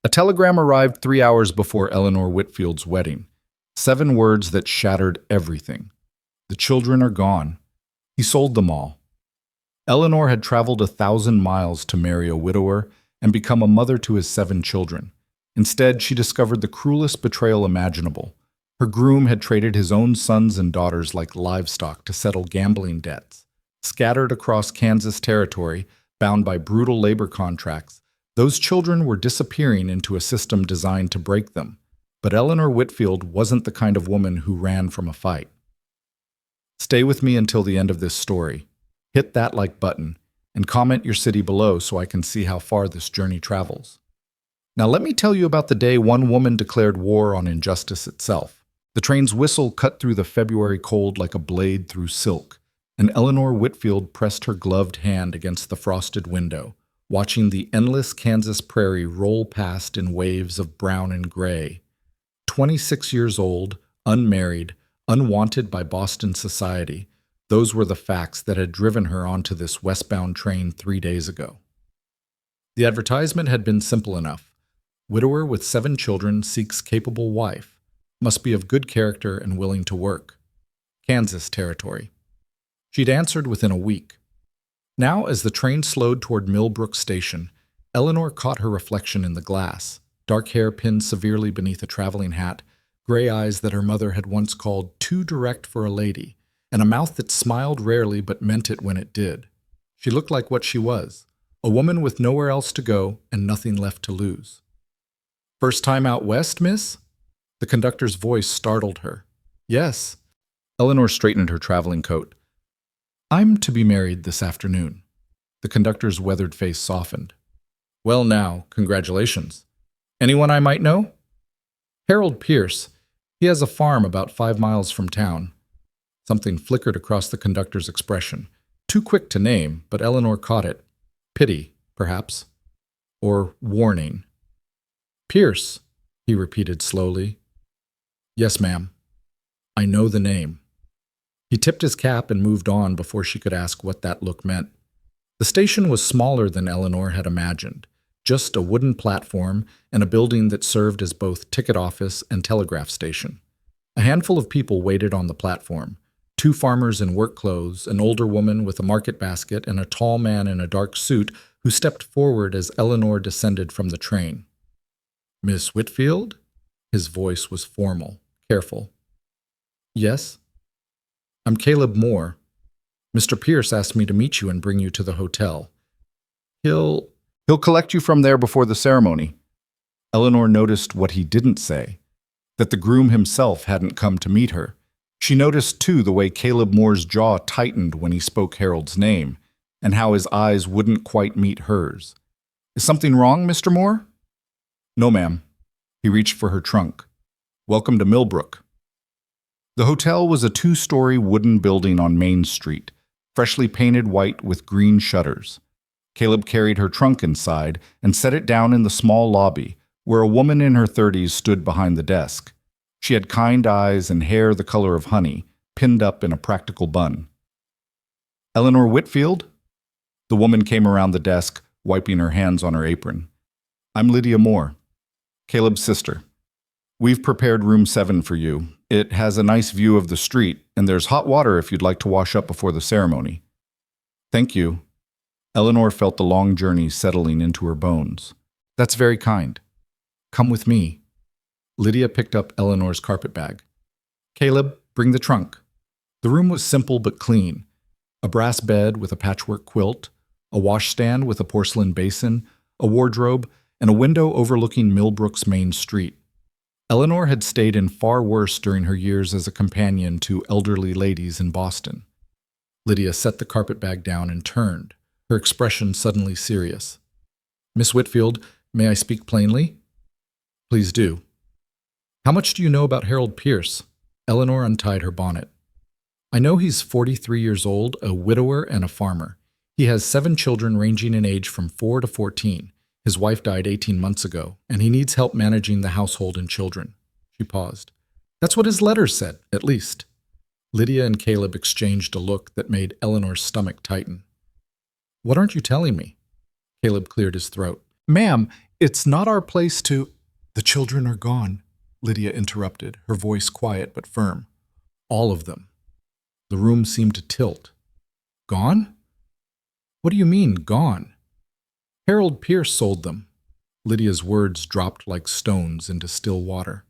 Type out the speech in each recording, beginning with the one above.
A telegram arrived 3 hours before Eleanor Whitfield's wedding. 7 words that shattered everything. The children are gone. He sold them all. Eleanor had traveled 1,000 miles to marry a widower and become a mother to his 7 children. Instead, she discovered the cruelest betrayal imaginable. Her groom had traded his own sons and daughters like livestock to settle gambling debts. Scattered across Kansas territory, bound by brutal labor contracts, those children were disappearing into a system designed to break them. But Eleanor Whitfield wasn't the kind of woman who ran from a fight. Stay with me until the end of this story. Hit that like button and comment your city below so I can see how far this journey travels. Now let me tell you about the day one woman declared war on injustice itself. The train's whistle cut through the February cold like a blade through silk, and Eleanor Whitfield pressed her gloved hand against the frosted window, watching the endless Kansas prairie roll past in waves of brown and gray. 26 years old, unmarried, unwanted by Boston society, those were the facts that had driven her onto this westbound train 3 days ago. The advertisement had been simple enough. Widower with 7 children seeks capable wife. Must be of good character and willing to work. Kansas territory. She'd answered within a week. Now, as the train slowed toward Milbrook station, Eleanor caught her reflection in the glass, dark hair pinned severely beneath a traveling hat, gray eyes that her mother had once called too direct for a lady, and a mouth that smiled rarely but meant it when it did. She looked like what she was, a woman with nowhere else to go and nothing left to lose. "First time out west, miss?" The conductor's voice startled her. "Yes." Eleanor straightened her traveling coat. "I'm to be married this afternoon." The conductor's weathered face softened. "Well now, congratulations. Anyone I might know?" "Harold Pierce. He has a farm about 5 miles from town." Something flickered across the conductor's expression. Too quick to name, but Eleanor caught it. Pity, perhaps. Or warning. "Pierce," he repeated slowly. "Yes, ma'am. I know the name." He tipped his cap and moved on before she could ask what that look meant. The station was smaller than Eleanor had imagined, just a wooden platform and a building that served as both ticket office and telegraph station. A handful of people waited on the platform. 2 farmers in work clothes, an older woman with a market basket, and a tall man in a dark suit who stepped forward as Eleanor descended from the train. "Miss Whitfield?" His voice was formal, careful. "Yes?" "I'm Caleb Moore. Mr. Pierce asked me to meet you and bring you to the hotel. He'll collect you from there before the ceremony." Eleanor noticed what he didn't say, that the groom himself hadn't come to meet her. She noticed, too, the way Caleb Moore's jaw tightened when he spoke Harold's name, and how his eyes wouldn't quite meet hers. "Is something wrong, Mr. Moore?" "No, ma'am." He reached for her trunk. "Welcome to Milbrook." The hotel was a 2-story wooden building on Main Street, freshly painted white with green shutters. Caleb carried her trunk inside and set it down in the small lobby, where a woman in her 30s stood behind the desk. She had kind eyes and hair the color of honey, pinned up in a practical bun. "Eleanor Whitfield?" The woman came around the desk, wiping her hands on her apron. "I'm Lydia Moore, Caleb's sister. We've prepared room 7 for you. It has a nice view of the street, and there's hot water if you'd like to wash up before the ceremony." "Thank you." Eleanor felt the long journey settling into her bones. "That's very kind. Come with me." Lydia picked up Eleanor's carpet bag. "Caleb, bring the trunk." The room was simple but clean. A brass bed with a patchwork quilt, a washstand with a porcelain basin, a wardrobe, and a window overlooking Milbrook's main street. Eleanor had stayed in far worse during her years as a companion to elderly ladies in Boston. Lydia set the carpetbag down and turned, her expression suddenly serious. "Miss Whitfield, may I speak plainly?" "Please do." "How much do you know about Harold Pierce?" Eleanor untied her bonnet. "I know he's 43 years old, a widower and a farmer. He has 7 children ranging in age from 4 to 14. His wife died 18 months ago, and he needs help managing the household and children." She paused. "That's what his letter said, at least." Lydia and Caleb exchanged a look that made Eleanor's stomach tighten. "What aren't you telling me?" Caleb cleared his throat. "Ma'am, It's not our place to— The children are gone, Lydia interrupted, her voice quiet but firm. All of them. The room seemed to tilt. Gone? What do you mean, gone? Harold Pierce sold them. Lydia's words dropped like stones into still water.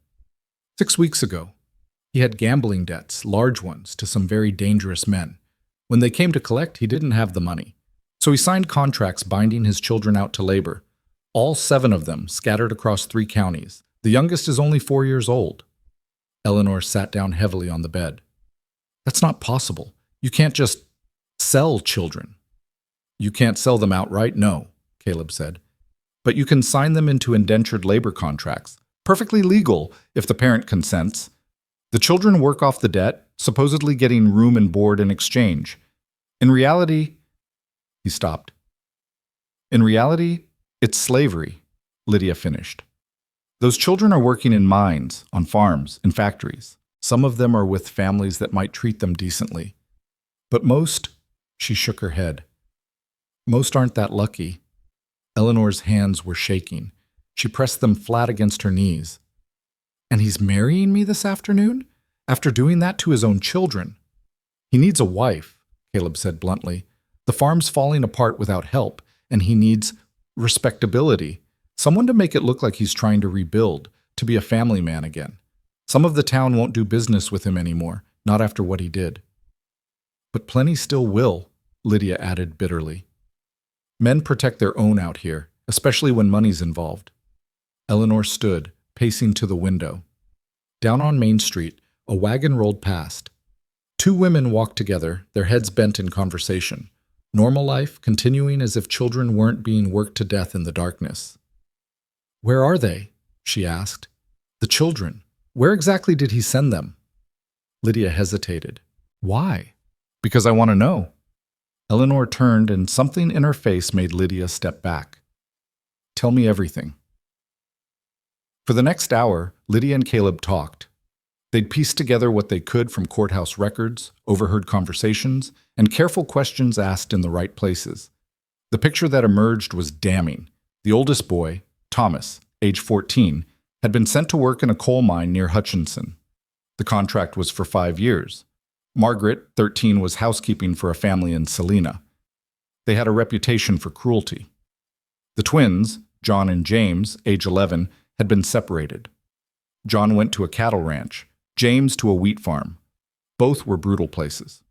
6 weeks ago. He had gambling debts, large ones, to some very dangerous men. When they came to collect, he didn't have the money. So he signed contracts binding his children out to labor. All 7 of them, scattered across 3 counties. The youngest is only 4 years old. Eleanor sat down heavily on the bed. That's not possible. You can't just sell children. You can't sell them outright, no, Caleb said. But you can sign them into indentured labor contracts. Perfectly legal if the parent consents. The children work off the debt, supposedly getting room and board in exchange. In reality— He stopped. In reality, it's slavery, Lydia finished. Those children are working in mines, on farms, in factories. Some of them are with families that might treat them decently. But most— She shook her head. Most aren't that lucky. Eleanor's hands were shaking. She pressed them flat against her knees. And he's marrying me this afternoon? After doing that to his own children? He needs a wife, Caleb said bluntly. The farm's falling apart without help, and he needs respectability. Someone to make it look like he's trying to rebuild, to be a family man again. Some of the town won't do business with him anymore, not after what he did. But plenty still will, Lydia added bitterly. Men protect their own out here, especially when money's involved. Eleanor stood, pacing to the window. Down on Main Street, a wagon rolled past. 2 women walked together, their heads bent in conversation. Normal life continuing as if children weren't being worked to death in the darkness. Where are they? She asked. The children. Where exactly did he send them? Lydia hesitated. Why? Because I want to know. Eleanor turned, and something in her face made Lydia step back. Tell me everything. For the next hour, Lydia and Caleb talked. They'd pieced together what they could from courthouse records, overheard conversations, and careful questions asked in the right places. The picture that emerged was damning. The oldest boy, Thomas, age 14, had been sent to work in a coal mine near Hutchinson. The contract was for 5 years. Margaret, 13, was housekeeping for a family in Selena. They had a reputation for cruelty. The twins, John and James, age 11, had been separated. John went to a cattle ranch, James to a wheat farm. Both were brutal places.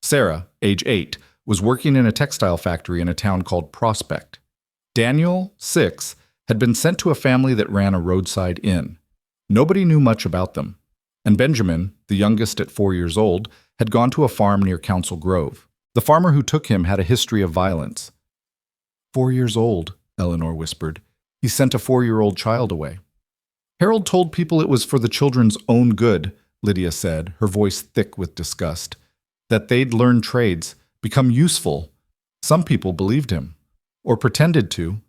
Sarah, age 8, was working in a textile factory in a town called Prospect. Daniel, 6, had been sent to a family that ran a roadside inn. Nobody knew much about them. And Benjamin, the youngest at 4 years old, had gone to a farm near Council Grove. The farmer who took him had a history of violence. 4 years old, Eleanor whispered. He sent a 4-year-old child away. Harold told people it was for the children's own good, Lydia said, her voice thick with disgust. That they'd learn trades, become useful. Some people believed him. Or pretended to.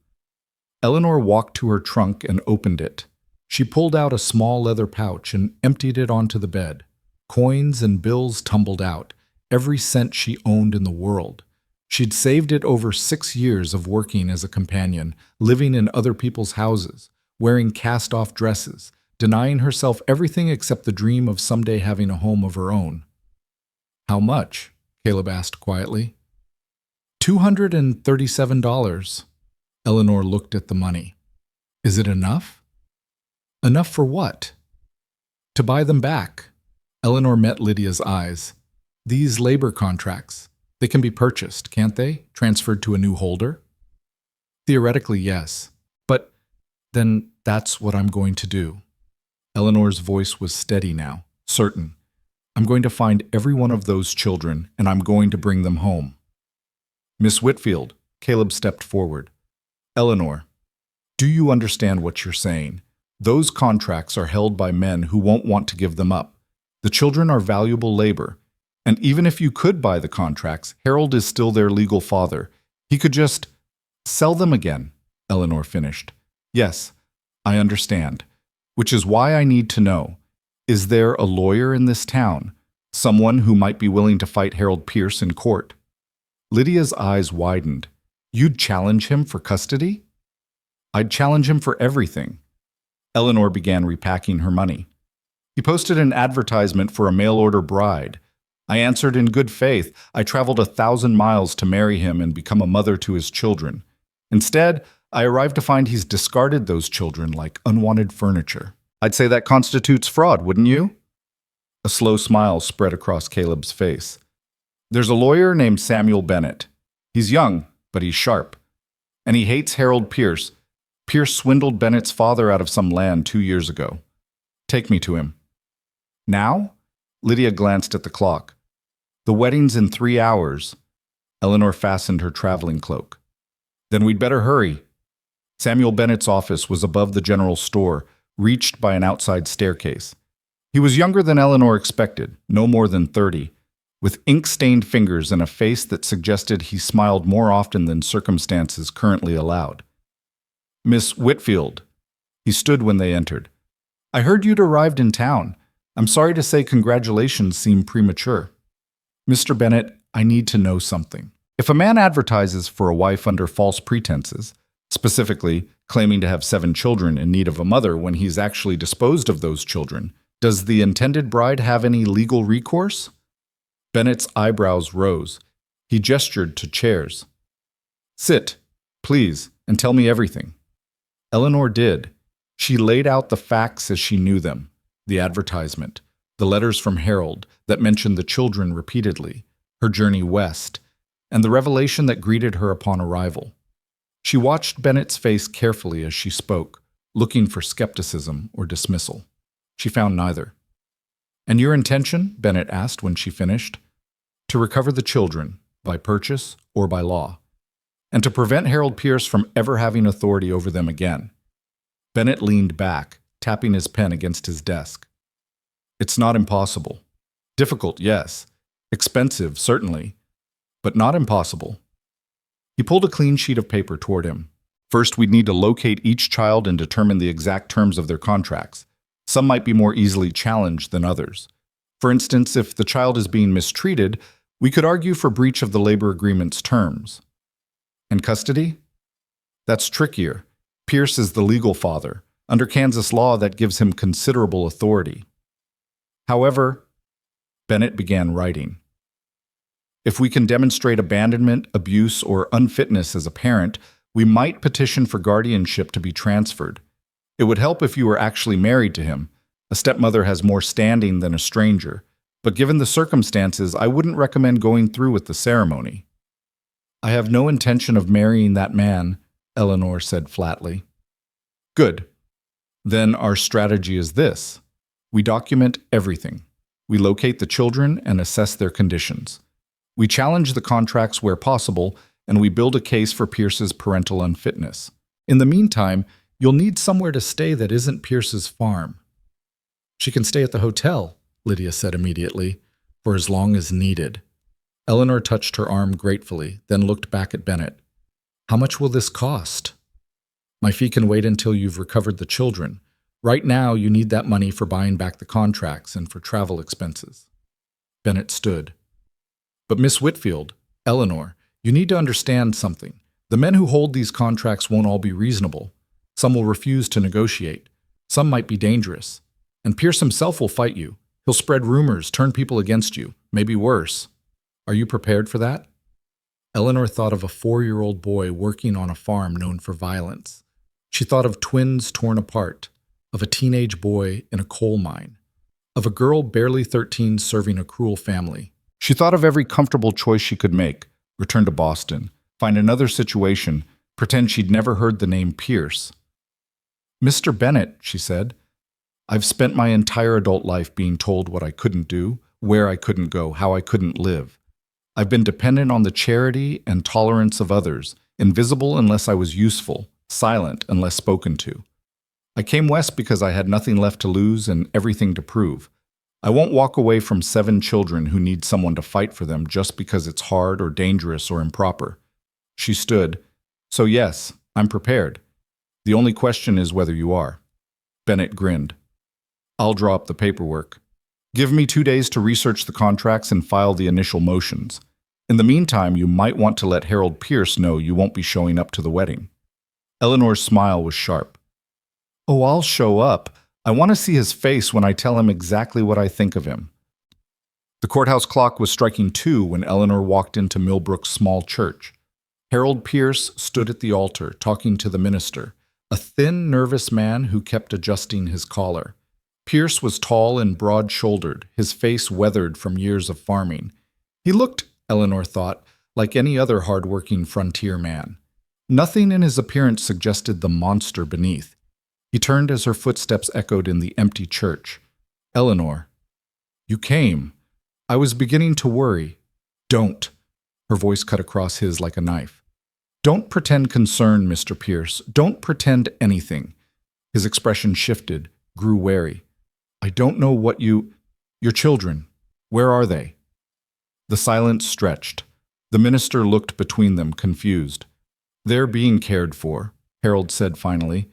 Eleanor walked to her trunk and opened it. She pulled out a small leather pouch and emptied it onto the bed. Coins and bills tumbled out, every cent she owned in the world. She'd saved it over 6 years of working as a companion, living in other people's houses, wearing cast-off dresses, denying herself everything except the dream of someday having a home of her own. How much? Caleb asked quietly. $237. Eleanor looked at the money. Is it enough? Enough for what? To buy them back. Eleanor met Lydia's eyes. These labor contracts, they can be purchased, can't they? Transferred to a new holder? Theoretically, yes. But then that's what I'm going to do. Eleanor's voice was steady now, certain. I'm going to find every one of those children, and I'm going to bring them home. Miss Whitfield, Caleb stepped forward. Eleanor, do you understand what you're saying? Those contracts are held by men who won't want to give them up. The children are valuable labor. And even if you could buy the contracts, Harold is still their legal father. He could just sell them again, Eleanor finished. Yes, I understand. Which is why I need to know. Is there a lawyer in this town? Someone who might be willing to fight Harold Pierce in court? Lydia's eyes widened. You'd challenge him for custody? I'd challenge him for everything. Eleanor began repacking her money. He posted an advertisement for a mail-order bride. I answered in good faith. I traveled 1,000 miles to marry him and become a mother to his children. Instead, I arrived to find he's discarded those children like unwanted furniture. I'd say that constitutes fraud, wouldn't you? A slow smile spread across Caleb's face. There's a lawyer named Samuel Bennett. He's young, but he's sharp. And he hates Harold Pierce. Pierce swindled Bennett's father out of some land 2 years ago. Take me to him. Now? Lydia glanced at the clock. The wedding's in 3 hours. Eleanor fastened her traveling cloak. Then we'd better hurry. Samuel Bennett's office was above the general store, reached by an outside staircase. He was younger than Eleanor expected, no more than 30, with ink-stained fingers and a face that suggested he smiled more often than circumstances currently allowed. Miss Whitfield. He stood when they entered. I heard you'd arrived in town. I'm sorry to say congratulations seem premature. Mr. Bennett, I need to know something. If a man advertises for a wife under false pretenses, specifically claiming to have 7 children in need of a mother when he's actually disposed of those children, does the intended bride have any legal recourse? Bennett's eyebrows rose. He gestured to chairs. Sit, please, and tell me everything. Eleanor did. She laid out the facts as she knew them. The advertisement, the letters from Harold that mentioned the children repeatedly, her journey west, and the revelation that greeted her upon arrival. She watched Bennett's face carefully as she spoke, looking for skepticism or dismissal. She found neither. And your intention, Bennett asked when she finished, to recover the children, by purchase or by law, and to prevent Harold Pierce from ever having authority over them again. Bennett leaned back, tapping his pen against his desk. It's not impossible. Difficult, yes. Expensive, certainly. But not impossible. He pulled a clean sheet of paper toward him. First, we'd need to locate each child and determine the exact terms of their contracts. Some might be more easily challenged than others. For instance, if the child is being mistreated, we could argue for breach of the labor agreement's terms. And custody? That's trickier. Pierce is the legal father. Under Kansas law, that gives him considerable authority. However, Bennett began writing. If we can demonstrate abandonment, abuse, or unfitness as a parent, we might petition for guardianship to be transferred. It would help if you were actually married to him. A stepmother has more standing than a stranger, but given the circumstances, I wouldn't recommend going through with the ceremony. I have no intention of marrying that man, Eleanor said flatly. Good. Then our strategy is this. We document everything. We locate the children and assess their conditions. We challenge the contracts where possible, and we build a case for Pierce's parental unfitness. In the meantime, you'll need somewhere to stay that isn't Pierce's farm. She can stay at the hotel, Lydia said immediately, for as long as needed. Eleanor touched her arm gratefully, then looked back at Bennett. How much will this cost? My fee can wait until you've recovered the children. Right now, you need that money for buying back the contracts and for travel expenses. Bennett stood. But Miss Whitfield, Eleanor, you need to understand something. The men who hold these contracts won't all be reasonable. Some will refuse to negotiate. Some might be dangerous. And Pierce himself will fight you. He'll spread rumors, turn people against you, maybe worse. Are you prepared for that? Eleanor thought of a 4-year-old boy working on a farm known for violence. She thought of twins torn apart, of a teenage boy in a coal mine, of a girl barely 13 serving a cruel family. She thought of every comfortable choice she could make, return to Boston, find another situation, pretend she'd never heard the name Pierce. Mr. Bennett, she said, I've spent my entire adult life being told what I couldn't do, where I couldn't go, how I couldn't live. I've been dependent on the charity and tolerance of others, invisible unless I was useful, silent unless spoken to. I came west because I had nothing left to lose and everything to prove. I won't walk away from 7 children who need someone to fight for them just because it's hard or dangerous or improper. She stood. So yes, I'm prepared. The only question is whether you are. Bennett grinned. I'll draw up the paperwork. Give me 2 days to research the contracts and file the initial motions. In the meantime, you might want to let Harold Pierce know you won't be showing up to the wedding. Eleanor's smile was sharp. Oh, I'll show up. I want to see his face when I tell him exactly what I think of him. The courthouse clock was striking 2 when Eleanor walked into Milbrook's small church. Harold Pierce stood at the altar, talking to the minister, a thin, nervous man who kept adjusting his collar. Pierce was tall and broad-shouldered, his face weathered from years of farming. He looked, Eleanor thought, like any other hard-working frontier man. Nothing in his appearance suggested the monster beneath. He turned as her footsteps echoed in the empty church. Eleanor, you came. I was beginning to worry. Don't. Her voice cut across his like a knife. Don't pretend concern, Mr. Pierce. Don't pretend anything. His expression shifted, grew wary. I don't know what your children, where are they? The silence stretched. The minister looked between them, confused. They're being cared for, Harold said finally.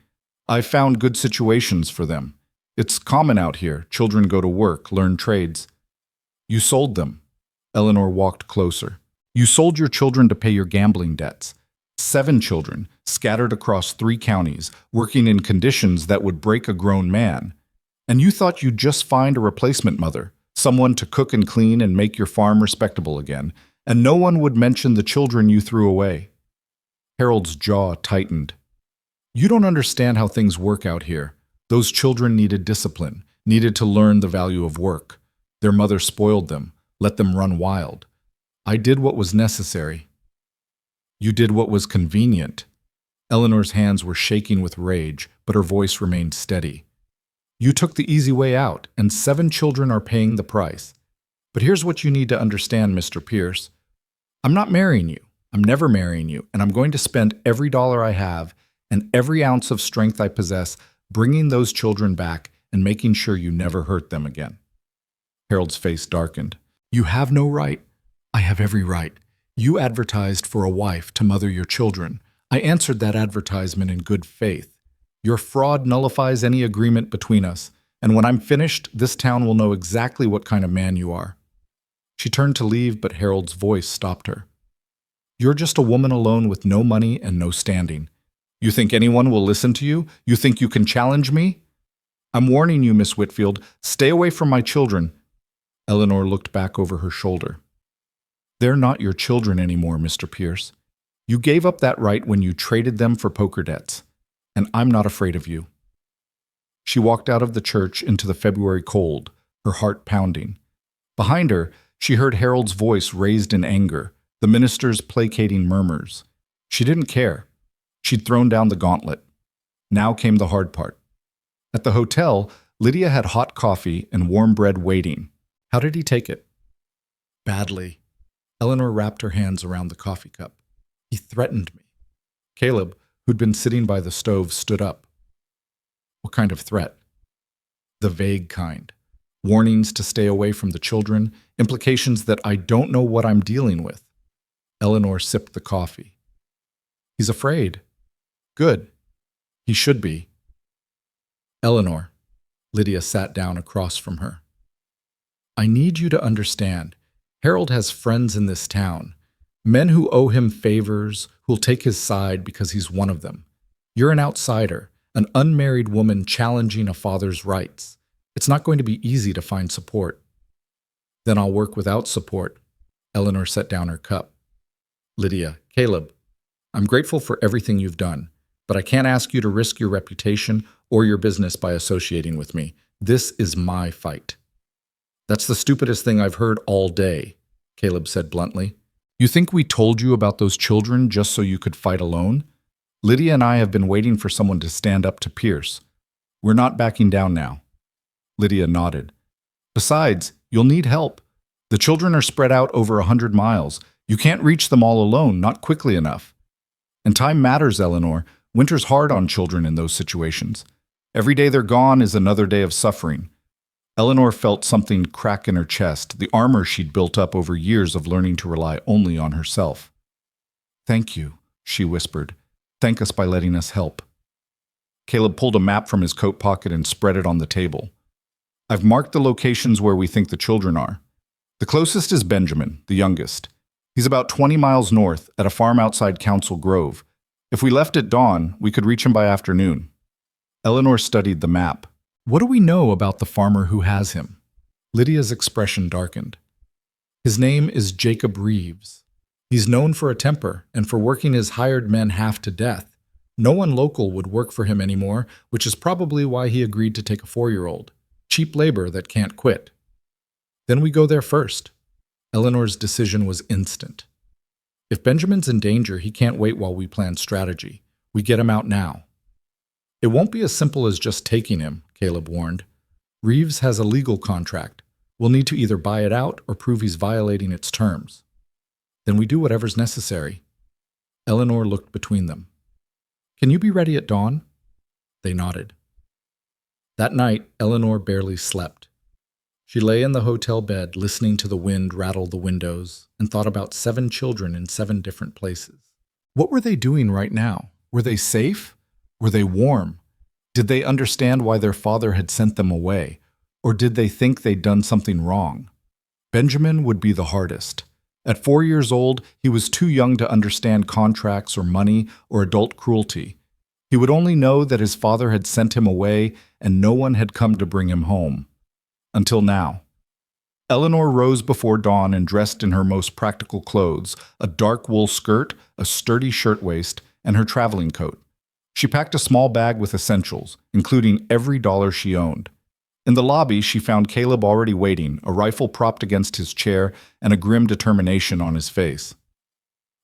I've found good situations for them. It's common out here. Children go to work, learn trades. You sold them. Eleanor walked closer. You sold your children to pay your gambling debts. 7 children, scattered across 3 counties, working in conditions that would break a grown man. And you thought you'd just find a replacement mother, someone to cook and clean and make your farm respectable again, and no one would mention the children you threw away. Harold's jaw tightened. You don't understand how things work out here. Those children needed discipline, needed to learn the value of work. Their mother spoiled them, let them run wild. I did what was necessary. You did what was convenient. Eleanor's hands were shaking with rage, but her voice remained steady. You took the easy way out, and 7 children are paying the price. But here's what you need to understand, Mr. Pierce. I'm not marrying you. I'm never marrying you, and I'm going to spend every dollar I have and every ounce of strength I possess bringing those children back and making sure you never hurt them again. Harold's face darkened. You have no right. I have every right. You advertised for a wife to mother your children. I answered that advertisement in good faith. Your fraud nullifies any agreement between us, and when I'm finished, this town will know exactly what kind of man you are. She turned to leave, but Harold's voice stopped her. You're just a woman alone with no money and no standing. You think anyone will listen to you? You think you can challenge me? I'm warning you, Miss Whitfield. Stay away from my children. Eleanor looked back over her shoulder. They're not your children anymore, Mr. Pierce. You gave up that right when you traded them for poker debts, and I'm not afraid of you. She walked out of the church into the February cold, her heart pounding. Behind her, she heard Harold's voice raised in anger, the minister's placating murmurs. She didn't care. She'd thrown down the gauntlet. Now came the hard part. At the hotel, Lydia had hot coffee and warm bread waiting. How did he take it? Badly. Eleanor wrapped her hands around the coffee cup. He threatened me. Caleb, who'd been sitting by the stove, stood up. What kind of threat? The vague kind. Warnings to stay away from the children, implications that I don't know what I'm dealing with. Eleanor sipped the coffee. He's afraid. Good. He should be. Eleanor. Lydia sat down across from her. I need you to understand. Harold has friends in this town. Men who owe him favors, who'll take his side because he's one of them. You're an outsider, an unmarried woman challenging a father's rights. It's not going to be easy to find support. Then I'll work without support. Eleanor set down her cup. Lydia, Caleb, I'm grateful for everything you've done, but I can't ask you to risk your reputation or your business by associating with me. This is my fight. That's the stupidest thing I've heard all day, Caleb said bluntly. You think we told you about those children just so you could fight alone? Lydia and I have been waiting for someone to stand up to Pierce. We're not backing down now. Lydia nodded. Besides, you'll need help. The children are spread out over 100 miles. You can't reach them all alone, not quickly enough. And time matters, Eleanor. Winter's hard on children in those situations. Every day they're gone is another day of suffering. Eleanor felt something crack in her chest, the armor she'd built up over years of learning to rely only on herself. Thank you, she whispered. Thank us by letting us help. Caleb pulled a map from his coat pocket and spread it on the table. I've marked the locations where we think the children are. The closest is Benjamin, the youngest. He's about 20 miles north at a farm outside Council Grove. If we left at dawn, we could reach him by afternoon. Eleanor studied the map. What do we know about the farmer who has him? Lydia's expression darkened. His name is Jacob Reeves. He's known for a temper and for working his hired men half to death. No one local would work for him anymore, which is probably why he agreed to take a 4-year-old. Cheap labor that can't quit. Then we go there first. Eleanor's decision was instant. If Benjamin's in danger, he can't wait while we plan strategy. We get him out now. It won't be as simple as just taking him, Caleb warned. Reeves has a legal contract. We'll need to either buy it out or prove he's violating its terms. Then we do whatever's necessary. Eleanor looked between them. Can you be ready at dawn? They nodded. That night, Eleanor barely slept. She lay in the hotel bed, listening to the wind rattle the windows, and thought about 7 children in 7 different places. What were they doing right now? Were they safe? Were they warm? Did they understand why their father had sent them away? Or did they think they'd done something wrong? Benjamin would be the hardest. At 4 years old, he was too young to understand contracts or money or adult cruelty. He would only know that his father had sent him away and no one had come to bring him home. Until now. Eleanor rose before dawn and dressed in her most practical clothes, a dark wool skirt, a sturdy shirtwaist, and her traveling coat. She packed a small bag with essentials, including every dollar she owned. In the lobby, she found Caleb already waiting, a rifle propped against his chair and a grim determination on his face.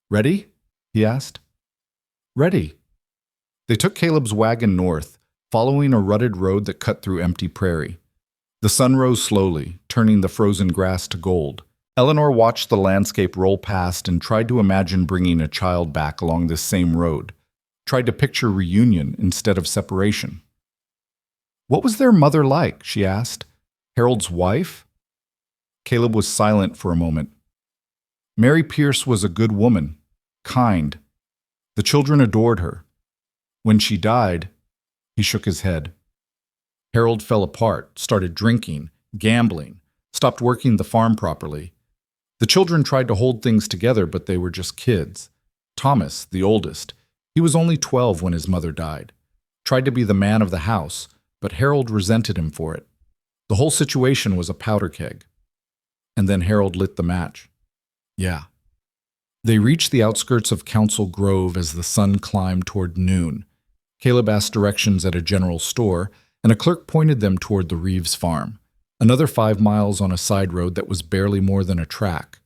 "Ready?" he asked. "Ready." They took Caleb's wagon north, following a rutted road that cut through empty prairie. The sun rose slowly, turning the frozen grass to gold. Eleanor watched the landscape roll past and tried to imagine bringing a child back along this same road. Tried to picture reunion instead of separation. What was their mother like, she asked. Harold's wife? Caleb was silent for a moment. Mary Pierce was a good woman, kind. The children adored her. When she died, he shook his head. Harold fell apart, started drinking, gambling, stopped working the farm properly. The children tried to hold things together, but they were just kids. Thomas, the oldest, he was only 12 when his mother died. Tried to be the man of the house, but Harold resented him for it. The whole situation was a powder keg. And then Harold lit the match. Yeah. They reached the outskirts of Council Grove as the sun climbed toward noon. Caleb asked directions at a general store, and a clerk pointed them toward the Reeves farm, another 5 miles on a side road that was barely more than a track.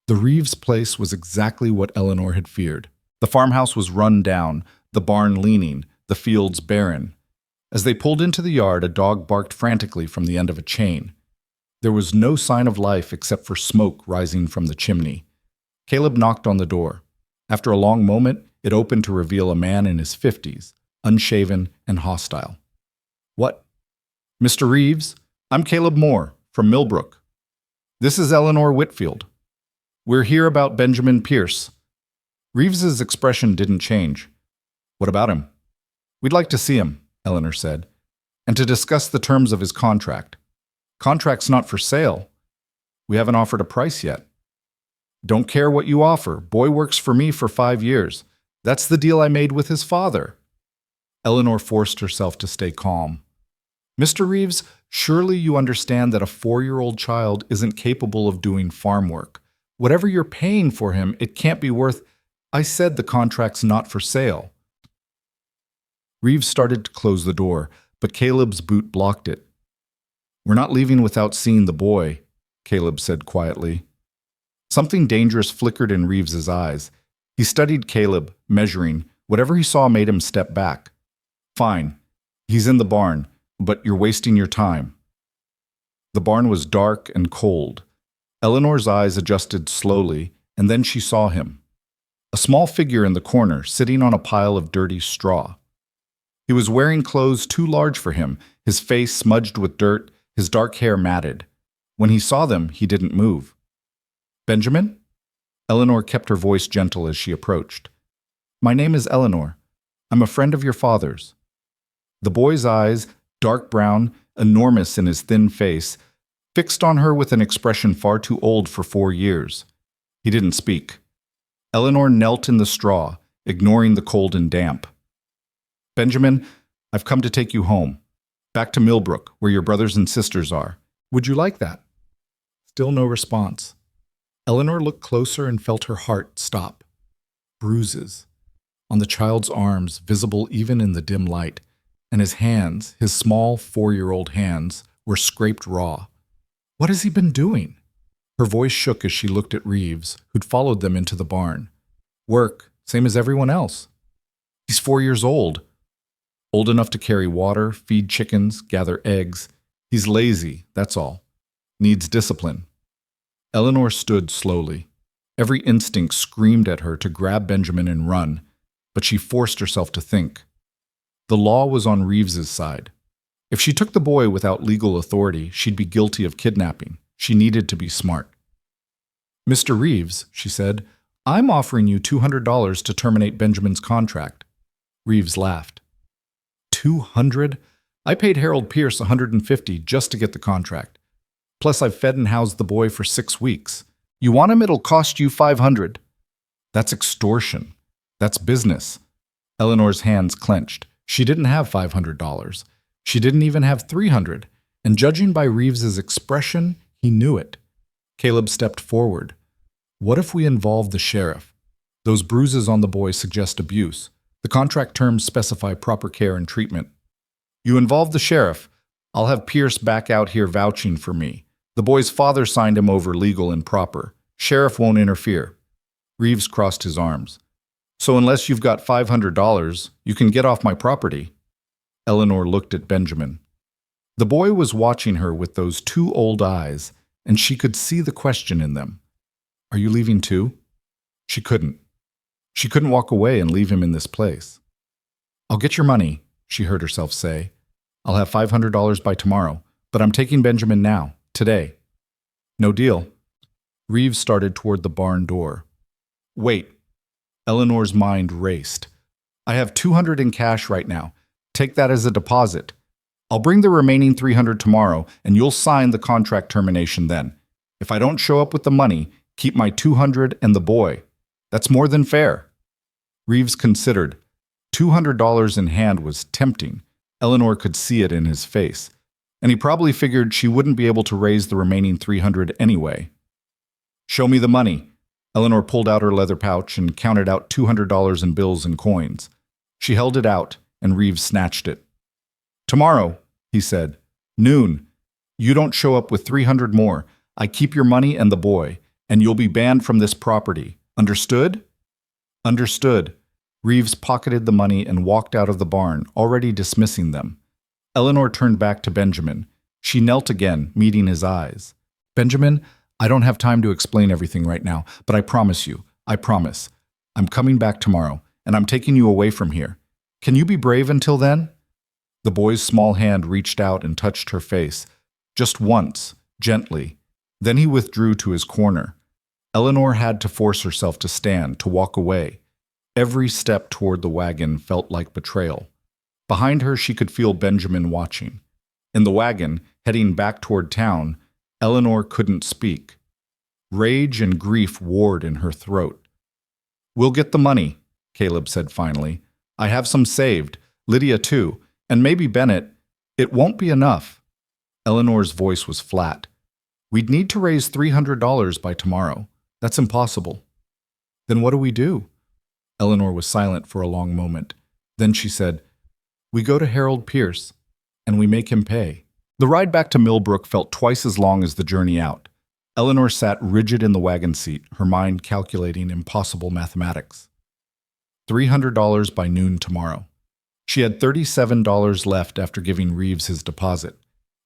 The Reeves place was exactly what Eleanor had feared. The farmhouse was run down, the barn leaning, the fields barren. As they pulled into the yard, a dog barked frantically from the end of a chain. There was no sign of life except for smoke rising from the chimney. Caleb knocked on the door. After a long moment, it opened to reveal a man in his 50s, unshaven and hostile. What? Mr. Reeves, I'm Caleb Moore, from Milbrook. This is Eleanor Whitfield. We're here about Benjamin Pierce. Reeves's expression didn't change. What about him? We'd like to see him, Eleanor said, and to discuss the terms of his contract. Contract's not for sale. We haven't offered a price yet. Don't care what you offer. Boy works for me for 5 years. That's the deal I made with his father. Eleanor forced herself to stay calm. Mr. Reeves, surely you understand that a 4-year-old child isn't capable of doing farm work. Whatever you're paying for him, it can't be worth... I said the contract's not for sale. Reeves started to close the door, but Caleb's boot blocked it. We're not leaving without seeing the boy, Caleb said quietly. Something dangerous flickered in Reeves's eyes. He studied Caleb, measuring. Whatever he saw made him step back. Fine. He's in the barn, but you're wasting your time. The barn was dark and cold. Eleanor's eyes adjusted slowly, and then she saw him. A small figure in the corner, sitting on a pile of dirty straw. He was wearing clothes too large for him, his face smudged with dirt, his dark hair matted. When he saw them, he didn't move. Benjamin? Eleanor kept her voice gentle as she approached. My name is Eleanor. I'm a friend of your father's. The boy's eyes, dark brown, enormous in his thin face, fixed on her with an expression far too old for 4 years. He didn't speak. Eleanor knelt in the straw, ignoring the cold and damp. "Benjamin, I've come to take you home. Back to Milbrook, where your brothers and sisters are. Would you like that?" Still no response. Eleanor looked closer and felt her heart stop. Bruises on the child's arms, visible even in the dim light, and his hands, his small 4-year-old hands, were scraped raw. What has he been doing? Her voice shook as she looked at Reeves, who'd followed them into the barn. Work, same as everyone else. He's 4 years old. Old enough to carry water, feed chickens, gather eggs. He's lazy, that's all. Needs discipline. Eleanor stood slowly. Every instinct screamed at her to grab Benjamin and run, but she forced herself to think. The law was on Reeves's side. If she took the boy without legal authority, she'd be guilty of kidnapping. She needed to be smart. "Mr. Reeves," she said, "I'm offering you $200 to terminate Benjamin's contract." Reeves laughed. "200? I paid Harold Pierce $150 just to get the contract. Plus I've fed and housed the boy for 6 weeks. You want him, it'll cost you $500. That's extortion. That's business." Eleanor's hands clenched. She didn't have $500. She didn't even have $300, and judging by Reeves's expression, he knew it. Caleb stepped forward. "What if we involve the sheriff? Those bruises on the boy suggest abuse. The contract terms specify proper care and treatment. You involve the sheriff. I'll have Pierce back out here vouching for me. The boy's father signed him over legal and proper. Sheriff won't interfere." Reeves crossed his arms. "So unless you've got $500, you can get off my property." Eleanor looked at Benjamin. The boy was watching her with those 2 old eyes, and she could see the question in them. "Are you leaving too?" She couldn't. She couldn't walk away and leave him in this place. "I'll get your money," she heard herself say. "I'll have $500 by tomorrow, but I'm taking Benjamin now, today." "No deal." Reeves started toward the barn door. "Wait." Eleanor's mind raced. "I have $200 in cash right now. Take that as a deposit. I'll bring the remaining $300 tomorrow, and you'll sign the contract termination then. If I don't show up with the money, keep my $200 and the boy. That's more than fair." Reeves considered. $200 in hand was tempting. Eleanor could see it in his face. And he probably figured she wouldn't be able to raise the remaining $300 anyway. "Show me the money." Eleanor pulled out her leather pouch and counted out $200 in bills and coins. She held it out, and Reeves snatched it. "Tomorrow," he said. "Noon. You don't show up with $300 more. I keep your money and the boy, and you'll be banned from this property. Understood?" "Understood." Reeves pocketed the money and walked out of the barn, already dismissing them. Eleanor turned back to Benjamin. She knelt again, meeting his eyes. "Benjamin, I don't have time to explain everything right now, but I promise you, I promise. I'm coming back tomorrow, and I'm taking you away from here. Can you be brave until then?" The boy's small hand reached out and touched her face, just once, gently. Then he withdrew to his corner. Eleanor had to force herself to stand, to walk away. Every step toward the wagon felt like betrayal. Behind her, she could feel Benjamin watching. In the wagon, heading back toward town, Eleanor couldn't speak. Rage and grief warred in her throat. "We'll get the money," Caleb said finally. "I have some saved, Lydia too, and maybe Bennett. It won't be enough." Eleanor's voice was flat. "We'd need to raise $300 by tomorrow. That's impossible." "Then what do we do?" Eleanor was silent for a long moment. Then she said, "We go to Harold Pierce, and we make him pay." The ride back to Milbrook felt twice as long as the journey out. Eleanor sat rigid in the wagon seat, her mind calculating impossible mathematics. $300 by noon tomorrow. She had $37 left after giving Reeves his deposit.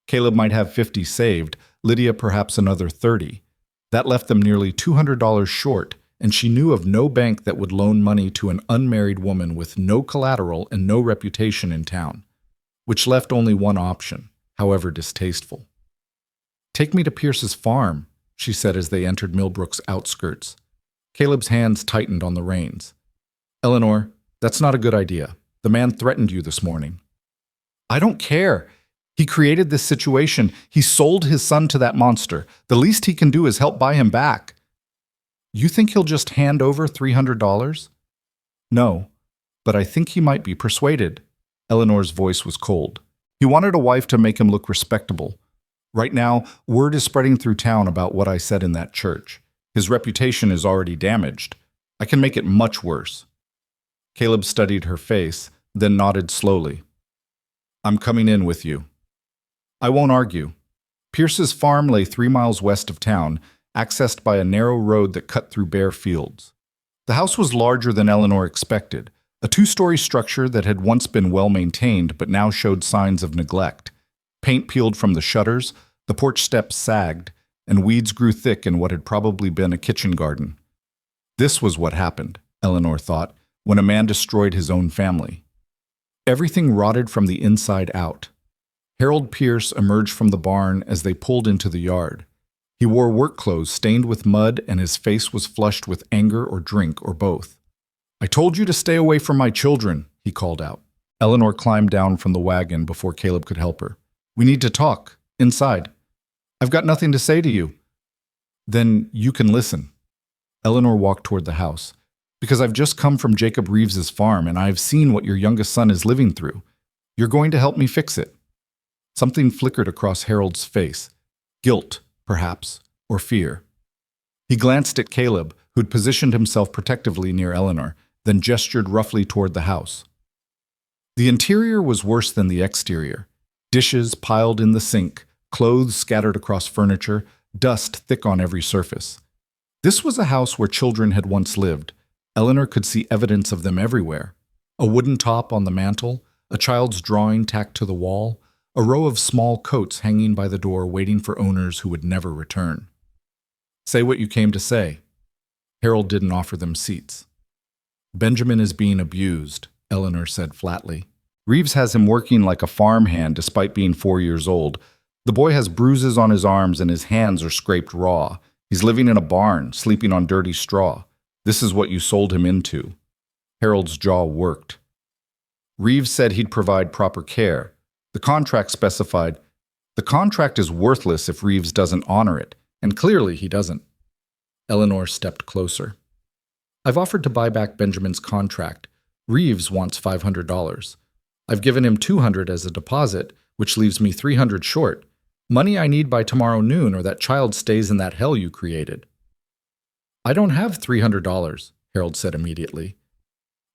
Caleb might have $50 saved, Lydia perhaps another $30. That left them nearly $200 short, and she knew of no bank that would loan money to an unmarried woman with no collateral and no reputation in town, which left only one option, however distasteful. "Take me to Pierce's farm," she said as they entered Milbrook's outskirts. Caleb's hands tightened on the reins. "Eleanor, that's not a good idea. The man threatened you this morning." "I don't care. He created this situation. He sold his son to that monster. The least he can do is help buy him back." "You think he'll just hand over $300? No, but I think he might be persuaded. Eleanor's voice was cold. He wanted a wife to make him look respectable. Right now, word is spreading through town about what I said in that church. His reputation is already damaged. I can make it much worse. Caleb studied her face, then nodded slowly. I'm coming in with you. I won't argue. Pierce's farm lay 3 miles west of town, accessed by a narrow road that cut through bare fields. The house was larger than Eleanor expected, a 2-story structure that had once been well-maintained but now showed signs of neglect. Paint peeled from the shutters, the porch steps sagged, and weeds grew thick in what had probably been a kitchen garden. This was what happened, Eleanor thought, when a man destroyed his own family. Everything rotted from the inside out. Harold Pierce emerged from the barn as they pulled into the yard. He wore work clothes stained with mud, and his face was flushed with anger or drink or both. I told you to stay away from my children, he called out. Eleanor climbed down from the wagon before Caleb could help her. We need to talk. Inside. I've got nothing to say to you. Then you can listen. Eleanor walked toward the house. Because I've just come from Jacob Reeves's farm, and I've seen what your youngest son is living through. You're going to help me fix it. Something flickered across Harold's face. Guilt, perhaps, or fear. He glanced at Caleb, who'd positioned himself protectively near Eleanor, then gestured roughly toward the house. The interior was worse than the exterior. Dishes piled in the sink, clothes scattered across furniture, dust thick on every surface. This was a house where children had once lived. Eleanor could see evidence of them everywhere. A wooden top on the mantel, a child's drawing tacked to the wall, a row of small coats hanging by the door waiting for owners who would never return. Say what you came to say. Harold didn't offer them seats. Benjamin is being abused, Eleanor said flatly. Reeves has him working like a farmhand despite being 4 years old. The boy has bruises on his arms and his hands are scraped raw. He's living in a barn, sleeping on dirty straw. This is what you sold him into. Harold's jaw worked. Reeves said he'd provide proper care. The contract specified, the contract is worthless if Reeves doesn't honor it, and clearly he doesn't. Eleanor stepped closer. I've offered to buy back Benjamin's contract. Reeves wants $500. I've given him $200 as a deposit, which leaves me $300 short. Money I need by tomorrow noon, or that child stays in that hell you created. I don't have $300, Harold said immediately.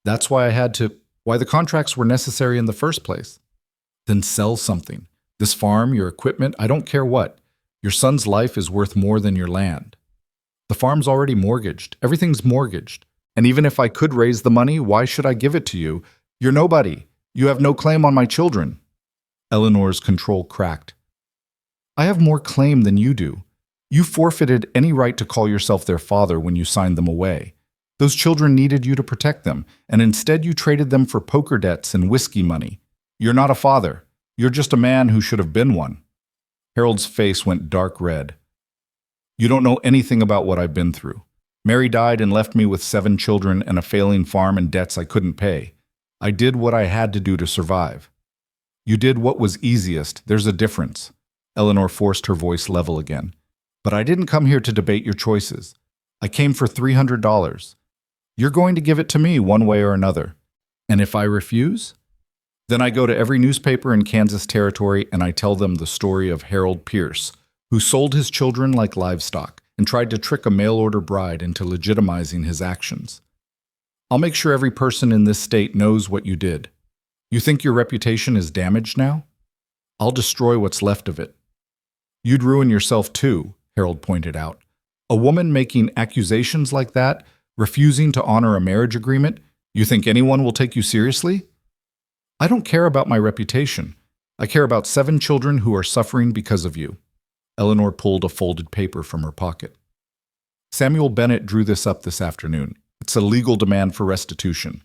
That's why why the contracts were necessary in the first place. Then sell something. This farm, your equipment, I don't care what. Your son's life is worth more than your land. The farm's already mortgaged. Everything's mortgaged. And even if I could raise the money, why should I give it to you? You're nobody. You have no claim on my children. Eleanor's control cracked. I have more claim than you do. You forfeited any right to call yourself their father when you signed them away. Those children needed you to protect them, and instead you traded them for poker debts and whiskey money. You're not a father. You're just a man who should have been one. Harold's face went dark red. You don't know anything about what I've been through. Mary died and left me with 7 children and a failing farm and debts I couldn't pay. I did what I had to do to survive. You did what was easiest. There's a difference. Eleanor forced her voice level again. But I didn't come here to debate your choices. I came for $300. You're going to give it to me one way or another. And if I refuse? Then I go to every newspaper in Kansas Territory and I tell them the story of Harold Pierce, who sold his children like livestock and tried to trick a mail-order bride into legitimizing his actions. I'll make sure every person in this state knows what you did. You think your reputation is damaged now? I'll destroy what's left of it. You'd ruin yourself too, Harold pointed out. A woman making accusations like that, refusing to honor a marriage agreement, you think anyone will take you seriously? I don't care about my reputation. I care about 7 children who are suffering because of you. Eleanor pulled a folded paper from her pocket. Samuel Bennett drew this up this afternoon. It's a legal demand for restitution.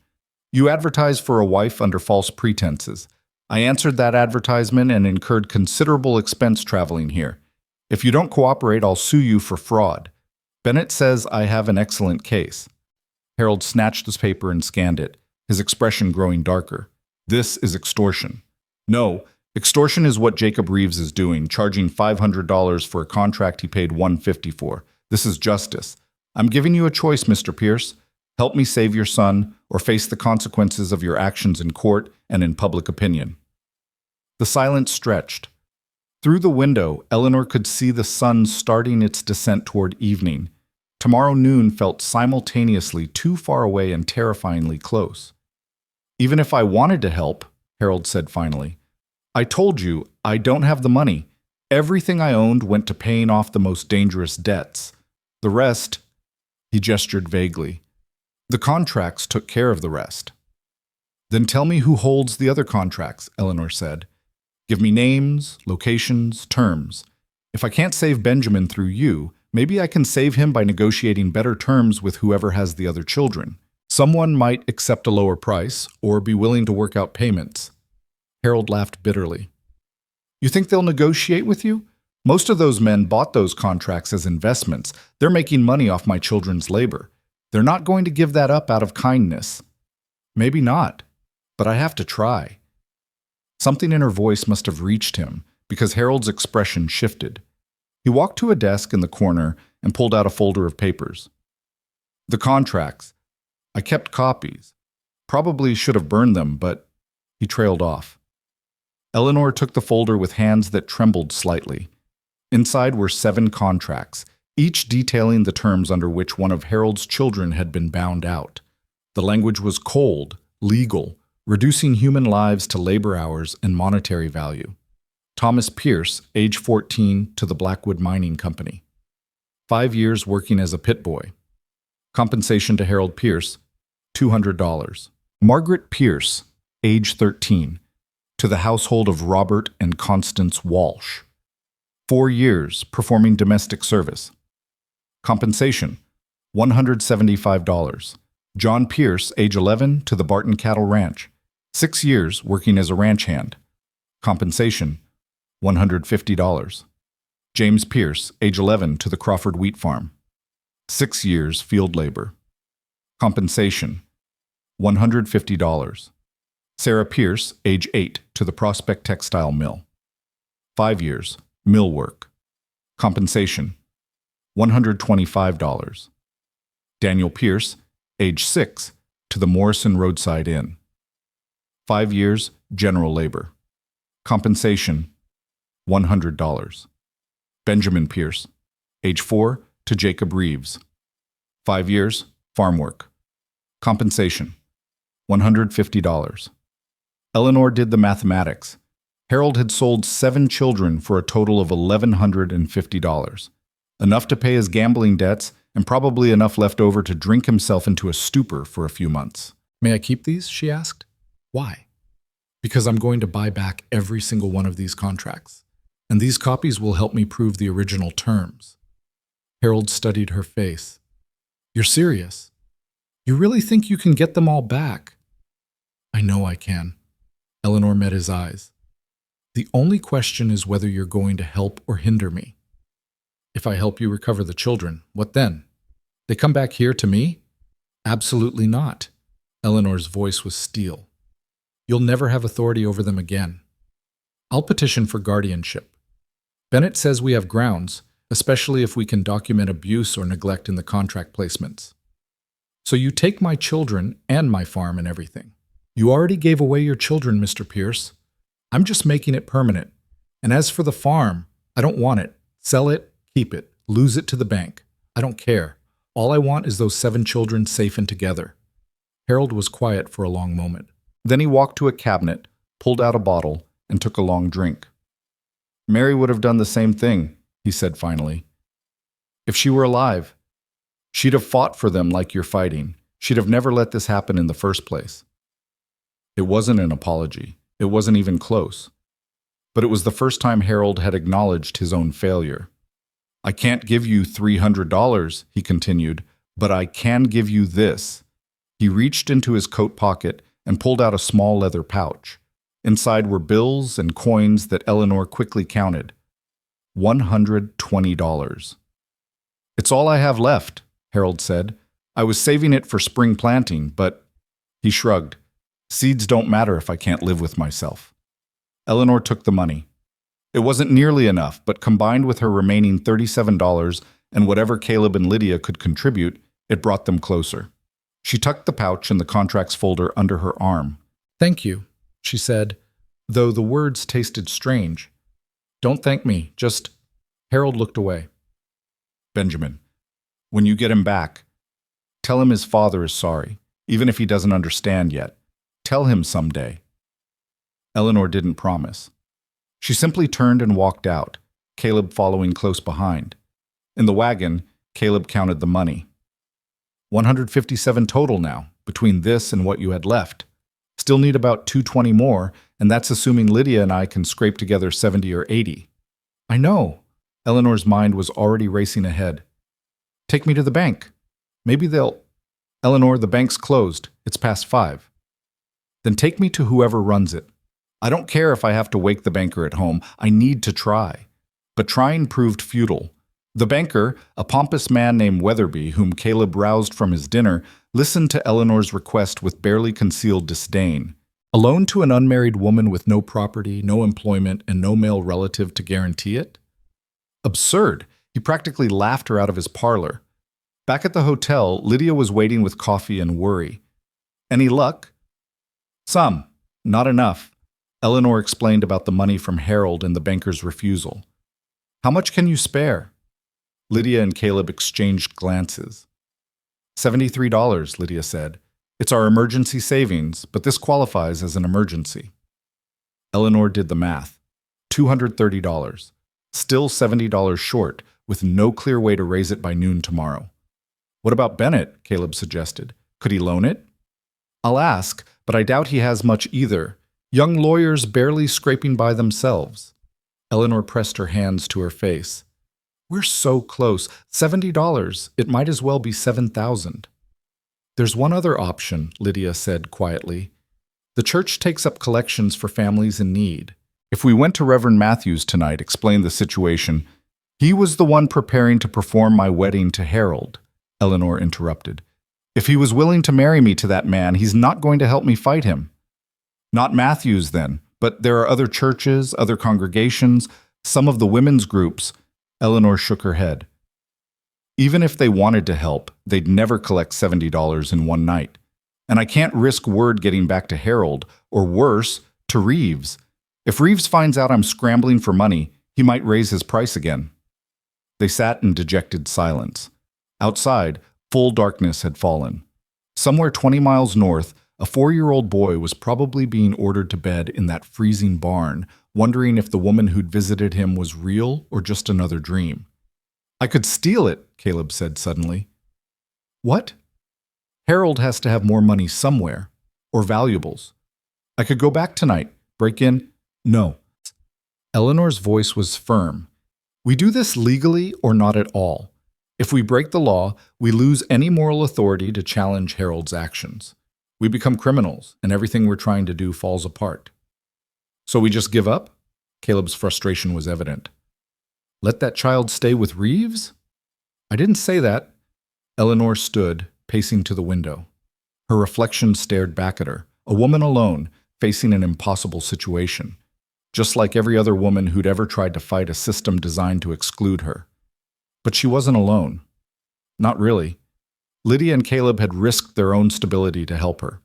You advertised for a wife under false pretenses. I answered that advertisement and incurred considerable expense traveling here. If you don't cooperate, I'll sue you for fraud. Bennett says I have an excellent case. Harold snatched this paper and scanned it, his expression growing darker. This is extortion. No, extortion is what Jacob Reeves is doing, charging $500 for a contract he paid $150 for. This is justice. I'm giving you a choice, Mr. Pierce. Help me save your son, or face the consequences of your actions in court and in public opinion." The silence stretched. Through the window, Eleanor could see the sun starting its descent toward evening. Tomorrow noon felt simultaneously too far away and terrifyingly close. "Even if I wanted to help," Harold said finally, "I told you, I don't have the money. Everything I owned went to paying off the most dangerous debts. The rest," he gestured vaguely, "the contracts took care of the rest." "Then tell me who holds the other contracts," Eleanor said. "Give me names, locations, terms. If I can't save Benjamin through you, maybe I can save him by negotiating better terms with whoever has the other children. Someone might accept a lower price or be willing to work out payments." Harold laughed bitterly. "You think they'll negotiate with you? Most of those men bought those contracts as investments. They're making money off my children's labor. They're not going to give that up out of kindness." "Maybe not, but I have to try." Something in her voice must have reached him, because Harold's expression shifted. He walked to a desk in the corner and pulled out a folder of papers. "The contracts. I kept copies. Probably should have burned them, but—" He trailed off. Eleanor took the folder with hands that trembled slightly. Inside were 7 contracts, each detailing the terms under which one of Harold's children had been bound out. The language was cold, legal, reducing human lives to labor hours and monetary value. Thomas Pierce, age 14, to the Blackwood Mining Company. 5 years working as a pit boy. Compensation to Harold Pierce, $200. Margaret Pierce, age 13, to the household of Robert and Constance Walsh. 4 years performing domestic service. Compensation, $175. John Pierce, age 11, to the Barton Cattle Ranch. 6 years working as a ranch hand. Compensation, $150. James Pierce, age 11, to the Crawford Wheat Farm. 6 years field labor. Compensation, $150. Sarah Pierce, age 8, to the Prospect Textile Mill. 5 years, mill work. Compensation, $125. Daniel Pierce, age 6, to the Morrison Roadside Inn. 5 years, general labor. Compensation, $100. Benjamin Pierce, age 4, to Jacob Reeves. 5 years, farm work. Compensation, $150. Eleanor did the mathematics. Harold had sold 7 children for a total of $1,150. Enough to pay his gambling debts and probably enough left over to drink himself into a stupor for a few months. "May I keep these?" she asked. "Why?" "Because I'm going to buy back every single one of these contracts, and these copies will help me prove the original terms." Harold studied her face. "You're serious? You really think you can get them all back?" "I know I can." Eleanor met his eyes. "The only question is whether you're going to help or hinder me." "If I help you recover the children, what then? They come back here to me?" "Absolutely not." Eleanor's voice was steel. "You'll never have authority over them again. I'll petition for guardianship. Bennett says we have grounds, especially if we can document abuse or neglect in the contract placements. So you take my children and my farm and everything. You already gave away your children, Mr. Pierce. I'm just making it permanent. And as for the farm, I don't want it. Sell it, keep it, lose it to the bank. I don't care. All I want is those 7 children safe and together." Harold was quiet for a long moment. Then he walked to a cabinet, pulled out a bottle, and took a long drink. "Mary would have done the same thing," he said finally. "If she were alive, she'd have fought for them like you're fighting. She'd have never let this happen in the first place." It wasn't an apology. It wasn't even close. But it was the first time Harold had acknowledged his own failure. "I can't give you $300, he continued, "but I can give you this." He reached into his coat pocket and pulled out a small leather pouch. Inside were bills and coins that Eleanor quickly counted. $120. "It's all I have left," Harold said. "I was saving it for spring planting, but—" He shrugged. "Seeds don't matter if I can't live with myself." Eleanor took the money. It wasn't nearly enough, but combined with her remaining $37 and whatever Caleb and Lydia could contribute, it brought them closer. She tucked the pouch and the contracts folder under her arm. "Thank you," she said, though the words tasted strange. "Don't thank me, just—" Harold looked away. "Benjamin, when you get him back, tell him his father is sorry, even if he doesn't understand yet. Tell him someday." Eleanor didn't promise. She simply turned and walked out, Caleb following close behind. In the wagon, Caleb counted the money. 157 total now, between this and what you had left. Still need about 220 more, and that's assuming Lydia and I can scrape together 70 or 80. "I know." Eleanor's mind was already racing ahead. "Take me to the bank. Maybe they'll—" "Eleanor, the bank's closed. It's past 5. "Then take me to whoever runs it. I don't care if I have to wake the banker at home. I need to try." But trying proved futile. The banker, a pompous man named Weatherby, whom Caleb roused from his dinner, listened to Eleanor's request with barely concealed disdain. A loan to an unmarried woman with no property, no employment, and no male relative to guarantee it? Absurd. He practically laughed her out of his parlor. Back at the hotel, Lydia was waiting with coffee and worry. "Any luck?" "Some. Not enough." Eleanor explained about the money from Harold and the banker's refusal. "How much can you spare?" Lydia and Caleb exchanged glances. $73, Lydia said. "It's our emergency savings, but this qualifies as an emergency." Eleanor did the math. $230. Still $70 short, with no clear way to raise it by noon tomorrow. "What about Bennett?" Caleb suggested. "Could he loan it?" "I'll ask, but I doubt he has much either. Young lawyers barely scraping by themselves." Eleanor pressed her hands to her face. "We're so close. $70. It might as well be 7,000. "There's one other option," Lydia said quietly. "The church takes up collections for families in need. If we went to Reverend Matthews tonight, explained the situation, he was the one preparing to perform my wedding to Harold," Eleanor interrupted. "If he was willing to marry me to that man, he's not going to help me fight him." "Not Matthews, then, but there are other churches, other congregations, some of the women's groups." Eleanor shook her head. "Even if they wanted to help, they'd never collect $70 in one night. And I can't risk word getting back to Harold, or worse, to Reeves. If Reeves finds out I'm scrambling for money, he might raise his price again." They sat in dejected silence. Outside, full darkness had fallen. Somewhere 20 miles north, a 4-year-old boy was probably being ordered to bed in that freezing barn, wondering if the woman who'd visited him was real or just another dream. "I could steal it," Caleb said suddenly. "What?" "Harold has to have more money somewhere, or valuables. I could go back tonight, break in—" "No." Eleanor's voice was firm. "We do this legally or not at all. If we break the law, we lose any moral authority to challenge Harold's actions. We become criminals, and everything we're trying to do falls apart." "So we just give up?" Caleb's frustration was evident. "Let that child stay with Reeves?" "I didn't say that." Eleanor stood, pacing to the window. Her reflection stared back at her, a woman alone, facing an impossible situation, just like every other woman who'd ever tried to fight a system designed to exclude her. But she wasn't alone. Not really. Lydia and Caleb had risked their own stability to help her.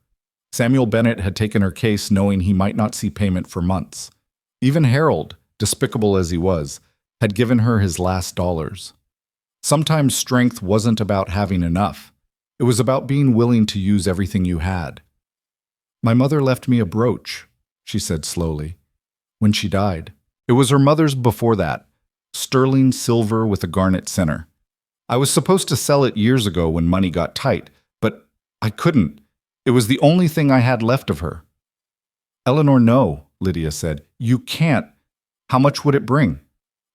Samuel Bennett had taken her case knowing he might not see payment for months. Even Harold, despicable as he was, had given her his last dollars. Sometimes strength wasn't about having enough. It was about being willing to use everything you had. "My mother left me a brooch," she said slowly, "when she died. It was her mother's before that, sterling silver with a garnet center. I was supposed to sell it years ago when money got tight, but I couldn't. It was the only thing I had left of her." "Eleanor, no," Lydia said. "You can't. How much would it bring?"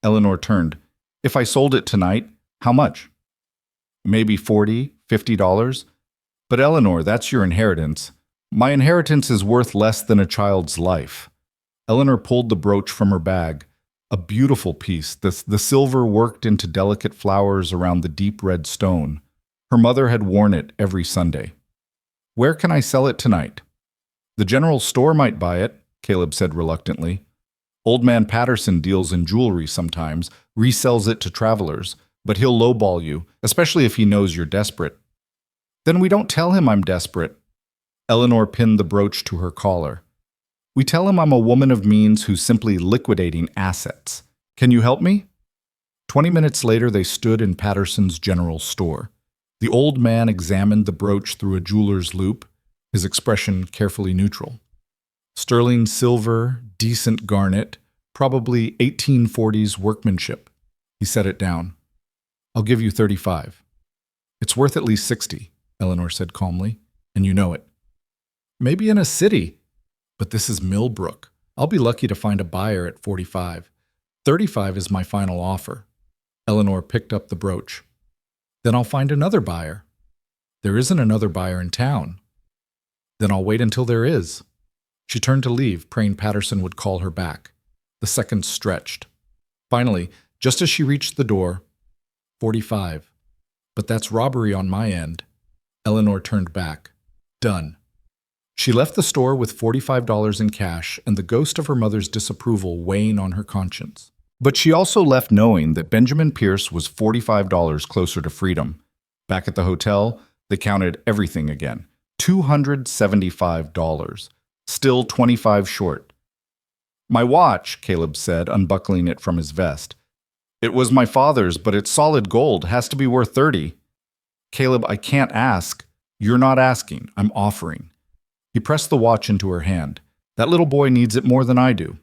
Eleanor turned. "If I sold it tonight, how much?" "Maybe $40, $50. But Eleanor, that's your inheritance. My inheritance is worth less than a child's life." Eleanor pulled the brooch from her bag. A beautiful piece, the silver worked into delicate flowers around the deep red stone. Her mother had worn it every Sunday. "Where can I sell it tonight?" "The general store might buy it," Caleb said reluctantly. "Old man Patterson deals in jewelry sometimes, resells it to travelers, but he'll lowball you, especially if he knows you're desperate." Then we don't tell him I'm desperate. Eleanor pinned the brooch to her collar. We tell him I'm a woman of means who's simply liquidating assets. Can you help me? 20 minutes later, they stood in Patterson's general store. The old man examined the brooch through a jeweler's loupe, his expression carefully neutral. Sterling silver, decent garnet, probably 1840s workmanship. He set it down. I'll give you 35. It's worth at least 60, Eleanor said calmly, and you know it. Maybe in a city, but this is Milbrook. I'll be lucky to find a buyer at 45. 35 is my final offer. Eleanor picked up the brooch. Then I'll find another buyer. There isn't another buyer in town. Then I'll wait until there is. She turned to leave, praying Patterson would call her back. The seconds stretched. Finally, just as she reached the door, 45. But that's robbery on my end. Eleanor turned back. Done. She left the store with $45 in cash and the ghost of her mother's disapproval weighing on her conscience. But she also left knowing that Benjamin Pierce was $45 closer to freedom. Back at the hotel, they counted everything again. $275. Still 25 short. My watch, Caleb said, unbuckling it from his vest. It was my father's, but it's solid gold. Has to be worth 30. Caleb, I can't ask. You're not asking. I'm offering. He pressed the watch into her hand. That little boy needs it more than I do.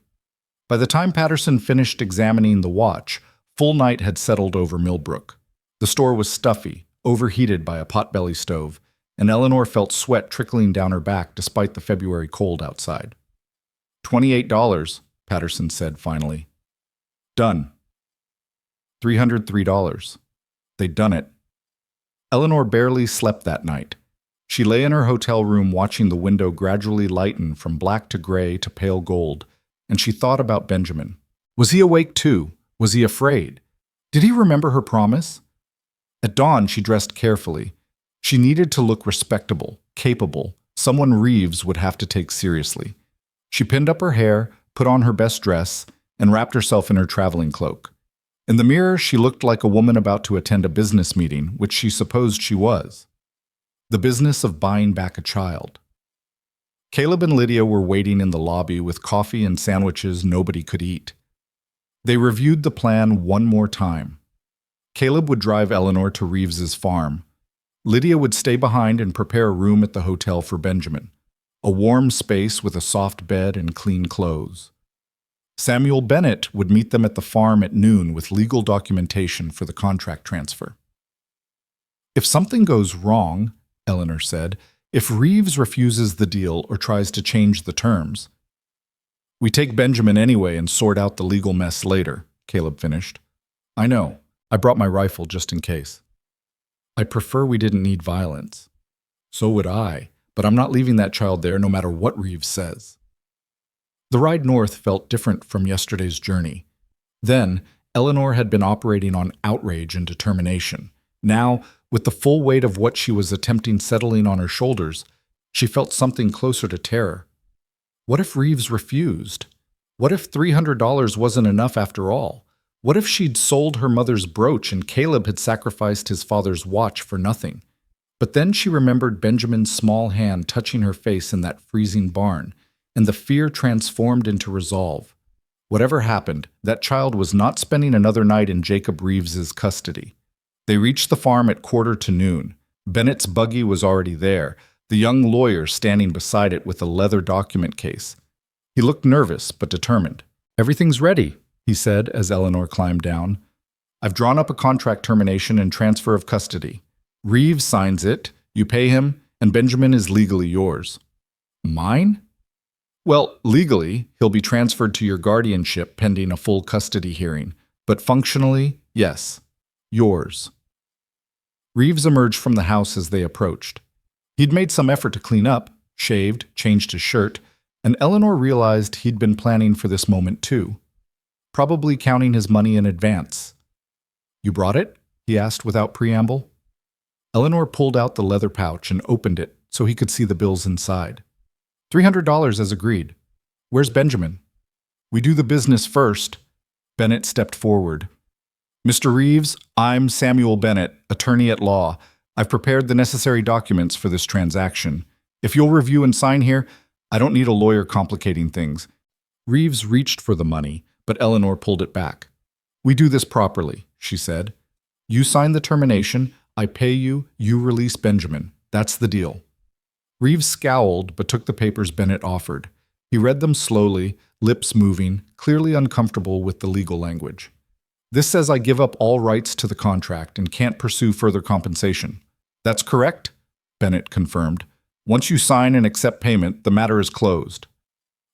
By the time Patterson finished examining the watch, full night had settled over Milbrook. The store was stuffy, overheated by a potbelly stove, and Eleanor felt sweat trickling down her back despite the February cold outside. $28, Patterson said finally. Done. $303. They'd done it. Eleanor barely slept that night. She lay in her hotel room watching the window gradually lighten from black to gray to pale gold, and she thought about Benjamin. Was he awake too? Was he afraid? Did he remember her promise? At dawn, she dressed carefully. She needed to look respectable, capable, someone Reeves would have to take seriously. She pinned up her hair, put on her best dress, and wrapped herself in her traveling cloak. In the mirror, she looked like a woman about to attend a business meeting, which she supposed she was. The business of buying back a child. Caleb and Lydia were waiting in the lobby with coffee and sandwiches nobody could eat. They reviewed the plan one more time. Caleb would drive Eleanor to Reeves's farm. Lydia would stay behind and prepare a room at the hotel for Benjamin, a warm space with a soft bed and clean clothes. Samuel Bennett would meet them at the farm at noon with legal documentation for the contract transfer. If something goes wrong, Eleanor said, if Reeves refuses the deal or tries to change the terms. We take Benjamin anyway and sort out the legal mess later, Caleb finished. I know. I brought my rifle just in case. I prefer we didn't need violence. So would I, but I'm not leaving that child there no matter what Reeves says. The ride north felt different from yesterday's journey. Then, Eleanor had been operating on outrage and determination. Now, with the full weight of what she was attempting settling on her shoulders, she felt something closer to terror. What if Reeves refused? What if $300 wasn't enough after all? What if she'd sold her mother's brooch and Caleb had sacrificed his father's watch for nothing? But then she remembered Benjamin's small hand touching her face in that freezing barn, and the fear transformed into resolve. Whatever happened, that child was not spending another night in Jacob Reeves's custody. They reached the farm at 12:45. Bennett's buggy was already there, the young lawyer standing beside it with a leather document case. He looked nervous but determined. Everything's ready, he said as Eleanor climbed down. I've drawn up a contract termination and transfer of custody. Reeves signs it, you pay him, and Benjamin is legally yours. Mine? Well, legally, he'll be transferred to your guardianship pending a full custody hearing, but functionally, yes, yours. Reeves emerged from the house as they approached. He'd made some effort to clean up, shaved, changed his shirt, and Eleanor realized he'd been planning for this moment too, probably counting his money in advance. You brought it? He asked without preamble. Eleanor pulled out the leather pouch and opened it so he could see the bills inside. $300 as agreed. Where's Benjamin? We do the business first. Bennett stepped forward. Mr. Reeves, I'm Samuel Bennett, attorney at law. I've prepared the necessary documents for this transaction. If you'll review and sign here, I don't need a lawyer complicating things." Reeves reached for the money, but Eleanor pulled it back. "We do this properly," she said. "You sign the termination, I pay you, you release Benjamin. That's the deal." Reeves scowled but took the papers Bennett offered. He read them slowly, lips moving, clearly uncomfortable with the legal language. "This says I give up all rights to the contract and can't pursue further compensation." "That's correct," Bennett confirmed. "Once you sign and accept payment, the matter is closed."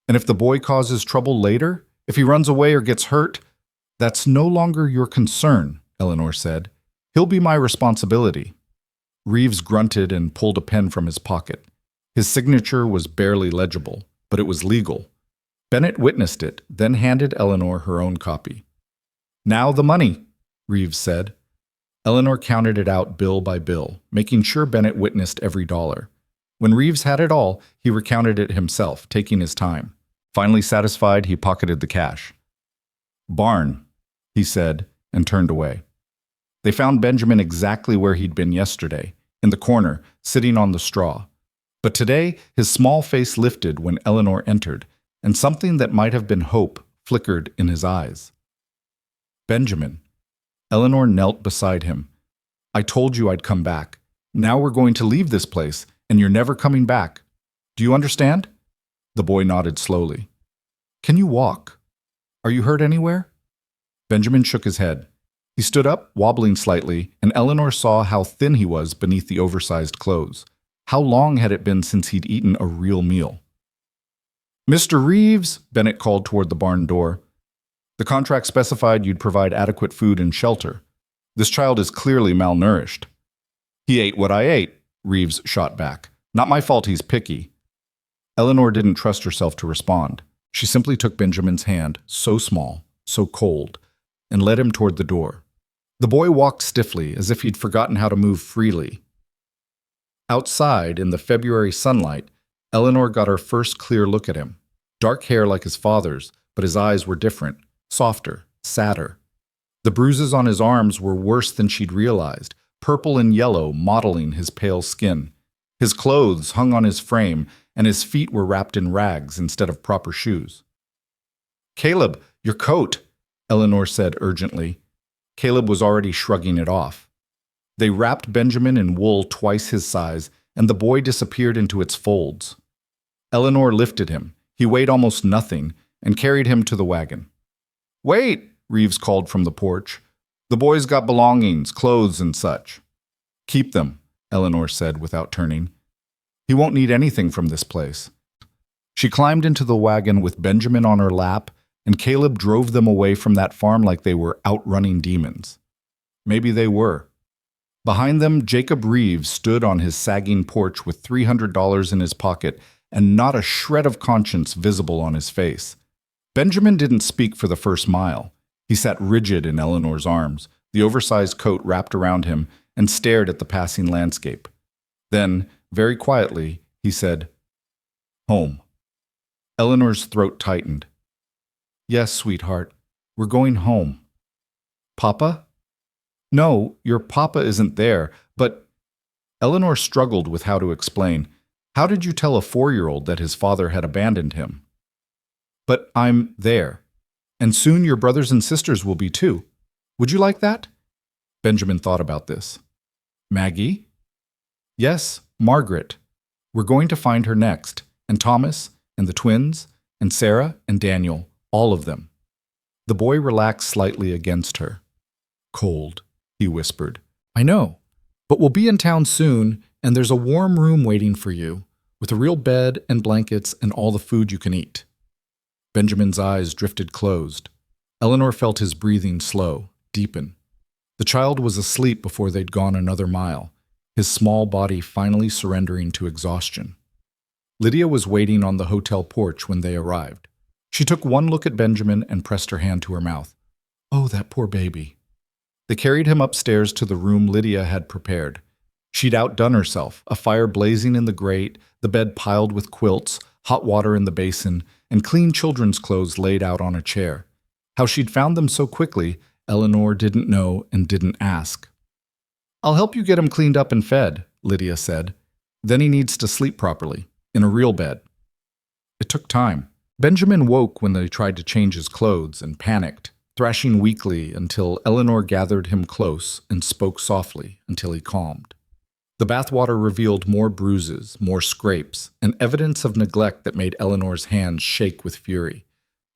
"And if the boy causes trouble later, if he runs away or gets hurt, that's no longer your concern," Eleanor said. "He'll be my responsibility." Reeves grunted and pulled a pen from his pocket. His signature was barely legible, but it was legal. Bennett witnessed it, then handed Eleanor her own copy. "Now the money," Reeves said. Eleanor counted it out bill by bill, making sure Bennett witnessed every dollar. When Reeves had it all, he recounted it himself, taking his time. Finally satisfied, he pocketed the cash. "Barn," he said, and turned away. They found Benjamin exactly where he'd been yesterday, in the corner, sitting on the straw. But today, his small face lifted when Eleanor entered, and something that might have been hope flickered in his eyes. "Benjamin." Eleanor knelt beside him. "I told you I'd come back. Now we're going to leave this place, and you're never coming back. Do you understand?" The boy nodded slowly. "Can you walk? Are you hurt anywhere?" Benjamin shook his head. He stood up, wobbling slightly, and Eleanor saw how thin he was beneath the oversized clothes. How long had it been since he'd eaten a real meal? "Mr. Reeves," Bennett called toward the barn door. "The contract specified you'd provide adequate food and shelter. This child is clearly malnourished." "He ate what I ate," Reeves shot back. "Not my fault he's picky." Eleanor didn't trust herself to respond. She simply took Benjamin's hand, so small, so cold, and led him toward the door. The boy walked stiffly, as if he'd forgotten how to move freely. Outside, in the February sunlight, Eleanor got her first clear look at him. Dark hair like his father's, but his eyes were different, softer, sadder. The bruises on his arms were worse than she'd realized, purple and yellow mottling his pale skin. His clothes hung on his frame, and his feet were wrapped in rags instead of proper shoes. "Caleb, your coat," Eleanor said urgently. Caleb was already shrugging it off. They wrapped Benjamin in wool twice his size, and the boy disappeared into its folds. Eleanor lifted him. He weighed almost nothing, and carried him to the wagon. "Wait," Reeves called from the porch. "The boy's got belongings, clothes and such." "Keep them," Eleanor said without turning. "He won't need anything from this place." She climbed into the wagon with Benjamin on her lap, and Caleb drove them away from that farm like they were outrunning demons. Maybe they were. Behind them, Jacob Reeves stood on his sagging porch with $300 in his pocket and not a shred of conscience visible on his face. Benjamin didn't speak for the first mile. He sat rigid in Eleanor's arms, the oversized coat wrapped around him, and stared at the passing landscape. Then, very quietly, he said, "Home." Eleanor's throat tightened. "Yes, sweetheart, we're going home." "Papa?" "No, your papa isn't there, but—" Eleanor struggled with how to explain. How did you tell a 4-year-old that his father had abandoned him? "But I'm there, and soon your brothers and sisters will be too. Would you like that?" Benjamin thought about this. "Maggie?" "Yes, Margaret. We're going to find her next, and Thomas, and the twins, and Sarah, and Daniel, all of them." The boy relaxed slightly against her. "Cold," he whispered. "I know, but we'll be in town soon, and there's a warm room waiting for you, with a real bed and blankets and all the food you can eat." Benjamin's eyes drifted closed. Eleanor felt his breathing slow, deepen. The child was asleep before they'd gone another mile, his small body finally surrendering to exhaustion. Lydia was waiting on the hotel porch when they arrived. She took one look at Benjamin and pressed her hand to her mouth. "Oh, that poor baby." They carried him upstairs to the room Lydia had prepared. She'd outdone herself, a fire blazing in the grate, the bed piled with quilts, hot water in the basin, and clean children's clothes laid out on a chair. How she'd found them so quickly, Eleanor didn't know and didn't ask. I'll help you get him cleaned up and fed, Lydia said. Then he needs to sleep properly, in a real bed. It took time. Benjamin woke when they tried to change his clothes and panicked, thrashing weakly until Eleanor gathered him close and spoke softly until he calmed. The bathwater revealed more bruises, more scrapes, and evidence of neglect that made Eleanor's hands shake with fury.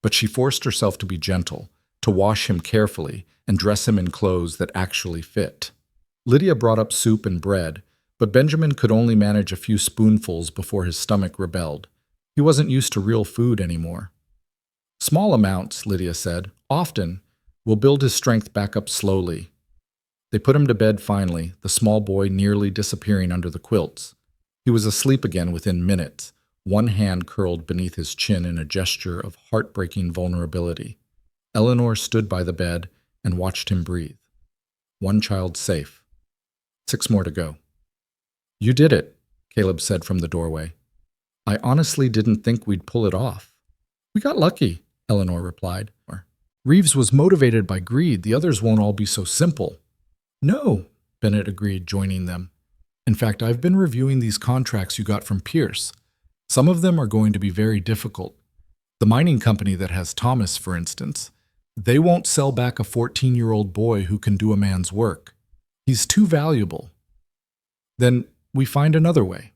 But she forced herself to be gentle, to wash him carefully and dress him in clothes that actually fit. Lydia brought up soup and bread, but Benjamin could only manage a few spoonfuls before his stomach rebelled. He wasn't used to real food anymore. Small amounts, Lydia said, often, will build his strength back up slowly. They put him to bed finally, the small boy nearly disappearing under the quilts. He was asleep again within minutes, one hand curled beneath his chin in a gesture of heartbreaking vulnerability. Eleanor stood by the bed and watched him breathe. One child safe. 6 more to go. You did it, Caleb said from the doorway. I honestly didn't think we'd pull it off. We got lucky, Eleanor replied. Reeves was motivated by greed. The others won't all be so simple. No, Bennett agreed, joining them. In fact, I've been reviewing these contracts you got from Pierce. Some of them are going to be very difficult. The mining company that has Thomas, for instance, they won't sell back a 14-year-old boy who can do a man's work. He's too valuable. Then we find another way.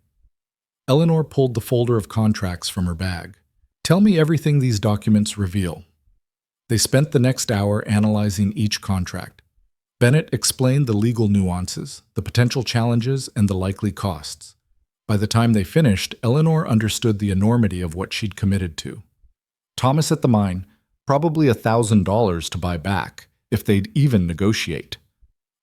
Eleanor pulled the folder of contracts from her bag. Tell me everything these documents reveal. They spent the next hour analyzing each contract. Bennett explained the legal nuances, the potential challenges, and the likely costs. By the time they finished, Eleanor understood the enormity of what she'd committed to. Thomas at the mine, probably $1,000 to buy back, if they'd even negotiate.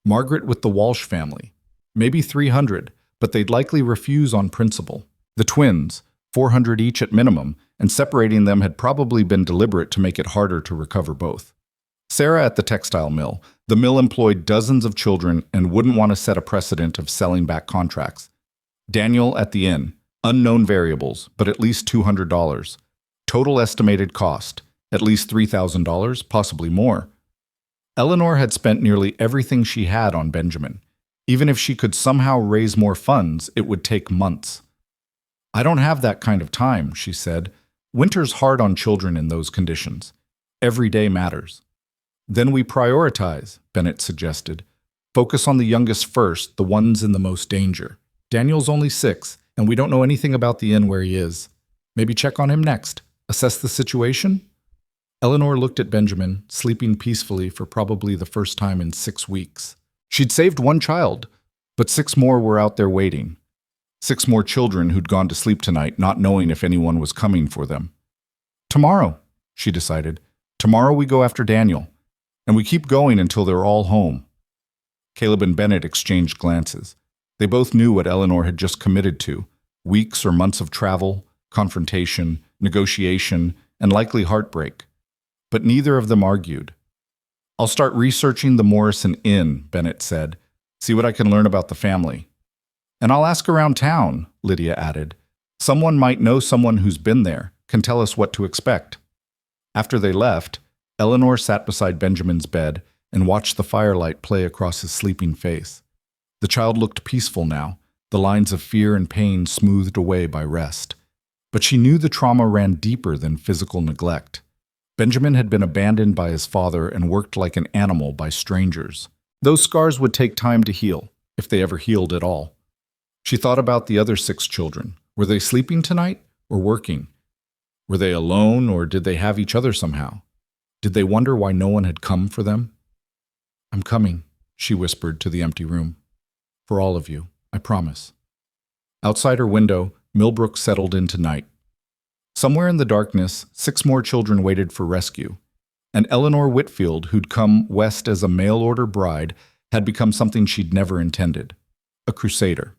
Margaret with the Walsh family, maybe $300, but they'd likely refuse on principle. The twins, $400 each at minimum, and separating them had probably been deliberate to make it harder to recover both. Sarah at the textile mill. The mill employed dozens of children and wouldn't want to set a precedent of selling back contracts. Daniel at the inn. Unknown variables, but at least $200. Total estimated cost, at least $3,000, possibly more. Eleanor had spent nearly everything she had on Benjamin. Even if she could somehow raise more funds, it would take months. I don't have that kind of time, she said. Winter's hard on children in those conditions. Every day matters. Then we prioritize, Bennett suggested. Focus on the youngest first, the ones in the most danger. Daniel's only 6, and we don't know anything about the inn where he is. Maybe check on him next. Assess the situation? Eleanor looked at Benjamin, sleeping peacefully for probably the first time in 6 weeks. She'd saved 1 child, but 6 more were out there waiting. 6 more children who'd gone to sleep tonight, not knowing if anyone was coming for them. Tomorrow, she decided. Tomorrow we go after Daniel. And we keep going until they're all home. Caleb and Bennett exchanged glances. They both knew what Eleanor had just committed to. Weeks or months of travel, confrontation, negotiation, and likely heartbreak. But neither of them argued. I'll start researching the Morrison Inn, Bennett said. See what I can learn about the family. And I'll ask around town, Lydia added. Someone might know someone who's been there, can tell us what to expect. After they left, Eleanor sat beside Benjamin's bed and watched the firelight play across his sleeping face. The child looked peaceful now, the lines of fear and pain smoothed away by rest. But she knew the trauma ran deeper than physical neglect. Benjamin had been abandoned by his father and worked like an animal by strangers. Those scars would take time to heal, if they ever healed at all. She thought about the other 6 children. Were they sleeping tonight or working? Were they alone or did they have each other somehow? Did they wonder why no one had come for them? I'm coming, she whispered to the empty room. For all of you, I promise. Outside her window, Milbrook settled into night. Somewhere in the darkness, 6 more children waited for rescue, and Eleanor Whitfield, who'd come west as a mail-order bride, had become something she'd never intended, a crusader.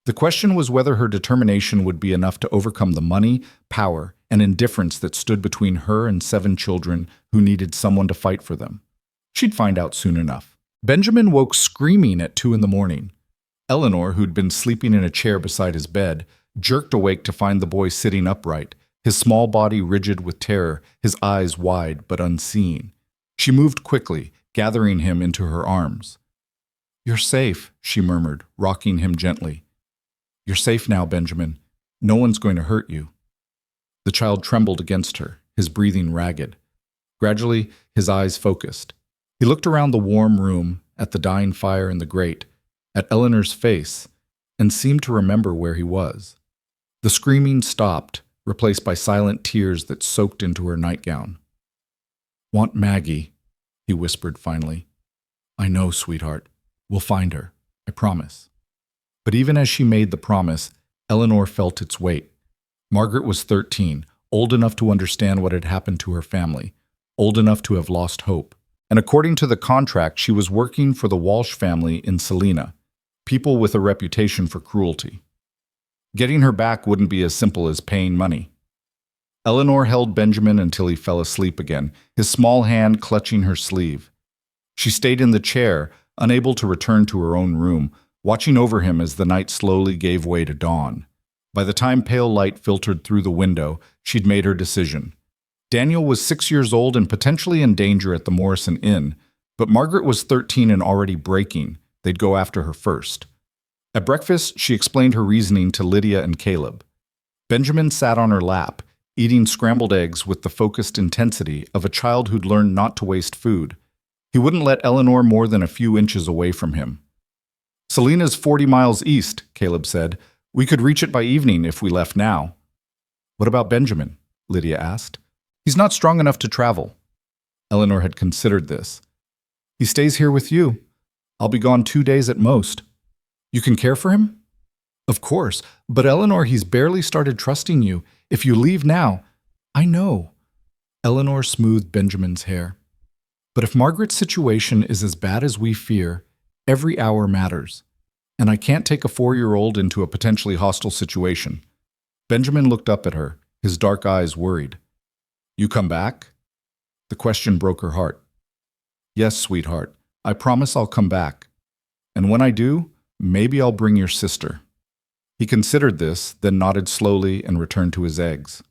The question was whether her determination would be enough to overcome the money, power, and indifference that stood between her and 7 children who needed someone to fight for them. She'd find out soon enough. Benjamin woke screaming at 2 in the morning. Eleanor, who'd been sleeping in a chair beside his bed, jerked awake to find the boy sitting upright, his small body rigid with terror, his eyes wide but unseeing. She moved quickly, gathering him into her arms. You're safe, she murmured, rocking him gently. You're safe now, Benjamin. No one's going to hurt you. The child trembled against her, his breathing ragged. Gradually, his eyes focused. He looked around the warm room, at the dying fire in the grate, at Eleanor's face, and seemed to remember where he was. The screaming stopped, replaced by silent tears that soaked into her nightgown. Want Maggie, he whispered finally. I know, sweetheart. We'll find her, I promise. But even as she made the promise, Eleanor felt its weight. Margaret was 13, old enough to understand what had happened to her family, old enough to have lost hope. And according to the contract, she was working for the Walsh family in Selena, people with a reputation for cruelty. Getting her back wouldn't be as simple as paying money. Eleanor held Benjamin until he fell asleep again, his small hand clutching her sleeve. She stayed in the chair, unable to return to her own room, watching over him as the night slowly gave way to dawn. By the time pale light filtered through the window, she'd made her decision. Daniel was 6 years old and potentially in danger at the Morrison Inn, but Margaret was 13 and already breaking. They'd go after her first. At breakfast, she explained her reasoning to Lydia and Caleb. Benjamin sat on her lap, eating scrambled eggs with the focused intensity of a child who'd learned not to waste food. He wouldn't let Eleanor more than a few inches away from him. Selena's 40 miles east, Caleb said. We could reach it by evening if we left now. What about Benjamin? Lydia asked. He's not strong enough to travel. Eleanor had considered this. He stays here with you. I'll be gone 2 days at most. You can care for him? Of course, but Eleanor, he's barely started trusting you. If you leave now, I know. Eleanor smoothed Benjamin's hair. But if Margaret's situation is as bad as we fear, every hour matters. And I can't take a 4-year-old into a potentially hostile situation. Benjamin looked up at her, his dark eyes worried. You come back? The question broke her heart. Yes, sweetheart. I promise I'll come back. And when I do, maybe I'll bring your sister. He considered this, then nodded slowly and returned to his eggs.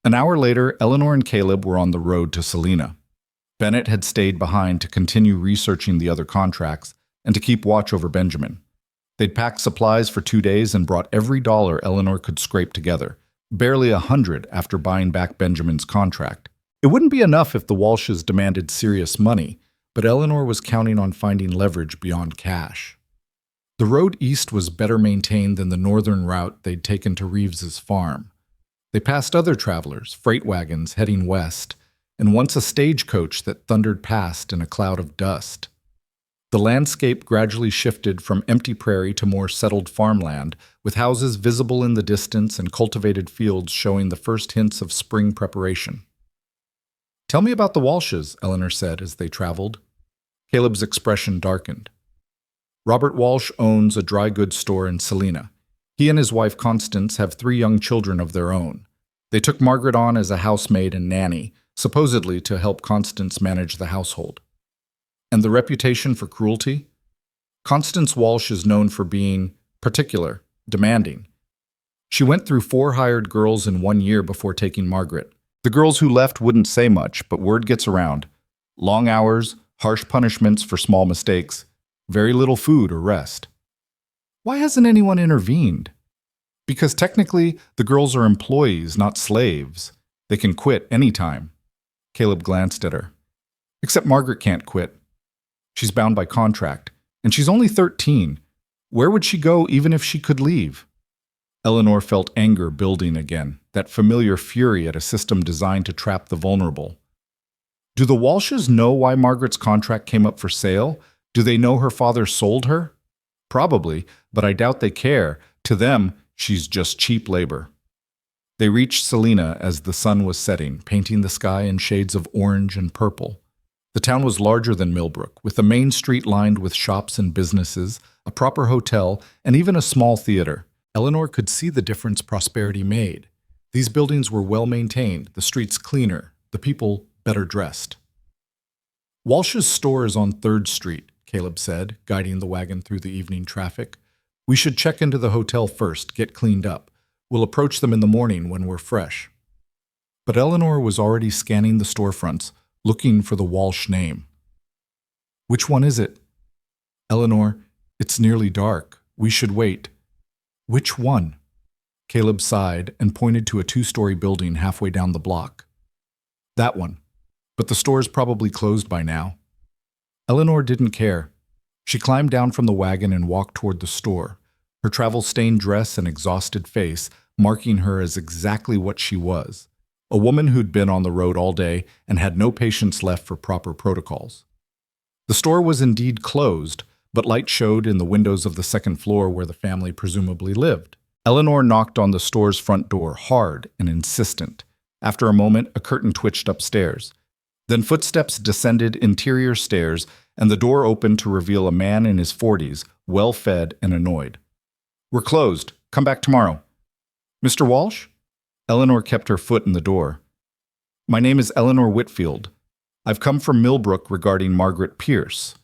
An hour later, Eleanor and Caleb were on the road to Selena. Bennett had stayed behind to continue researching the other contracts and to keep watch over Benjamin. They'd packed supplies for 2 days and brought every dollar Eleanor could scrape together, barely 100 after buying back Benjamin's contract. It wouldn't be enough if the Walshes demanded serious money, but Eleanor was counting on finding leverage beyond cash. The road east was better maintained than the northern route they'd taken to Reeves's farm. They passed other travelers, freight wagons heading west, and once a stagecoach that thundered past in a cloud of dust. The landscape gradually shifted from empty prairie to more settled farmland, with houses visible in the distance and cultivated fields showing the first hints of spring preparation. Tell me about the Walshes, Eleanor said as they traveled. Caleb's expression darkened. Robert Walsh owns a dry goods store in Selena. He and his wife Constance have 3 young children of their own. They took Margaret on as a housemaid and nanny, supposedly to help Constance manage the household. And the reputation for cruelty? Constance Walsh is known for being particular, demanding. She went through 4 hired girls in 1 year before taking Margaret. The girls who left wouldn't say much, but word gets around. Long hours, harsh punishments for small mistakes, very little food or rest. Why hasn't anyone intervened? Because technically, the girls are employees, not slaves. They can quit anytime. Caleb glanced at her. Except Margaret can't quit. She's bound by contract, and she's only 13. Where would she go even if she could leave? Eleanor felt anger building again, that familiar fury at a system designed to trap the vulnerable. Do the Walshes know why Margaret's contract came up for sale? Do they know her father sold her? Probably, but I doubt they care. To them, she's just cheap labor. They reached Selena as the sun was setting, painting the sky in shades of orange and purple. The town was larger than Milbrook, with a main street lined with shops and businesses, a proper hotel, and even a small theater. Eleanor could see the difference prosperity made. These buildings were well maintained, the streets cleaner, the people better dressed. Walsh's store is on 3rd Street, Caleb said, guiding the wagon through the evening traffic. We should check into the hotel first, get cleaned up. We'll approach them in the morning when we're fresh. But Eleanor was already scanning the storefronts, looking for the Walsh name. Which one is it? Eleanor, it's nearly dark. We should wait. Which one? Caleb sighed and pointed to a two-story building halfway down the block. That one. But the store's probably closed by now. Eleanor didn't care. She climbed down from the wagon and walked toward the store, her travel-stained dress and exhausted face marking her as exactly what she was, a woman who'd been on the road all day and had no patience left for proper protocols. The store was indeed closed, but light showed in the windows of the second floor where the family presumably lived. Eleanor knocked on the store's front door, hard and insistent. After a moment, a curtain twitched upstairs. Then footsteps descended interior stairs, and the door opened to reveal a man in his 40s, well-fed and annoyed. "We're closed. Come back tomorrow." "Mr. Walsh?" Eleanor kept her foot in the door. "My name is Eleanor Whitfield. I've come from Milbrook regarding Margaret Pierce."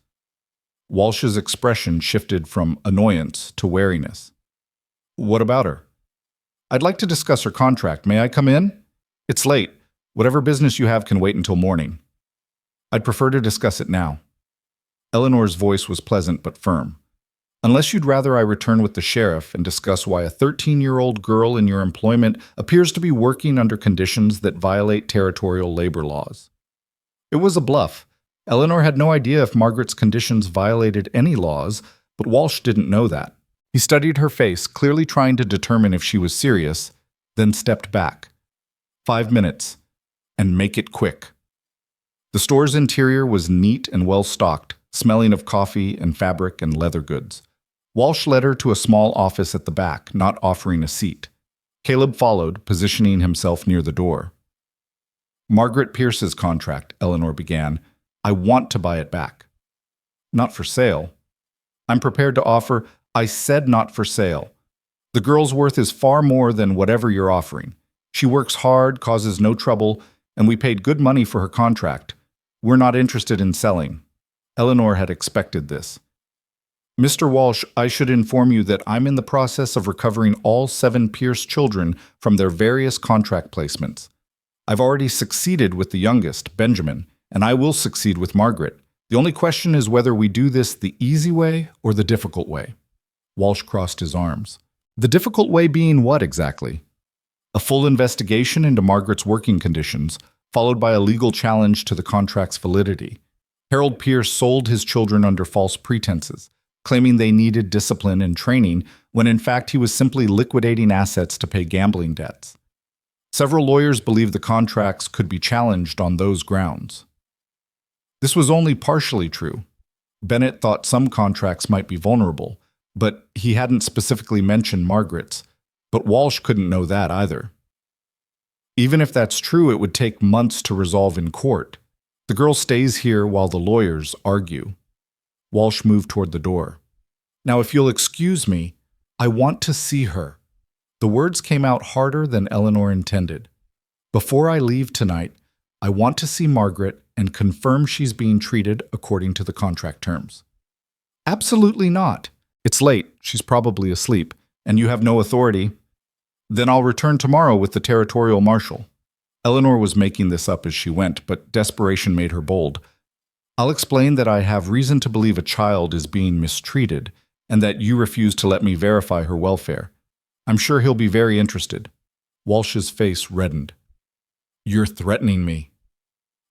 Walsh's expression shifted from annoyance to wariness. "What about her?" "I'd like to discuss her contract. May I come in?" "It's late. Whatever business you have can wait until morning." "I'd prefer to discuss it now." Eleanor's voice was pleasant but firm. "Unless you'd rather I return with the sheriff and discuss why a 13-year-old girl in your employment appears to be working under conditions that violate territorial labor laws." It was a bluff. Eleanor had no idea if Margaret's conditions violated any laws, but Walsh didn't know that. He studied her face, clearly trying to determine if she was serious, then stepped back. 5 minutes, and make it quick. The store's interior was neat and well-stocked, smelling of coffee and fabric and leather goods. Walsh led her to a small office at the back, not offering a seat. Caleb followed, positioning himself near the door. "Margaret Pierce's contract," Eleanor began. "I want to buy it back." "Not for sale." "I'm prepared to offer—" "I said not for sale. The girl's worth is far more than whatever you're offering. She works hard, causes no trouble, and we paid good money for her contract. We're not interested in selling." Eleanor had expected this. "Mr. Walsh, I should inform you that I'm in the process of recovering all 7 Pierce children from their various contract placements. I've already succeeded with the youngest, Benjamin, and I will succeed with Margaret. The only question is whether we do this the easy way or the difficult way." Walsh crossed his arms. "The difficult way being what exactly?" "A full investigation into Margaret's working conditions, followed by a legal challenge to the contract's validity. Harold Pierce sold his children under false pretenses, claiming they needed discipline and training, when in fact he was simply liquidating assets to pay gambling debts. Several lawyers believe the contracts could be challenged on those grounds." This was only partially true. Bennett thought some contracts might be vulnerable, but he hadn't specifically mentioned Margaret's. But Walsh couldn't know that either. "Even if that's true, it would take months to resolve in court. The girl stays here while the lawyers argue." Walsh moved toward the door. "Now, if you'll excuse me, I want to see her." The words came out harder than Eleanor intended. "Before I leave tonight, I want to see Margaret and confirm she's being treated according to the contract terms." "Absolutely not. It's late, she's probably asleep, and you have no authority." "Then I'll return tomorrow with the territorial marshal." Eleanor was making this up as she went, but desperation made her bold. "I'll explain that I have reason to believe a child is being mistreated, and that you refuse to let me verify her welfare. I'm sure he'll be very interested." Walsh's face reddened. "You're threatening me."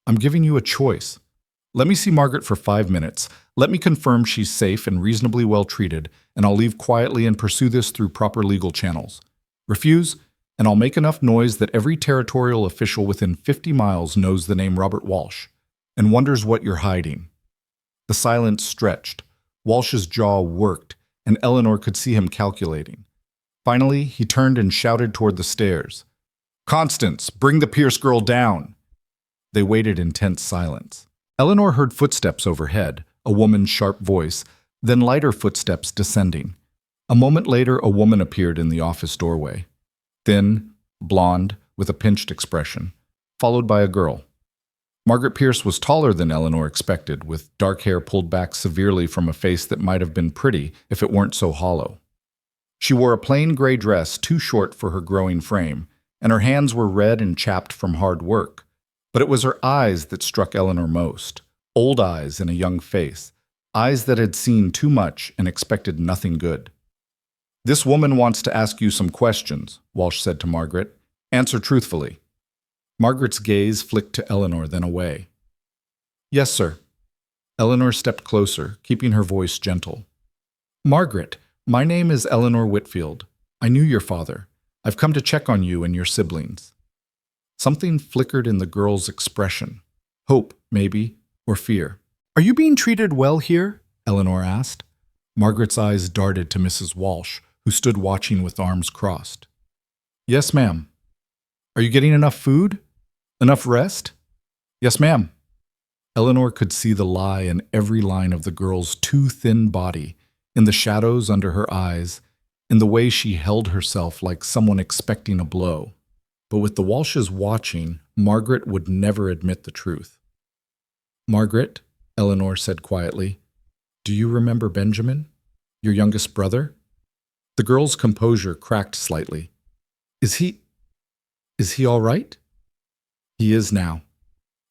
"I'm giving you a choice. Let me see Margaret for 5 minutes. Let me confirm she's safe and reasonably well treated, and I'll leave quietly and pursue this through proper legal channels. Refuse, and I'll make enough noise that every territorial official within 50 miles knows the name Robert Walsh and wonders what you're hiding." The silence stretched. Walsh's jaw worked, and Eleanor could see him calculating. Finally, he turned and shouted toward the stairs. "Constance, bring the Pierce girl down." They waited in tense silence. Eleanor heard footsteps overhead, a woman's sharp voice, then lighter footsteps descending. A moment later, a woman appeared in the office doorway. Thin, blonde, with a pinched expression, followed by a girl. Margaret Pierce was taller than Eleanor expected, with dark hair pulled back severely from a face that might have been pretty if it weren't so hollow. She wore a plain gray dress too short for her growing frame, and her hands were red and chapped from hard work. But it was her eyes that struck Eleanor most, old eyes in a young face, eyes that had seen too much and expected nothing good. "This woman wants to ask you some questions," Walsh said to Margaret. "Answer truthfully." Margaret's gaze flicked to Eleanor, then away. "Yes, sir." Eleanor stepped closer, keeping her voice gentle. "Margaret, my name is Eleanor Whitfield. I knew your father. I've come to check on you and your siblings." Something flickered in the girl's expression. Hope, maybe, or fear. "Are you being treated well here?" Eleanor asked. Margaret's eyes darted to Mrs. Walsh, who stood watching with arms crossed. "Yes, ma'am." "Are you getting enough food? Enough rest?" "Yes, ma'am." Eleanor could see the lie in every line of the girl's too thin body, in the shadows under her eyes, in the way she held herself like someone expecting a blow. But with the Walshes watching, Margaret would never admit the truth. "Margaret," Eleanor said quietly, "do you remember Benjamin, your youngest brother?" The girl's composure cracked slightly. Is he all right?" "He is now.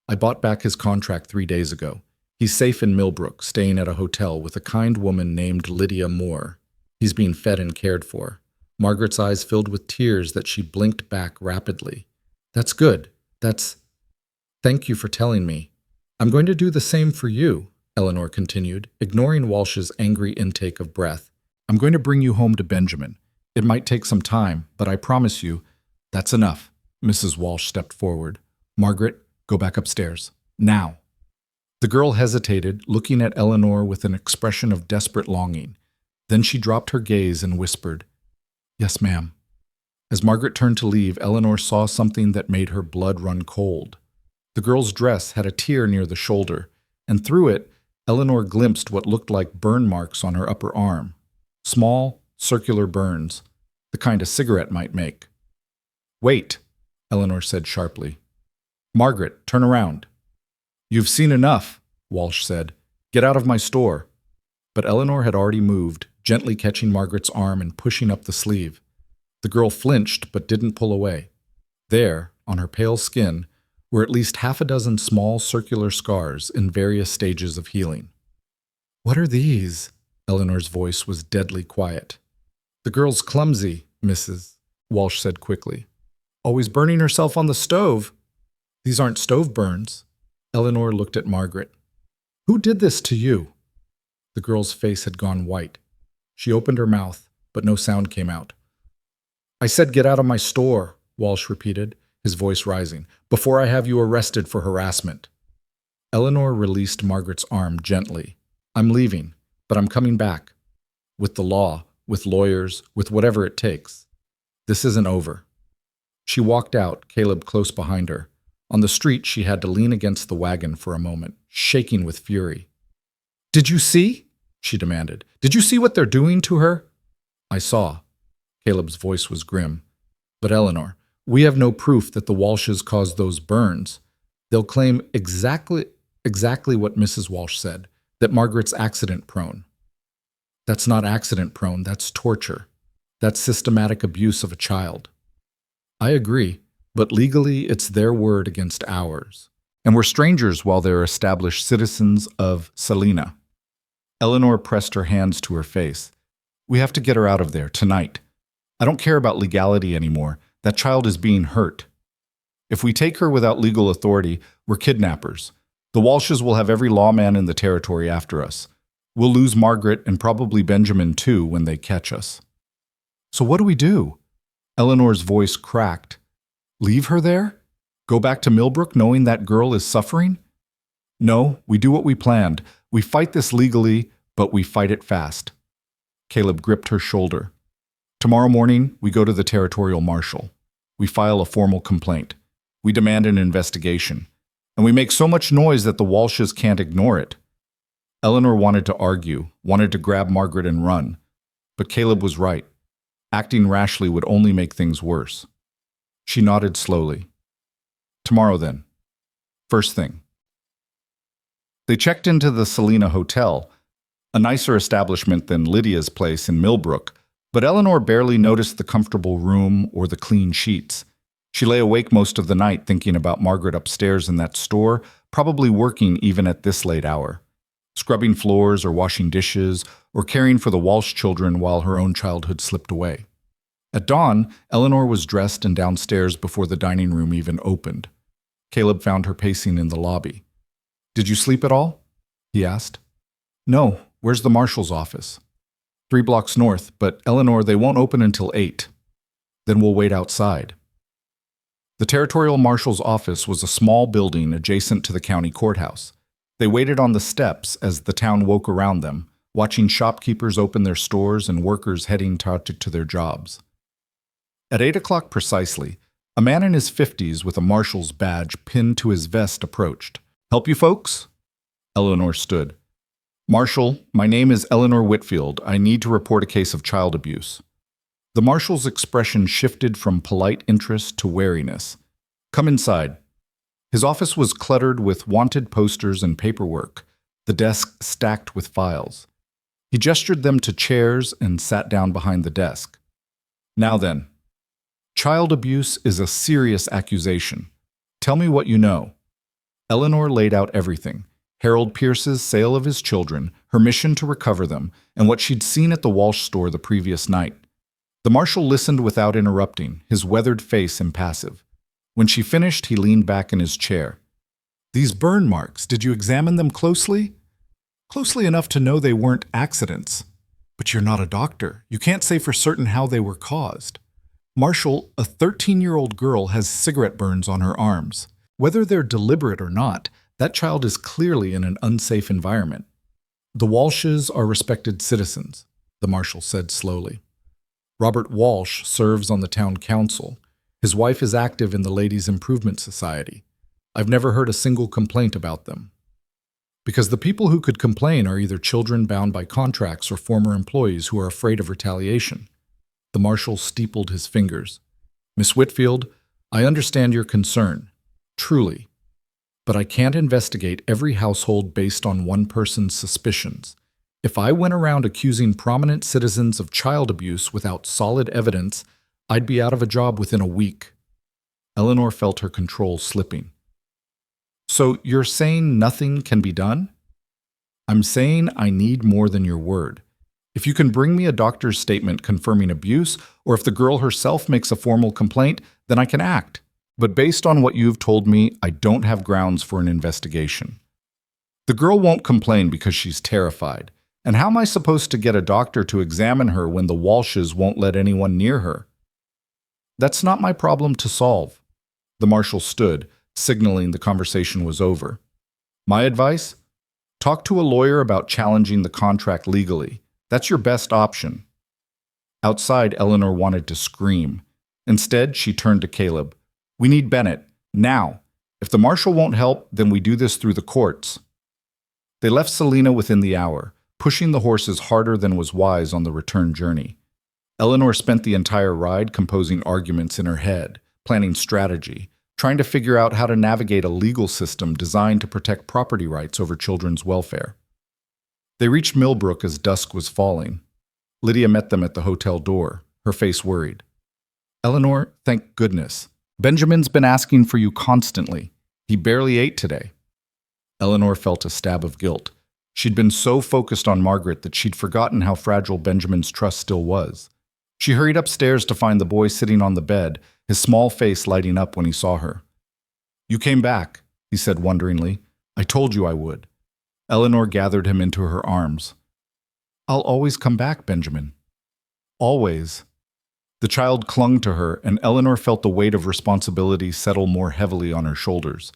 I bought back his contract 3 days ago. He's safe in Milbrook, staying at a hotel with a kind woman named Lydia Moore. He's being fed and cared for." Margaret's eyes filled with tears that she blinked back rapidly. "That's good. Thank you for telling me. I'm going to do the same for you," Eleanor continued, ignoring Walsh's angry intake of breath. "I'm going to bring you home to Benjamin. It might take some time, but I promise you, that's enough." Mrs. Walsh stepped forward. "Margaret, go back upstairs. Now." The girl hesitated, looking at Eleanor with an expression of desperate longing. Then she dropped her gaze and whispered, "Yes, ma'am." As Margaret turned to leave, Eleanor saw something that made her blood run cold. The girl's dress had a tear near the shoulder, and through it, Eleanor glimpsed what looked like burn marks on her upper arm. Small, circular burns, the kind a cigarette might make. "Wait," Eleanor said sharply. "Margaret, turn around." "You've seen enough," Walsh said. "Get out of my store." But Eleanor had already moved, gently catching Margaret's arm and pushing up the sleeve. The girl flinched but didn't pull away. There, on her pale skin, were at least half a dozen small circular scars in various stages of healing. "What are these?" Eleanor's voice was deadly quiet. "The girl's clumsy, Mrs." Walsh said quickly. "Always burning herself on the stove." "These aren't stove burns." Eleanor looked at Margaret. "Who did this to you?" The girl's face had gone white. She opened her mouth, but no sound came out. "I said get out of my store," Walsh repeated, his voice rising, "before I have you arrested for harassment." Eleanor released Margaret's arm gently. "I'm leaving, but I'm coming back. With the law, with lawyers, with whatever it takes. This isn't over." She walked out, Caleb close behind her. On the street, she had to lean against the wagon for a moment, shaking with fury. "Did you see?" she demanded. "Did you see what they're doing to her?" "I saw." Caleb's voice was grim. "But Eleanor, we have no proof that the Walshes caused those burns. They'll claim exactly what Mrs. Walsh said, that Margaret's accident-prone." "That's not accident-prone, that's torture. That's systematic abuse of a child." "I agree, but legally it's their word against ours. And we're strangers while they're established citizens of Selena." Eleanor pressed her hands to her face. "We have to get her out of there, tonight. I don't care about legality anymore. That child is being hurt. If we take her without legal authority, we're kidnappers. The Walshes will have every lawman in the territory after us. We'll lose Margaret and probably Benjamin too when they catch us." "So what do we do?" Eleanor's voice cracked. "Leave her there? Go back to Milbrook knowing that girl is suffering?" "No, we do what we planned. We fight this legally, but we fight it fast." Caleb gripped her shoulder. "Tomorrow morning, we go to the territorial marshal. We file a formal complaint. We demand an investigation. And we make so much noise that the Walshes can't ignore it." Eleanor wanted to argue, wanted to grab Margaret and run. But Caleb was right. Acting rashly would only make things worse. She nodded slowly. "Tomorrow then. First thing." They checked into the Selena Hotel, a nicer establishment than Lydia's place in Milbrook, but Eleanor barely noticed the comfortable room or the clean sheets. She lay awake most of the night thinking about Margaret upstairs in that store, probably working even at this late hour. scrubbing floors or washing dishes or caring for the Walsh children while her own childhood slipped away. At dawn, Eleanor was dressed and downstairs before the dining room even opened. Caleb found her pacing in the lobby. "Did you sleep at all?" he asked. "No. Where's the marshal's office?" 3 blocks north, but Eleanor, they won't open until 8. Then we'll wait outside." The territorial marshal's office was a small building adjacent to the county courthouse. They waited on the steps as the town woke around them, watching shopkeepers open their stores and workers heading to their jobs. At 8 o'clock precisely, a man in his 50s with a marshal's badge pinned to his vest approached. "Help you folks?" Eleanor stood. "Marshal, my name is Eleanor Whitfield. I need to report a case of child abuse." The marshal's expression shifted from polite interest to wariness. "Come inside." His office was cluttered with wanted posters and paperwork, the desk stacked with files. He gestured them to chairs and sat down behind the desk. "Now then, child abuse is a serious accusation. Tell me what you know." Eleanor laid out everything: Harold Pierce's sale of his children, her mission to recover them, and what she'd seen at the Walsh store the previous night. The marshal listened without interrupting, his weathered face impassive. When she finished, he leaned back in his chair. "These burn marks, did you examine them closely?" "Closely enough to know they weren't accidents. But you're not a doctor. You can't say for certain how they were caused." "Marshal, a 13-year-old girl has cigarette burns on her arms. Whether they're deliberate or not, that child is clearly in an unsafe environment." "The Walshes are respected citizens," the marshal said slowly. "Robert Walsh serves on the town council. His wife is active in the Ladies' Improvement Society. I've never heard a single complaint about them. Because the people who could complain are either children bound by contracts or former employees who are afraid of retaliation." The marshal steepled his fingers. "Miss Whitfield, I understand your concern. Truly. But I can't investigate every household based on one person's suspicions. If I went around accusing prominent citizens of child abuse without solid evidence, I'd be out of a job within a week." Eleanor felt her control slipping. "So you're saying nothing can be done?" "I'm saying I need more than your word. If you can bring me a doctor's statement confirming abuse, or if the girl herself makes a formal complaint, then I can act. But based on what you've told me, I don't have grounds for an investigation. The girl won't complain because she's terrified. And how am I supposed to get a doctor to examine her when the Walshes won't let anyone near her?" "That's not my problem to solve." The marshal stood, signaling the conversation was over. "My advice? Talk to a lawyer about challenging the contract legally. That's your best option." Outside, Eleanor wanted to scream. Instead, she turned to Caleb. "We need Bennett, now. If the marshal won't help, then we do this through the courts." They left Selena within the hour, pushing the horses harder than was wise on the return journey. Eleanor spent the entire ride composing arguments in her head, planning strategy, trying to figure out how to navigate a legal system designed to protect property rights over children's welfare. They reached Milbrook as dusk was falling. Lydia met them at the hotel door, her face worried. "Eleanor, thank goodness. Benjamin's been asking for you constantly. He barely ate today." Eleanor felt a stab of guilt. She'd been so focused on Margaret that she'd forgotten how fragile Benjamin's trust still was. She hurried upstairs to find the boy sitting on the bed, his small face lighting up when he saw her. "You came back," he said wonderingly. "I told you I would." Eleanor gathered him into her arms. "I'll always come back, Benjamin." "Always." The child clung to her, and Eleanor felt the weight of responsibility settle more heavily on her shoulders.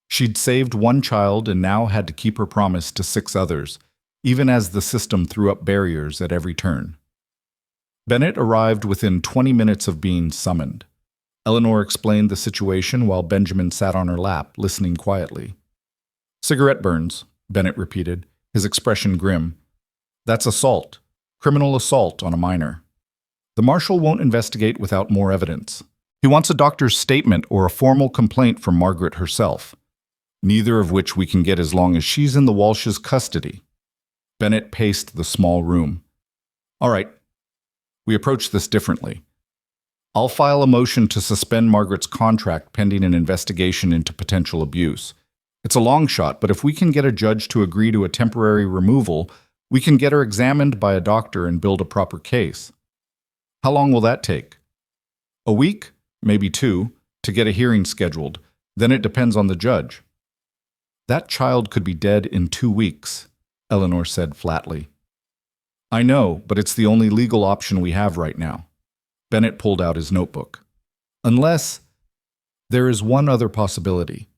She'd saved one child and now had to keep her promise to 6 others, even as the system threw up barriers at every turn. Bennett arrived within 20 minutes of being summoned. Eleanor explained the situation while Benjamin sat on her lap, listening quietly. "Cigarette burns," Bennett repeated, his expression grim. "That's assault. Criminal assault on a minor. The marshal won't investigate without more evidence. He wants a doctor's statement or a formal complaint from Margaret herself, neither of which we can get as long as she's in the Walsh's custody." Bennett paced the small room. "All right. We approach this differently. I'll file a motion to suspend Margaret's contract pending an investigation into potential abuse. It's a long shot, but if we can get a judge to agree to a temporary removal, we can get her examined by a doctor and build a proper case. How long will that take? A week, maybe 2, to get a hearing scheduled. Then it depends on the judge. That child could be dead in 2 weeks, Eleanor said flatly. I know, but it's the only legal option we have right now. Bennett pulled out his notebook. Unless there is one other possibility.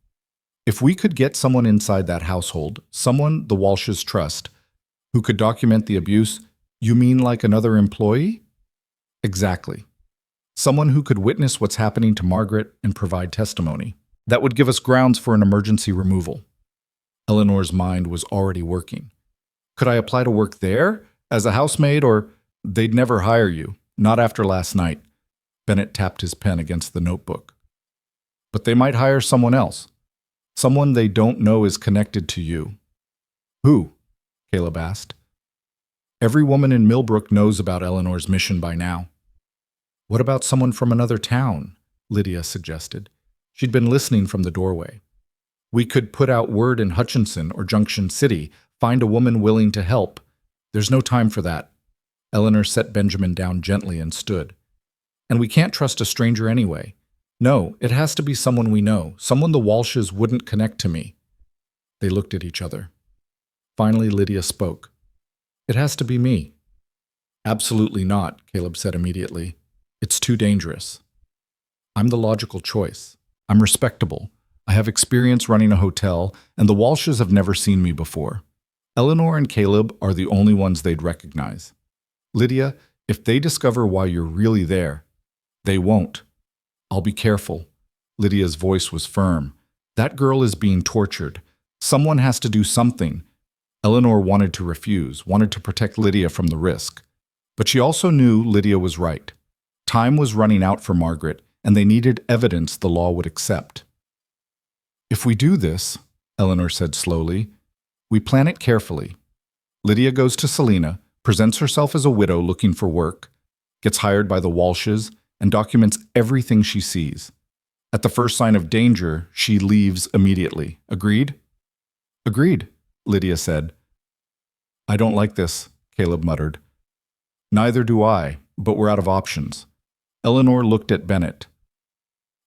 If we could get someone inside that household, someone the Walshes trust, who could document the abuse, you mean like another employee? Exactly. Someone who could witness what's happening to Margaret and provide testimony. That would give us grounds for an emergency removal. Eleanor's mind was already working. Could I apply to work there? As a housemaid, or they'd never hire you, not after last night. Bennett tapped his pen against the notebook. But they might hire someone else. Someone they don't know is connected to you. Who? Caleb asked. Every woman in Milbrook knows about Eleanor's mission by now. What about someone from another town? Lydia suggested. She'd been listening from the doorway. We could put out word in Hutchinson or Junction City, find a woman willing to help. There's no time for that. Eleanor set Benjamin down gently and stood. And we can't trust a stranger anyway. No, it has to be someone we know, someone the Walshes wouldn't connect to me. They looked at each other. Finally, Lydia spoke. It has to be me. Absolutely not, Caleb said immediately. It's too dangerous. I'm the logical choice. I'm respectable. I have experience running a hotel, and the Walshes have never seen me before. Eleanor and Caleb are the only ones they'd recognize. Lydia, if they discover why you're really there, they won't. I'll be careful. Lydia's voice was firm. That girl is being tortured. Someone has to do something. Eleanor wanted to refuse, wanted to protect Lydia from the risk. But she also knew Lydia was right. Time was running out for Margaret, and they needed evidence the law would accept. If we do this, Eleanor said slowly, we plan it carefully. Lydia goes to Selena, presents herself as a widow looking for work, gets hired by the Walshes, and documents everything she sees. At the first sign of danger, she leaves immediately. Agreed? Agreed, Lydia said. I don't like this, Caleb muttered. Neither do I, but we're out of options. Eleanor looked at Bennett.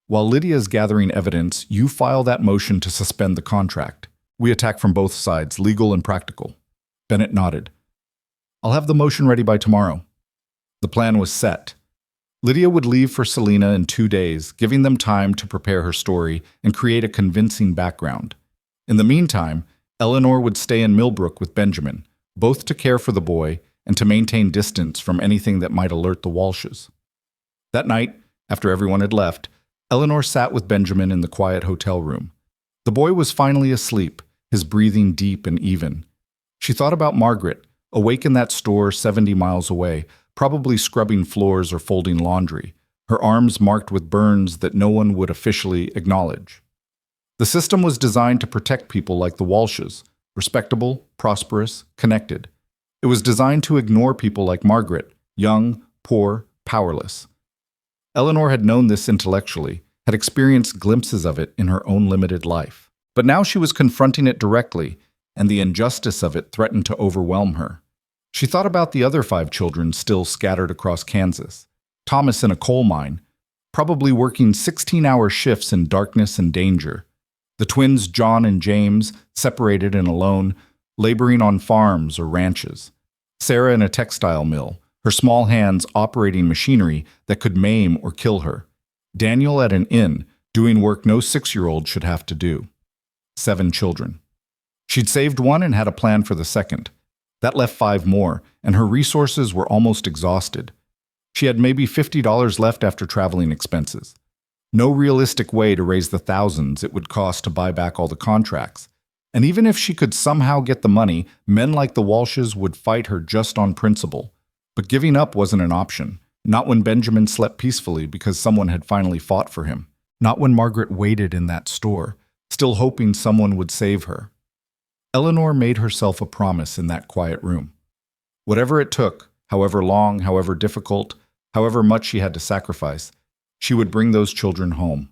While Lydia's gathering evidence, you file that motion to suspend the contract. We attack from both sides, legal and practical. Bennett nodded. I'll have the motion ready by tomorrow. The plan was set. Lydia would leave for Selena in 2 days, giving them time to prepare her story and create a convincing background. In the meantime, Eleanor would stay in Milbrook with Benjamin, both to care for the boy and to maintain distance from anything that might alert the Walshes. That night, after everyone had left, Eleanor sat with Benjamin in the quiet hotel room. The boy was finally asleep, his breathing deep and even. She thought about Margaret, awake in that store 70 miles away, probably scrubbing floors or folding laundry, her arms marked with burns that no one would officially acknowledge. The system was designed to protect people like the Walshes, respectable, prosperous, connected. It was designed to ignore people like Margaret, young, poor, powerless. Eleanor had known this intellectually, had experienced glimpses of it in her own limited life. But now she was confronting it directly, and the injustice of it threatened to overwhelm her. She thought about the other 5 children still scattered across Kansas. Thomas in a coal mine, probably working 16-hour shifts in darkness and danger. The twins John and James, separated and alone, laboring on farms or ranches. Sarah in a textile mill, her small hands operating machinery that could maim or kill her. Daniel at an inn, doing work no 6-year-old should have to do. 7 children. She'd saved one and had a plan for the second. That left 5 more, and her resources were almost exhausted. She had maybe $50 left after traveling expenses. No realistic way to raise the thousands it would cost to buy back all the contracts. And even if she could somehow get the money, men like the Walshes would fight her just on principle. But giving up wasn't an option. Not when Benjamin slept peacefully because someone had finally fought for him. Not when Margaret waited in that store, still hoping someone would save her. Eleanor made herself a promise in that quiet room. Whatever it took, however long, however difficult, however much she had to sacrifice, she would bring those children home.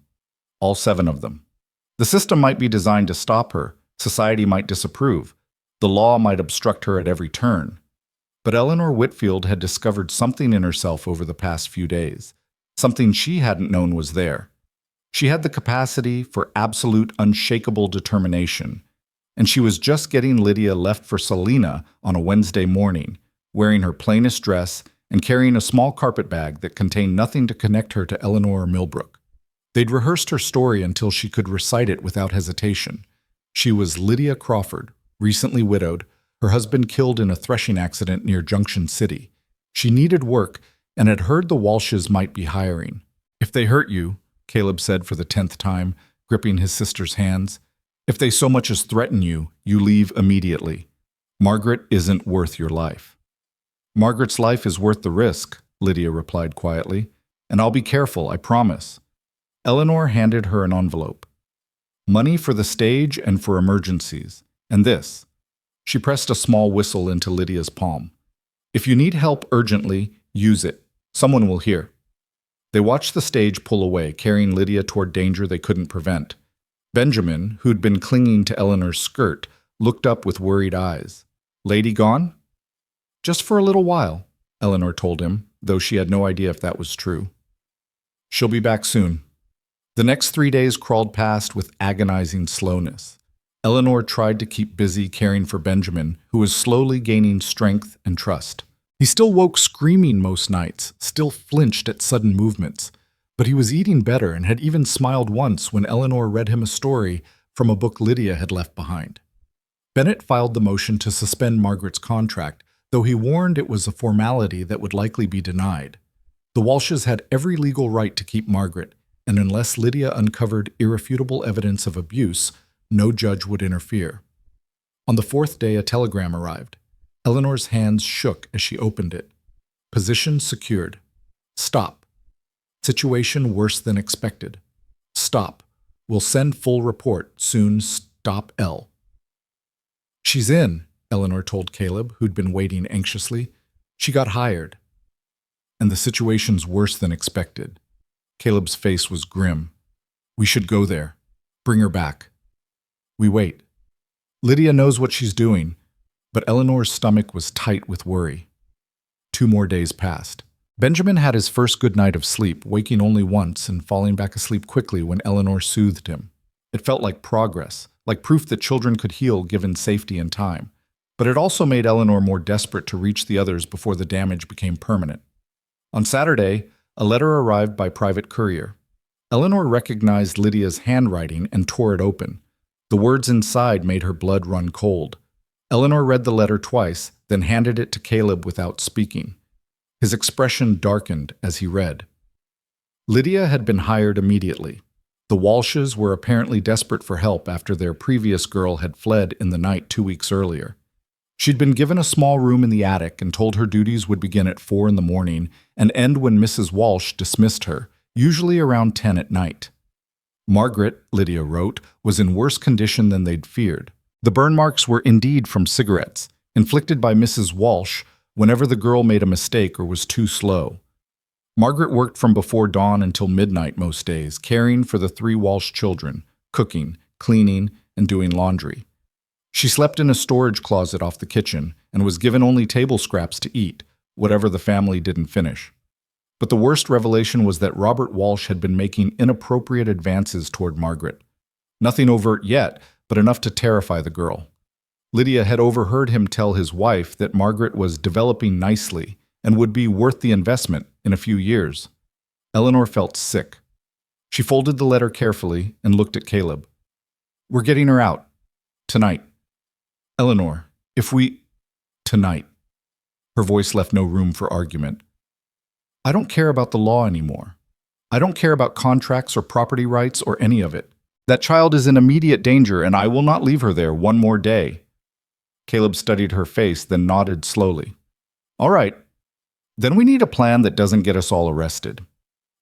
All 7 of them. The system might be designed to stop her, society might disapprove, the law might obstruct her at every turn. But Eleanor Whitfield had discovered something in herself over the past few days, something she hadn't known was there. She had the capacity for absolute, unshakable determination, and she was just getting Lydia left for Selena on a Wednesday morning, wearing her plainest dress and carrying a small carpet bag that contained nothing to connect her to Eleanor or Milbrook. They'd rehearsed her story until she could recite it without hesitation. She was Lydia Crawford, recently widowed, her husband killed in a threshing accident near Junction City. She needed work and had heard the Walshes might be hiring. "If they hurt you," Caleb said for the 10th time, gripping his sister's hands, "if they so much as threaten you, you leave immediately. Margaret isn't worth your life." "Margaret's life is worth the risk," Lydia replied quietly, "and I'll be careful, I promise." Eleanor handed her an envelope. "Money for the stage and for emergencies, and this." She pressed a small whistle into Lydia's palm. "If you need help urgently, use it. Someone will hear." They watched the stage pull away, carrying Lydia toward danger they couldn't prevent. Benjamin, who'd been clinging to Eleanor's skirt, looked up with worried eyes. "Lady gone?" "Just for a little while," Eleanor told him, though she had no idea if that was true. "She'll be back soon." The next 3 days crawled past with agonizing slowness. Eleanor tried to keep busy caring for Benjamin, who was slowly gaining strength and trust. He still woke screaming most nights, still flinched at sudden movements, but he was eating better and had even smiled once when Eleanor read him a story from a book Lydia had left behind. Bennett filed the motion to suspend Margaret's contract, though he warned it was a formality that would likely be denied. The Walshes had every legal right to keep Margaret, and unless Lydia uncovered irrefutable evidence of abuse, no judge would interfere. On the 4th day, a telegram arrived. Eleanor's hands shook as she opened it. Position secured. Stop. Situation worse than expected. Stop. We'll send full report. Soon. Stop L. "She's in," Eleanor told Caleb, who'd been waiting anxiously. "She got hired." "And the situation's worse than expected." Caleb's face was grim. "We should go there. Bring her back." We wait. Lydia knows what she's doing, but Eleanor's stomach was tight with worry. 2 more days passed. Benjamin had his first good night of sleep, waking only once and falling back asleep quickly when Eleanor soothed him. It felt like progress, like proof that children could heal given safety and time. But it also made Eleanor more desperate to reach the others before the damage became permanent. On Saturday, a letter arrived by private courier. Eleanor recognized Lydia's handwriting and tore it open. The words inside made her blood run cold. Eleanor read the letter twice, then handed it to Caleb without speaking. His expression darkened as he read. Lydia had been hired immediately. The Walshes were apparently desperate for help after their previous girl had fled in the night 2 weeks earlier. She'd been given a small room in the attic and told her duties would begin at 4 in the morning and end when Mrs. Walsh dismissed her, usually around 10 at night. Margaret, Lydia wrote, was in worse condition than they'd feared. The burn marks were indeed from cigarettes, inflicted by Mrs. Walsh whenever the girl made a mistake or was too slow. Margaret worked from before dawn until midnight most days, caring for the 3 Walsh children, cooking, cleaning, and doing laundry. She slept in a storage closet off the kitchen and was given only table scraps to eat, whatever the family didn't finish. But the worst revelation was that Robert Walsh had been making inappropriate advances toward Margaret. Nothing overt yet, but enough to terrify the girl. Lydia had overheard him tell his wife that Margaret was developing nicely and would be worth the investment in a few years. Eleanor felt sick. She folded the letter carefully and looked at Caleb. "We're getting her out. Tonight." "Eleanor, if we—" "Tonight." Her voice left no room for argument. "I don't care about the law anymore. I don't care about contracts or property rights or any of it. That child is in immediate danger, and I will not leave her there one more day." Caleb studied her face, then nodded slowly. "All right. Then we need a plan that doesn't get us all arrested."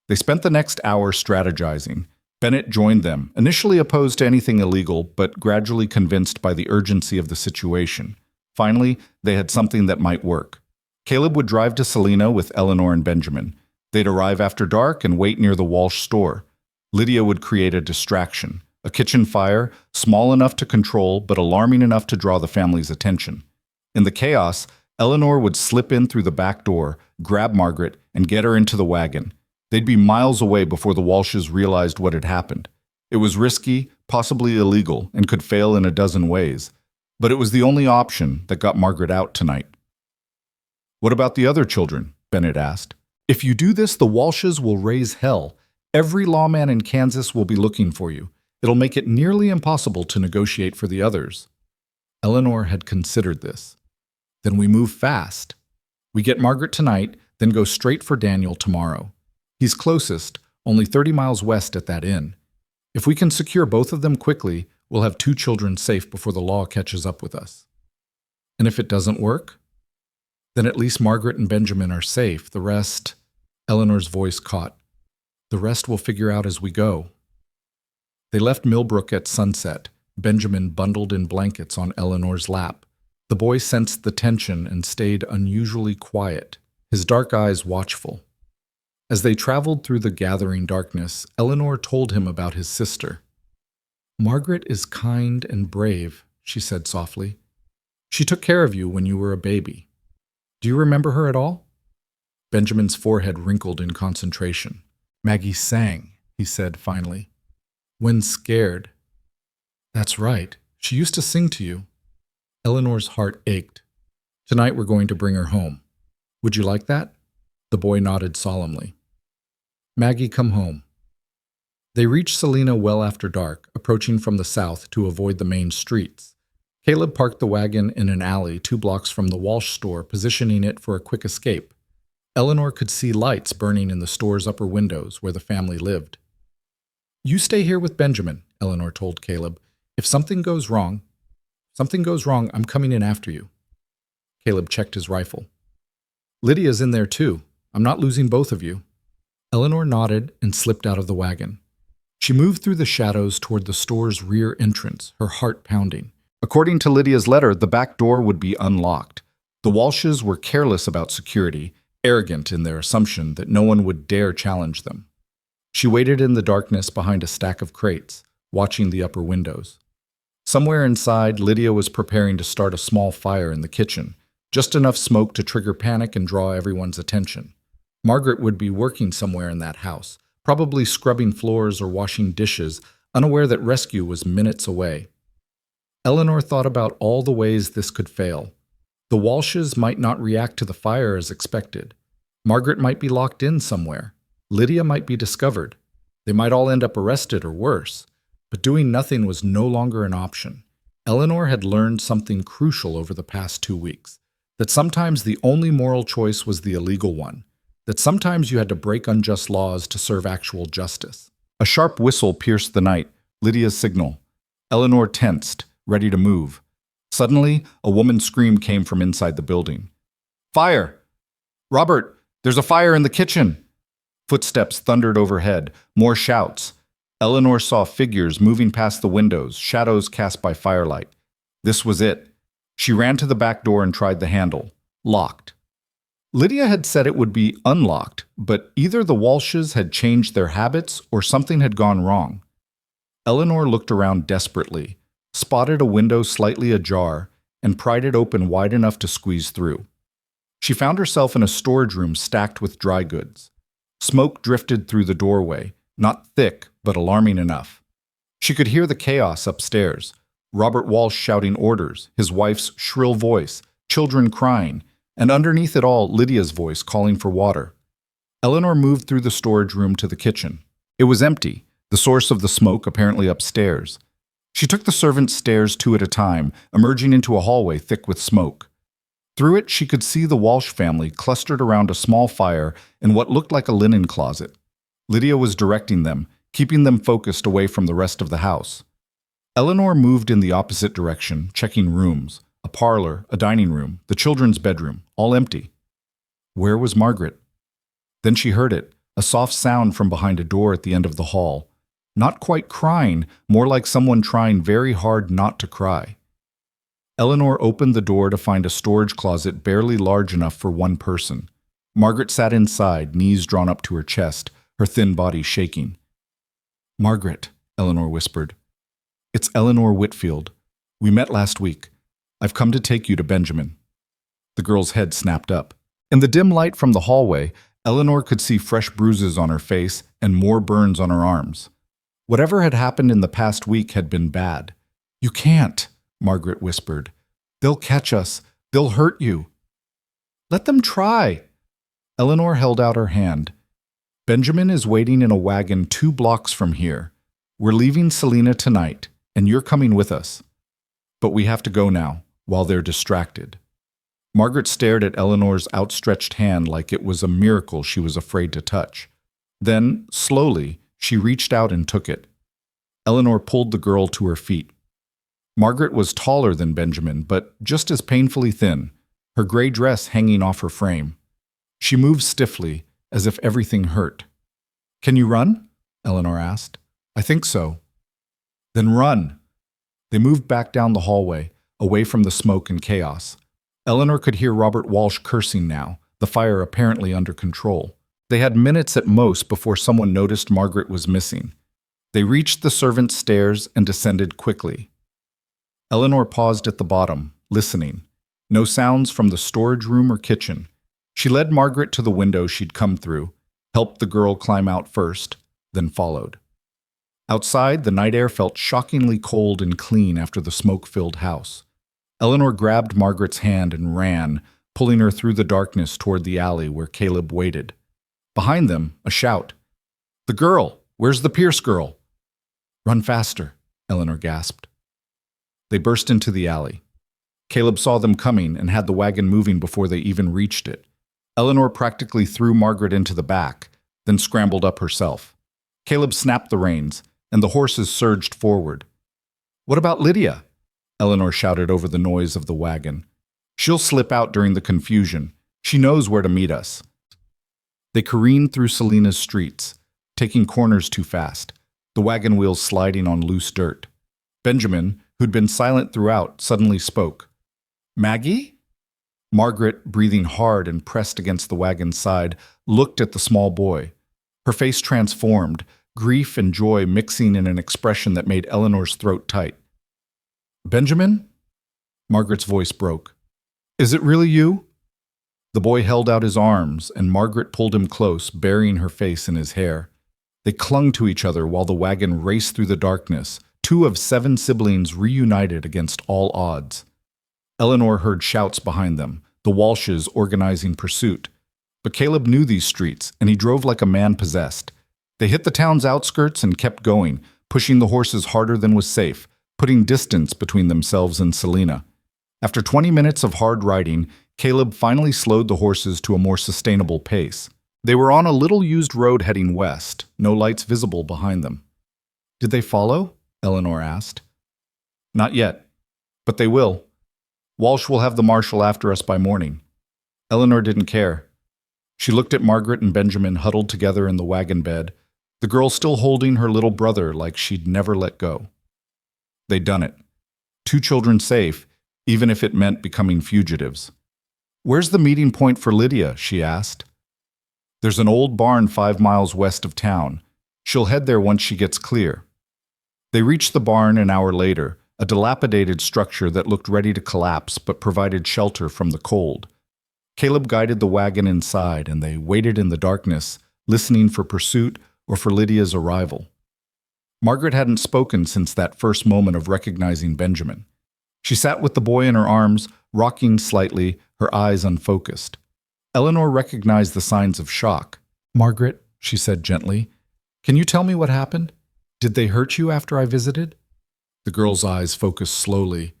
They spent the next hour strategizing. Bennett joined them, initially opposed to anything illegal, but gradually convinced by the urgency of the situation. Finally, they had something that might work. Caleb would drive to Selena with Eleanor and Benjamin. They'd arrive after dark and wait near the Walsh store. Lydia would create a distraction, A kitchen fire, small enough to control but alarming enough to draw the family's attention. In the chaos, Eleanor would slip in through the back door, grab Margaret, and get her into the wagon. They'd be miles away before the Walshes realized what had happened. It was risky, possibly illegal, and could fail in a dozen ways. But it was the only option that got Margaret out tonight. "What about the other children?" Bennett asked. "If you do this, the Walshes will raise hell. Every lawman in Kansas will be looking for you. It'll make it nearly impossible to negotiate for the others." Eleanor had considered this. "Then we move fast. We get Margaret tonight, then go straight for Daniel tomorrow. He's closest, only 30 miles west at that inn. If we can secure both of them quickly, we'll have 2 children safe before the law catches up with us. And if it doesn't work? Then at least Margaret and Benjamin are safe. The rest—" Eleanor's voice caught. "The rest we'll figure out as we go." They left Milbrook at sunset, Benjamin bundled in blankets on Eleanor's lap. The boy sensed the tension and stayed unusually quiet, his dark eyes watchful. As they traveled through the gathering darkness, Eleanor told him about his sister. "Margaret is kind and brave," she said softly. "She took care of you when you were a baby. Do you remember her at all?" Benjamin's forehead wrinkled in concentration. "Maggie sang," he said finally. "When scared." "That's right. She used to sing to you." Eleanor's heart ached. "Tonight we're going to bring her home. Would you like that?" The boy nodded solemnly. "Maggie, come home." They reached Selena well after dark, approaching from the south to avoid the main streets. Caleb parked the wagon in an alley 2 blocks from the Walsh store, positioning it for a quick escape. Eleanor could see lights burning in the store's upper windows where the family lived. "You stay here with Benjamin," Eleanor told Caleb. If something goes wrong, I'm coming in after you." Caleb checked his rifle. "Lydia's in there too. I'm not losing both of you." Eleanor nodded and slipped out of the wagon. She moved through the shadows toward the store's rear entrance, her heart pounding. According to Lydia's letter, the back door would be unlocked. The Walshes were careless about security, arrogant in their assumption that no one would dare challenge them. She waited in the darkness behind a stack of crates, watching the upper windows. Somewhere inside, Lydia was preparing to start a small fire in the kitchen, just enough smoke to trigger panic and draw everyone's attention. Margaret would be working somewhere in that house, probably scrubbing floors or washing dishes, unaware that rescue was minutes away. Eleanor thought about all the ways this could fail. The Walshes might not react to the fire as expected. Margaret might be locked in somewhere. Lydia might be discovered. They might all end up arrested or worse. But doing nothing was no longer an option. Eleanor had learned something crucial over the past 2 weeks, that sometimes the only moral choice was the illegal one, that sometimes you had to break unjust laws to serve actual justice. A sharp whistle pierced the night, Lydia's signal. Eleanor tensed, ready to move. Suddenly, a woman's scream came from inside the building. "Fire! Robert, there's a fire in the kitchen!" Footsteps thundered overhead, more shouts. Eleanor saw figures moving past the windows, shadows cast by firelight. This was it. She ran to the back door and tried the handle. Locked. Lydia had said it would be unlocked, but either the Walshes had changed their habits or something had gone wrong. Eleanor looked around desperately, spotted a window slightly ajar, and pried it open wide enough to squeeze through. She found herself in a storage room stacked with dry goods. Smoke drifted through the doorway, not thick, but alarming enough. She could hear the chaos upstairs. Robert Walsh shouting orders, his wife's shrill voice, children crying, and underneath it all, Lydia's voice calling for water. Eleanor moved through the storage room to the kitchen. It was empty, the source of the smoke apparently upstairs. She took the servants' stairs 2 at a time, emerging into a hallway thick with smoke. Through it, she could see the Walsh family clustered around a small fire in what looked like a linen closet. Lydia was directing them, keeping them focused away from the rest of the house. Eleanor moved in the opposite direction, checking rooms, a parlor, a dining room, the children's bedroom, all empty. Where was Margaret? Then she heard it, a soft sound from behind a door at the end of the hall. Not quite crying, more like someone trying very hard not to cry. Eleanor opened the door to find a storage closet barely large enough for one person. Margaret sat inside, knees drawn up to her chest, her thin body shaking. "Margaret," Eleanor whispered. It's Eleanor Whitfield. We met last week. I've come to take you to Benjamin." The girl's head snapped up. In the dim light from the hallway, Eleanor could see fresh bruises on her face and more burns on her arms. Whatever had happened in the past week had been bad. "You can't," Margaret whispered. "They'll catch us. They'll hurt you." "Let them try." Eleanor held out her hand. "Benjamin is waiting in a wagon 2 blocks from here. We're leaving Selena tonight, and you're coming with us. But we have to go now, while they're distracted." Margaret stared at Eleanor's outstretched hand like it was a miracle she was afraid to touch. Then, slowly, she reached out and took it. Eleanor pulled the girl to her feet. Margaret was taller than Benjamin, but just as painfully thin, her gray dress hanging off her frame. She moved stiffly, as if everything hurt. "Can you run?" Eleanor asked. "I think so." "Then run." They moved back down the hallway, away from the smoke and chaos. Eleanor could hear Robert Walsh cursing now, the fire apparently under control. They had minutes at most before someone noticed Margaret was missing. They reached the servants' stairs and descended quickly. Eleanor paused at the bottom, listening. No sounds from the storage room or kitchen. She led Margaret to the window she'd come through, helped the girl climb out first, then followed. Outside, the night air felt shockingly cold and clean after the smoke-filled house. Eleanor grabbed Margaret's hand and ran, pulling her through the darkness toward the alley where Caleb waited. Behind them, a shout. "The girl! Where's the Pierce girl?" "Run faster," Eleanor gasped. They burst into the alley. Caleb saw them coming and had the wagon moving before they even reached it. Eleanor practically threw Margaret into the back, then scrambled up herself. Caleb snapped the reins, and the horses surged forward. "What about Lydia?" Eleanor shouted over the noise of the wagon. "She'll slip out during the confusion. She knows where to meet us." They careened through Selena's streets, taking corners too fast, the wagon wheels sliding on loose dirt. Benjamin, who'd been silent throughout, suddenly spoke. "Maggie?" Margaret, breathing hard and pressed against the wagon's side, looked at the small boy. Her face transformed, grief and joy mixing in an expression that made Eleanor's throat tight. "Benjamin?" Margaret's voice broke. "Is it really you?" The boy held out his arms, and Margaret pulled him close, burying her face in his hair. They clung to each other while the wagon raced through the darkness, 2 of 7 siblings reunited against all odds. Eleanor heard shouts behind them, the Walshes organizing pursuit. But Caleb knew these streets, and he drove like a man possessed. They hit the town's outskirts and kept going, pushing the horses harder than was safe, putting distance between themselves and Selena. After 20 minutes of hard riding, Caleb finally slowed the horses to a more sustainable pace. They were on a little-used road heading west, no lights visible behind them. "Did they follow?" Eleanor asked. "Not yet, but they will. Walsh will have the marshal after us by morning." Eleanor didn't care. She looked at Margaret and Benjamin huddled together in the wagon bed, the girl still holding her little brother like she'd never let go. They'd done it. 2 children safe, even if it meant becoming fugitives. "Where's the meeting point for Lydia?" she asked. "There's an old barn 5 miles west of town. She'll head there once she gets clear." They reached the barn an hour later, a dilapidated structure that looked ready to collapse but provided shelter from the cold. Caleb guided the wagon inside, and they waited in the darkness, listening for pursuit or for Lydia's arrival. Margaret hadn't spoken since that first moment of recognizing Benjamin. She sat with the boy in her arms, rocking slightly, her eyes unfocused. Eleanor recognized the signs of shock. "Margaret," she said gently, "can you tell me what happened? Did they hurt you after I visited?" The girl's eyes focused slowly.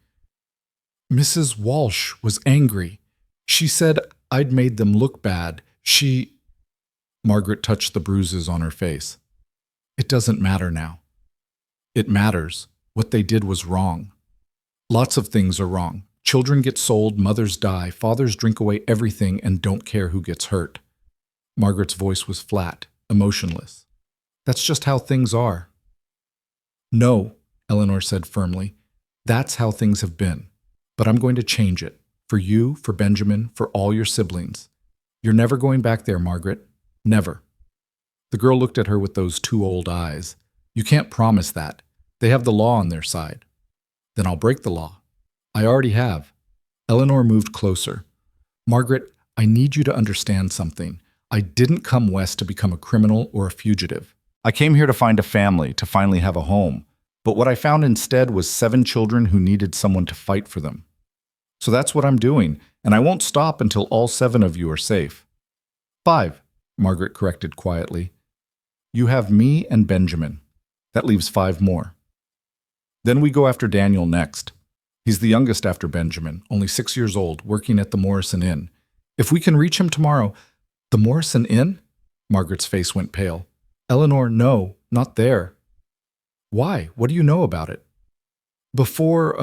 "Mrs. Walsh was angry. She said I'd made them look bad. Margaret touched the bruises on her face. "It doesn't matter now." "It matters. What they did was wrong. Lots of things are wrong. Children get sold, mothers die, fathers drink away everything and don't care who gets hurt." Margaret's voice was flat, emotionless. "That's just how things are." "No," Eleanor said firmly. "That's how things have been. But I'm going to change it. For you, for Benjamin, for all your siblings. You're never going back there, Margaret. Never." The girl looked at her with those 2 old eyes. "You can't promise that. They have the law on their side. Then I'll break the law. I already have. Eleanor moved closer. Margaret, I need you to understand something. I didn't come west to become a criminal or a fugitive. I came here to find a family, to finally have a home. But what I found instead was 7 children who needed someone to fight for them. So that's what I'm doing, and I won't stop until all 7 of you are safe. 5, Margaret corrected quietly. You have me and Benjamin. That leaves 5 more. Then we go after Daniel next. He's the youngest after Benjamin, only 6 years old, working at the Morrison Inn. If we can reach him tomorrow— The Morrison Inn? Margaret's face went pale. Eleanor, no, not there. Why? What do you know about it? Before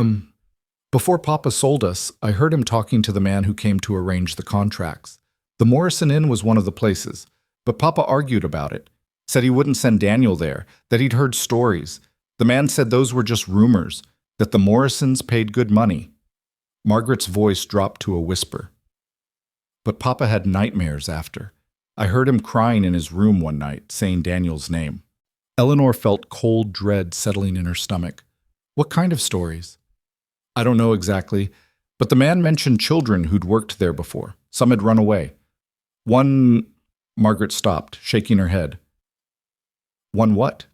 Papa sold us, I heard him talking to the man who came to arrange the contracts. The Morrison Inn was one of the places, but Papa argued about it, said he wouldn't send Daniel there, that he'd heard stories. The man said those were just rumors, that the Morrisons paid good money. Margaret's voice dropped to a whisper. But Papa had nightmares after. I heard him crying in his room one night, saying Daniel's name. Eleanor felt cold dread settling in her stomach. What kind of stories? I don't know exactly, but the man mentioned children who'd worked there before. Some had run away. One— Margaret stopped, shaking her head. One what?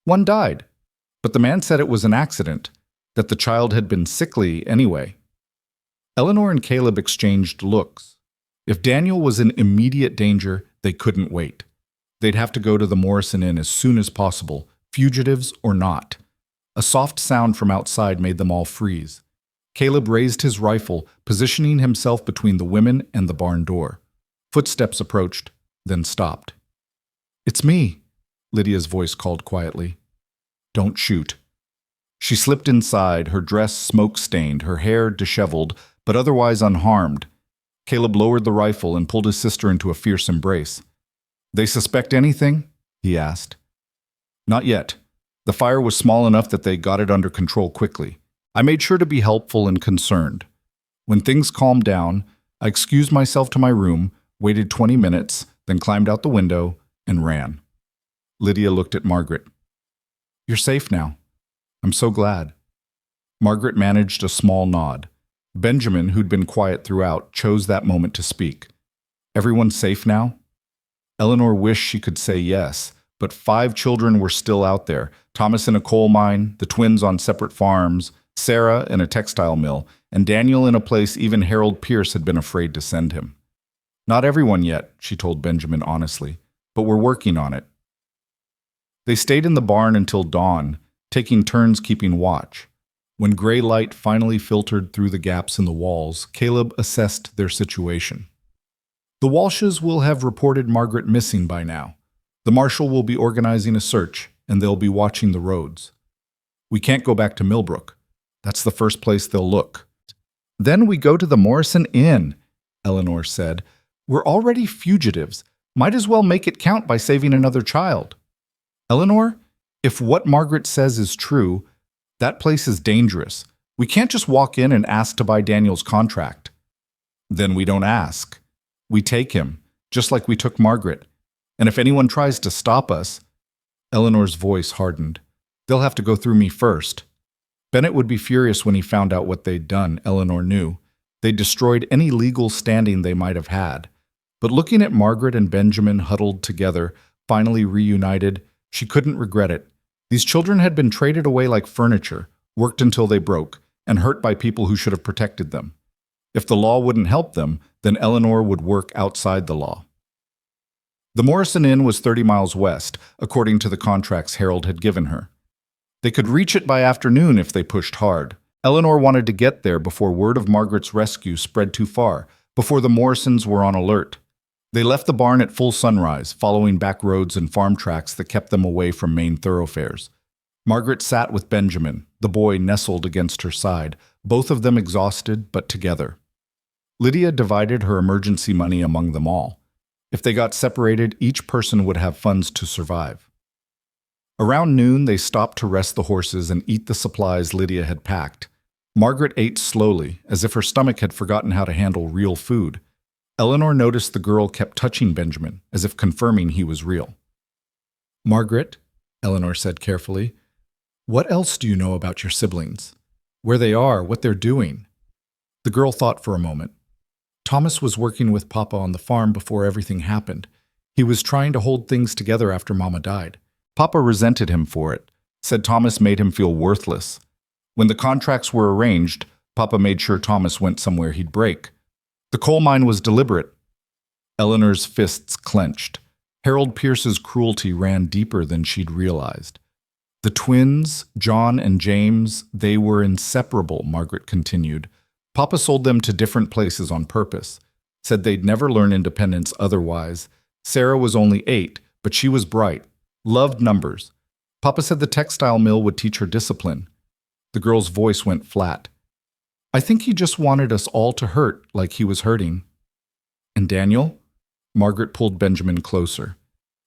One died, but the man said it was an accident, that the child had been sickly anyway. Eleanor and Caleb exchanged looks. If Daniel was in immediate danger, they couldn't wait. They'd have to go to the Morrison Inn as soon as possible, fugitives or not. A soft sound from outside made them all freeze. Caleb raised his rifle, positioning himself between the women and the barn door. Footsteps approached, then stopped. It's me, Lydia's voice called quietly. Don't shoot. She slipped inside, her dress smoke-stained, her hair disheveled, but otherwise unharmed. Caleb lowered the rifle and pulled his sister into a fierce embrace. They suspect anything? He asked. Not yet. The fire was small enough that they got it under control quickly. I made sure to be helpful and concerned. When things calmed down, I excused myself to my room, waited 20 minutes, then climbed out the window and ran. Lydia looked at Margaret. You're safe now. I'm so glad. Margaret managed a small nod. Benjamin, who'd been quiet throughout, chose that moment to speak. Everyone safe now? Eleanor wished she could say yes, but 5 children were still out there. Thomas in a coal mine, the twins on separate farms, Sarah in a textile mill, and Daniel in a place even Harold Pierce had been afraid to send him. Not everyone yet, she told Benjamin honestly, but we're working on it. They stayed in the barn until dawn, taking turns keeping watch. When gray light finally filtered through the gaps in the walls, Caleb assessed their situation. The Walshes will have reported Margaret missing by now. The marshal will be organizing a search, and they'll be watching the roads. We can't go back to Milbrook. That's the first place they'll look. Then we go to the Morrison Inn, Eleanor said. We're already fugitives. Might as well make it count by saving another child. Eleanor, if what Margaret says is true, that place is dangerous. We can't just walk in and ask to buy Daniel's contract. Then we don't ask. We take him, just like we took Margaret. And if anyone tries to stop us— Eleanor's voice hardened. They'll have to go through me first. Bennett would be furious when he found out what they'd done, Eleanor knew. They'd destroyed any legal standing they might have had. But looking at Margaret and Benjamin huddled together, finally reunited, she couldn't regret it. These children had been traded away like furniture, worked until they broke, and hurt by people who should have protected them. If the law wouldn't help them, then Eleanor would work outside the law. The Morrison Inn was 30 miles west, according to the contracts Harold had given her. They could reach it by afternoon if they pushed hard. Eleanor wanted to get there before word of Margaret's rescue spread too far, before the Morrisons were on alert. They left the barn at full sunrise, following back roads and farm tracks that kept them away from main thoroughfares. Margaret sat with Benjamin, the boy nestled against her side, both of them exhausted but together. Lydia divided her emergency money among them all. If they got separated, each person would have funds to survive. Around noon, they stopped to rest the horses and eat the supplies Lydia had packed. Margaret ate slowly, as if her stomach had forgotten how to handle real food. Eleanor noticed the girl kept touching Benjamin, as if confirming he was real. Margaret, Eleanor said carefully, What else do you know about your siblings? Where they are, what they're doing? The girl thought for a moment. Thomas was working with Papa on the farm before everything happened. He was trying to hold things together after Mama died. Papa resented him for it, said Thomas made him feel worthless. When the contracts were arranged, Papa made sure Thomas went somewhere he'd break. The coal mine was deliberate. Eleanor's fists clenched. Harold Pierce's cruelty ran deeper than she'd realized. The twins, John and James, they were inseparable, Margaret continued. Papa sold them to different places on purpose. Said they'd never learn independence otherwise. Sarah was only 8, but she was bright. Loved numbers. Papa said the textile mill would teach her discipline. The girl's voice went flat. I think he just wanted us all to hurt like he was hurting. And Daniel? Margaret pulled Benjamin closer.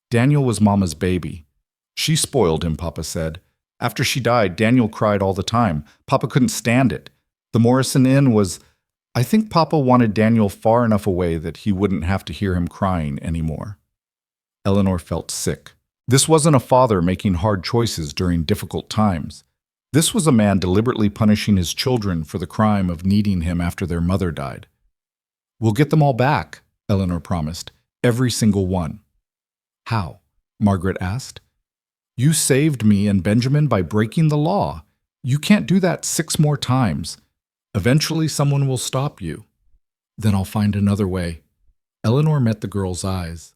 Daniel was Mama's baby. She spoiled him, Papa said. After she died, Daniel cried all the time. Papa couldn't stand it. The Morrison Inn was... I think Papa wanted Daniel far enough away that he wouldn't have to hear him crying anymore. Eleanor felt sick. This wasn't a father making hard choices during difficult times. This was a man deliberately punishing his children for the crime of needing him after their mother died. We'll get them all back, Eleanor promised. Every single one. How? Margaret asked. You saved me and Benjamin by breaking the law. You can't do that 6 more times. Eventually someone will stop you. Then I'll find another way. Eleanor met the girl's eyes.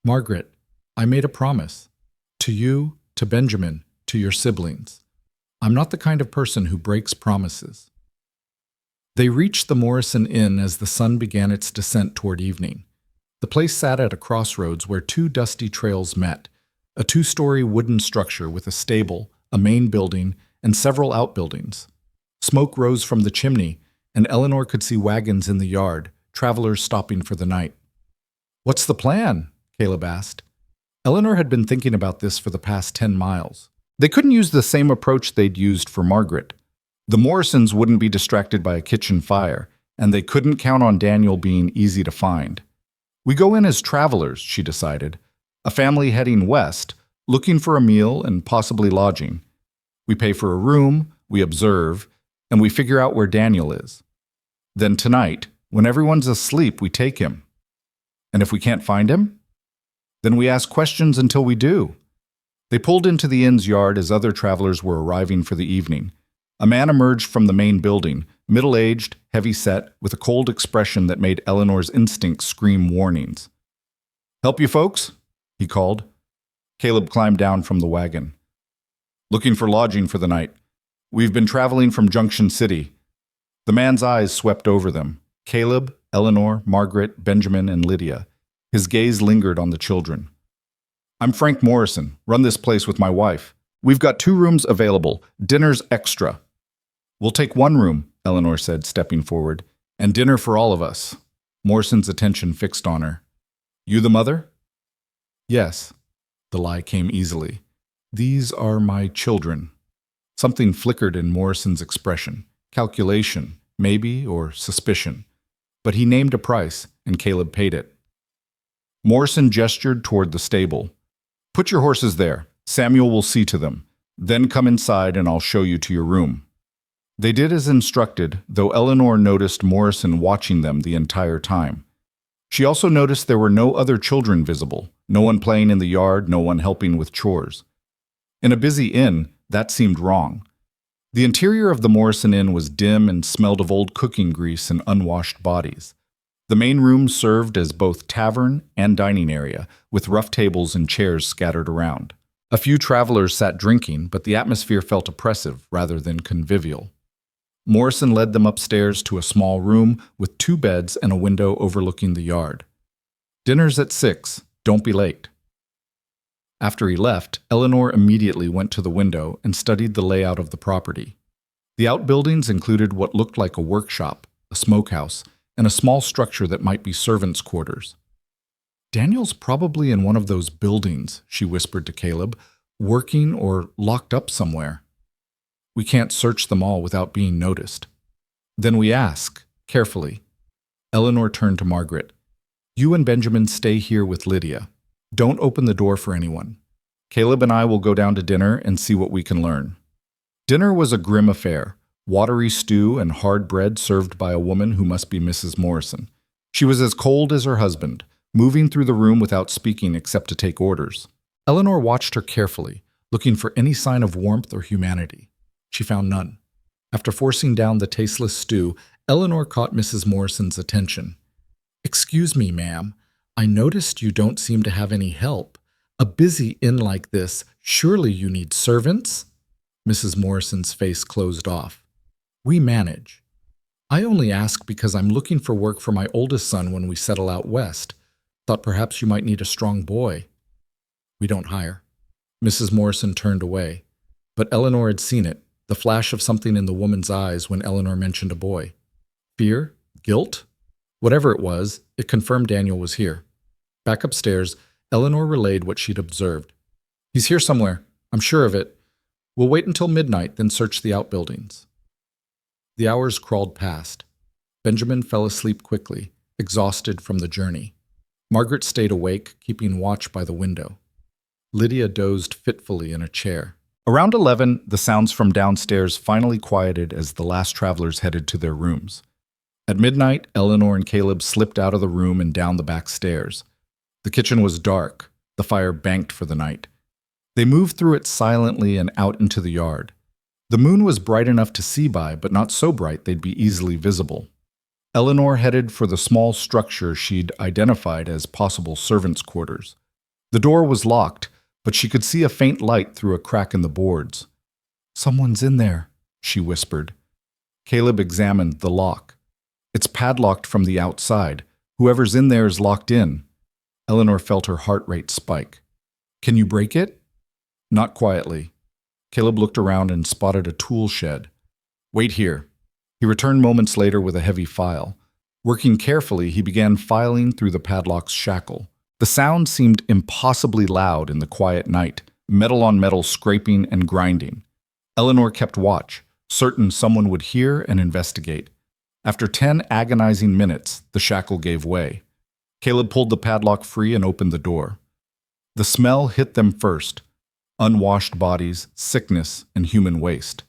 Margaret, I made a promise. To you, to Benjamin, to your siblings. I'm not the kind of person who breaks promises. They reached the Morrison Inn as the sun began its descent toward evening. The place sat at a crossroads where 2 dusty trails met, a 2-story wooden structure with a stable, a main building, and several outbuildings. Smoke rose from the chimney, and Eleanor could see wagons in the yard, travelers stopping for the night. What's the plan? Caleb asked. Eleanor had been thinking about this for the past 10 miles. They couldn't use the same approach they'd used for Margaret. The Morrisons wouldn't be distracted by a kitchen fire, and they couldn't count on Daniel being easy to find. We go in as travelers, she decided, a family heading west, looking for a meal and possibly lodging. We pay for a room, we observe, and we figure out where Daniel is. Then tonight, when everyone's asleep, we take him. And if we can't find him, then we ask questions until we do. They pulled into the inn's yard as other travelers were arriving for the evening. A man emerged from the main building, middle-aged, heavy-set, with a cold expression that made Eleanor's instincts scream warnings. Help you folks? He called. Caleb climbed down from the wagon. Looking for lodging for the night. We've been traveling from Junction City. The man's eyes swept over them. Caleb, Eleanor, Margaret, Benjamin, and Lydia. His gaze lingered on the children. I'm Frank Morrison, run this place with my wife. We've got 2 rooms available. Dinner's extra. We'll take 1 room, Eleanor said, stepping forward, and dinner for all of us. Morrison's attention fixed on her. You the mother? Yes. The lie came easily. These are my children. Something flickered in Morrison's expression. Calculation, maybe, or suspicion. But he named a price, and Caleb paid it. Morrison gestured toward the stable. Put your horses there. Samuel will see to them. Then come inside and I'll show you to your room. They did as instructed, though Eleanor noticed Morrison watching them the entire time. She also noticed there were no other children visible, no one playing in the yard, no one helping with chores. In a busy inn, that seemed wrong. The interior of the Morrison Inn was dim and smelled of old cooking grease and unwashed bodies. The main room served as both tavern and dining area, with rough tables and chairs scattered around. A few travelers sat drinking, but the atmosphere felt oppressive rather than convivial. Morrison led them upstairs to a small room with 2 beds and a window overlooking the yard. Dinner's at 6. Don't be late. After he left, Eleanor immediately went to the window and studied the layout of the property. The outbuildings included what looked like a workshop, a smokehouse, and a small structure that might be servants' quarters. Daniel's probably in one of those buildings, she whispered to Caleb, working or locked up somewhere. We can't search them all without being noticed. Then we ask, carefully. Eleanor turned to Margaret. You and Benjamin stay here with Lydia. Don't open the door for anyone. Caleb and I will go down to dinner and see what we can learn. Dinner was a grim affair, watery stew and hard bread served by a woman who must be Mrs. Morrison. She was as cold as her husband, moving through the room without speaking except to take orders. Eleanor watched her carefully, looking for any sign of warmth or humanity. She found none. After forcing down the tasteless stew, Eleanor caught Mrs. Morrison's attention. "Excuse me, ma'am. I noticed you don't seem to have any help. A busy inn like this, surely you need servants?" Mrs. Morrison's face closed off. "We manage. I only ask because I'm looking for work for my oldest son when we settle out west. Thought perhaps you might need a strong boy." "We don't hire." Mrs. Morrison turned away, but Eleanor had seen it, the flash of something in the woman's eyes when Eleanor mentioned a boy. Fear? Guilt? Whatever it was, it confirmed Daniel was here. Back upstairs, Eleanor relayed what she'd observed. "He's here somewhere. I'm sure of it. We'll wait until midnight, then search the outbuildings." The hours crawled past. Benjamin fell asleep quickly, exhausted from the journey. Margaret stayed awake, keeping watch by the window. Lydia dozed fitfully in a chair. Around 11, the sounds from downstairs finally quieted as the last travelers headed to their rooms. At midnight, Eleanor and Caleb slipped out of the room and down the back stairs. The kitchen was dark, the fire banked for the night. They moved through it silently and out into the yard. The moon was bright enough to see by, but not so bright they'd be easily visible. Eleanor headed for the small structure she'd identified as possible servants' quarters. The door was locked, but she could see a faint light through a crack in the boards. "Someone's in there," she whispered. Caleb examined the lock. "It's padlocked from the outside. Whoever's in there is locked in." Eleanor felt her heart rate spike. "Can you break it?" Not quietly. Caleb looked around and spotted a tool shed. "Wait here." He returned moments later with a heavy file. Working carefully, he began filing through the padlock's shackle. The sound seemed impossibly loud in the quiet night, metal on metal scraping and grinding. Eleanor kept watch, certain someone would hear and investigate. After 10 agonizing minutes, the shackle gave way. Caleb pulled the padlock free and opened the door. The smell hit them first. Unwashed bodies, sickness, and human waste.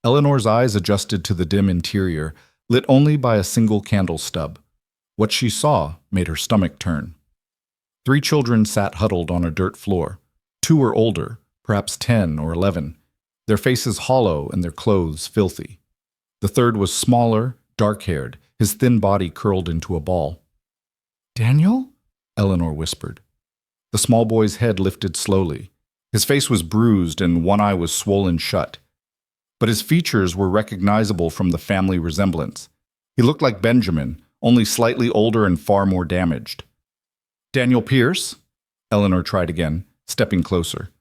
Eleanor's eyes adjusted to the dim interior, lit only by a single candle stub. What she saw made her stomach turn. 3 children sat huddled on a dirt floor. 2 were older, perhaps 10 or 11, their faces hollow and their clothes filthy. The third was smaller, dark-haired, his thin body curled into a ball. "Daniel?" Eleanor whispered. The small boy's head lifted slowly. His face was bruised and one eye was swollen shut. But his features were recognizable from the family resemblance. He looked like Benjamin, only slightly older and far more damaged. "Daniel Pierce?" Eleanor tried again, stepping closer.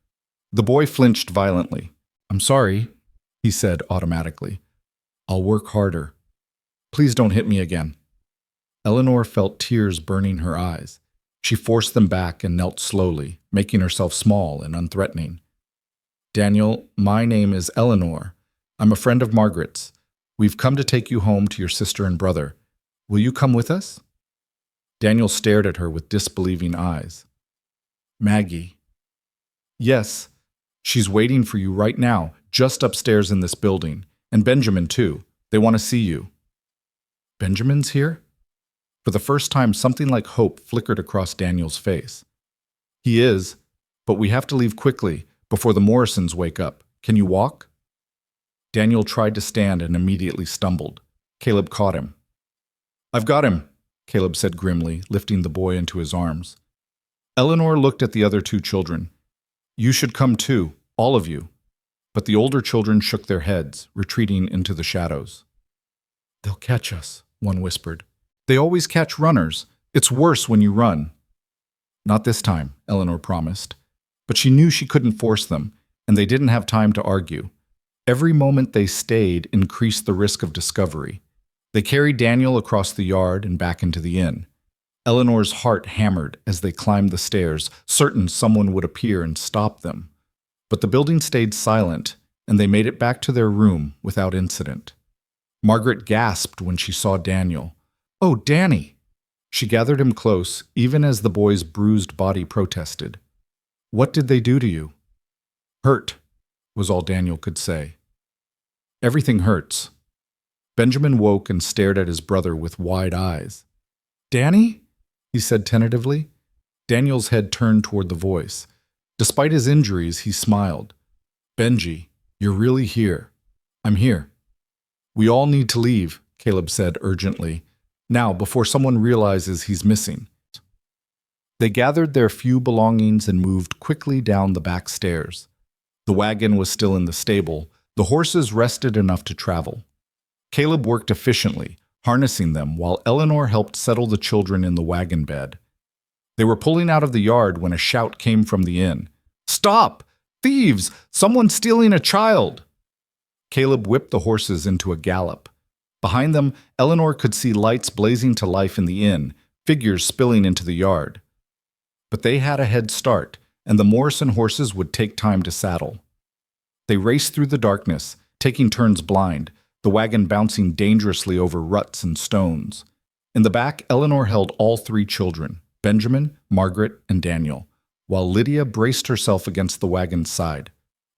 The boy flinched violently. "I'm sorry," he said automatically. "I'll work harder. Please don't hit me again." Eleanor felt tears burning her eyes. She forced them back and knelt slowly, making herself small and unthreatening. "Daniel, my name is Eleanor. I'm a friend of Margaret's. We've come to take you home to your sister and brother. Will you come with us?" Daniel stared at her with disbelieving eyes. "Maggie." "Yes. She's waiting for you right now, just upstairs in this building. And Benjamin, too. They want to see you." "Benjamin's here?" For the first time, something like hope flickered across Daniel's face. "He is, but we have to leave quickly, before the Morrisons wake up. Can you walk?" Daniel tried to stand and immediately stumbled. Caleb caught him. "I've got him," Caleb said grimly, lifting the boy into his arms. Eleanor looked at the other 2 children. "You should come too, all of you." But the older children shook their heads, retreating into the shadows. "They'll catch us," one whispered. "They always catch runners. It's worse when you run." "Not this time," Eleanor promised. But she knew she couldn't force them, and they didn't have time to argue. Every moment they stayed increased the risk of discovery. They carried Daniel across the yard and back into the inn. Eleanor's heart hammered as they climbed the stairs, certain someone would appear and stop them. But the building stayed silent, and they made it back to their room without incident. Margaret gasped when she saw Daniel. "Oh, Danny!" She gathered him close, even as the boy's bruised body protested. "What did they do to you?" "Hurt," was all Daniel could say. Everything hurts. Benjamin woke and stared at his brother with wide eyes. "Danny?" he said tentatively. Daniel's head turned toward the voice. Despite his injuries, he smiled. "Benji, you're really here." "I'm here." "We all need to leave," Caleb said urgently. "Now, before someone realizes he's missing." They gathered their few belongings and moved quickly down the back stairs. The wagon was still in the stable. The horses rested enough to travel. Caleb worked efficiently, harnessing them, while Eleanor helped settle the children in the wagon bed. They were pulling out of the yard when a shout came from the inn. "Stop! Thieves! Someone's stealing a child!" Caleb whipped the horses into a gallop. Behind them, Eleanor could see lights blazing to life in the inn, figures spilling into the yard. But they had a head start, and the Morrison horses would take time to saddle. They raced through the darkness, taking turns blind, the wagon bouncing dangerously over ruts and stones. In the back, Eleanor held all three children, Benjamin, Margaret, and Daniel, while Lydia braced herself against the wagon's side.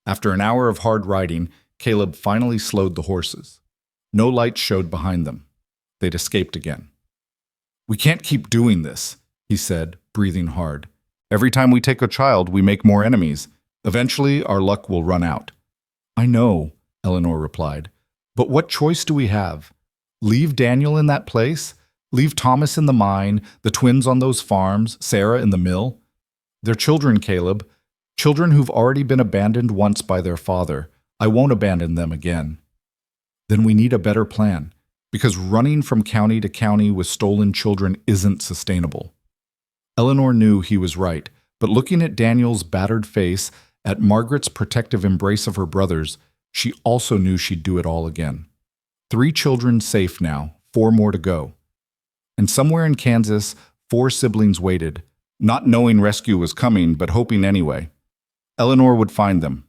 After an hour of hard riding, Caleb finally slowed the horses. No lights showed behind them. They'd escaped again. "We can't keep doing this," he said, breathing hard. "Every time we take a child, we make more enemies. Eventually, our luck will run out." "I know," Eleanor replied. "But what choice do we have? Leave Daniel in that place? Leave Thomas in the mine, the twins on those farms, Sarah in the mill? They're children, Caleb. Children who've already been abandoned once by their father. I won't abandon them again." "Then we need a better plan, because running from county to county with stolen children isn't sustainable." Eleanor knew he was right, but looking at Daniel's battered face, at Margaret's protective embrace of her brothers, she also knew she'd do it all again. 3 children safe now, 4 more to go. And somewhere in Kansas, 4 siblings waited, not knowing rescue was coming, but hoping anyway. Eleanor would find them.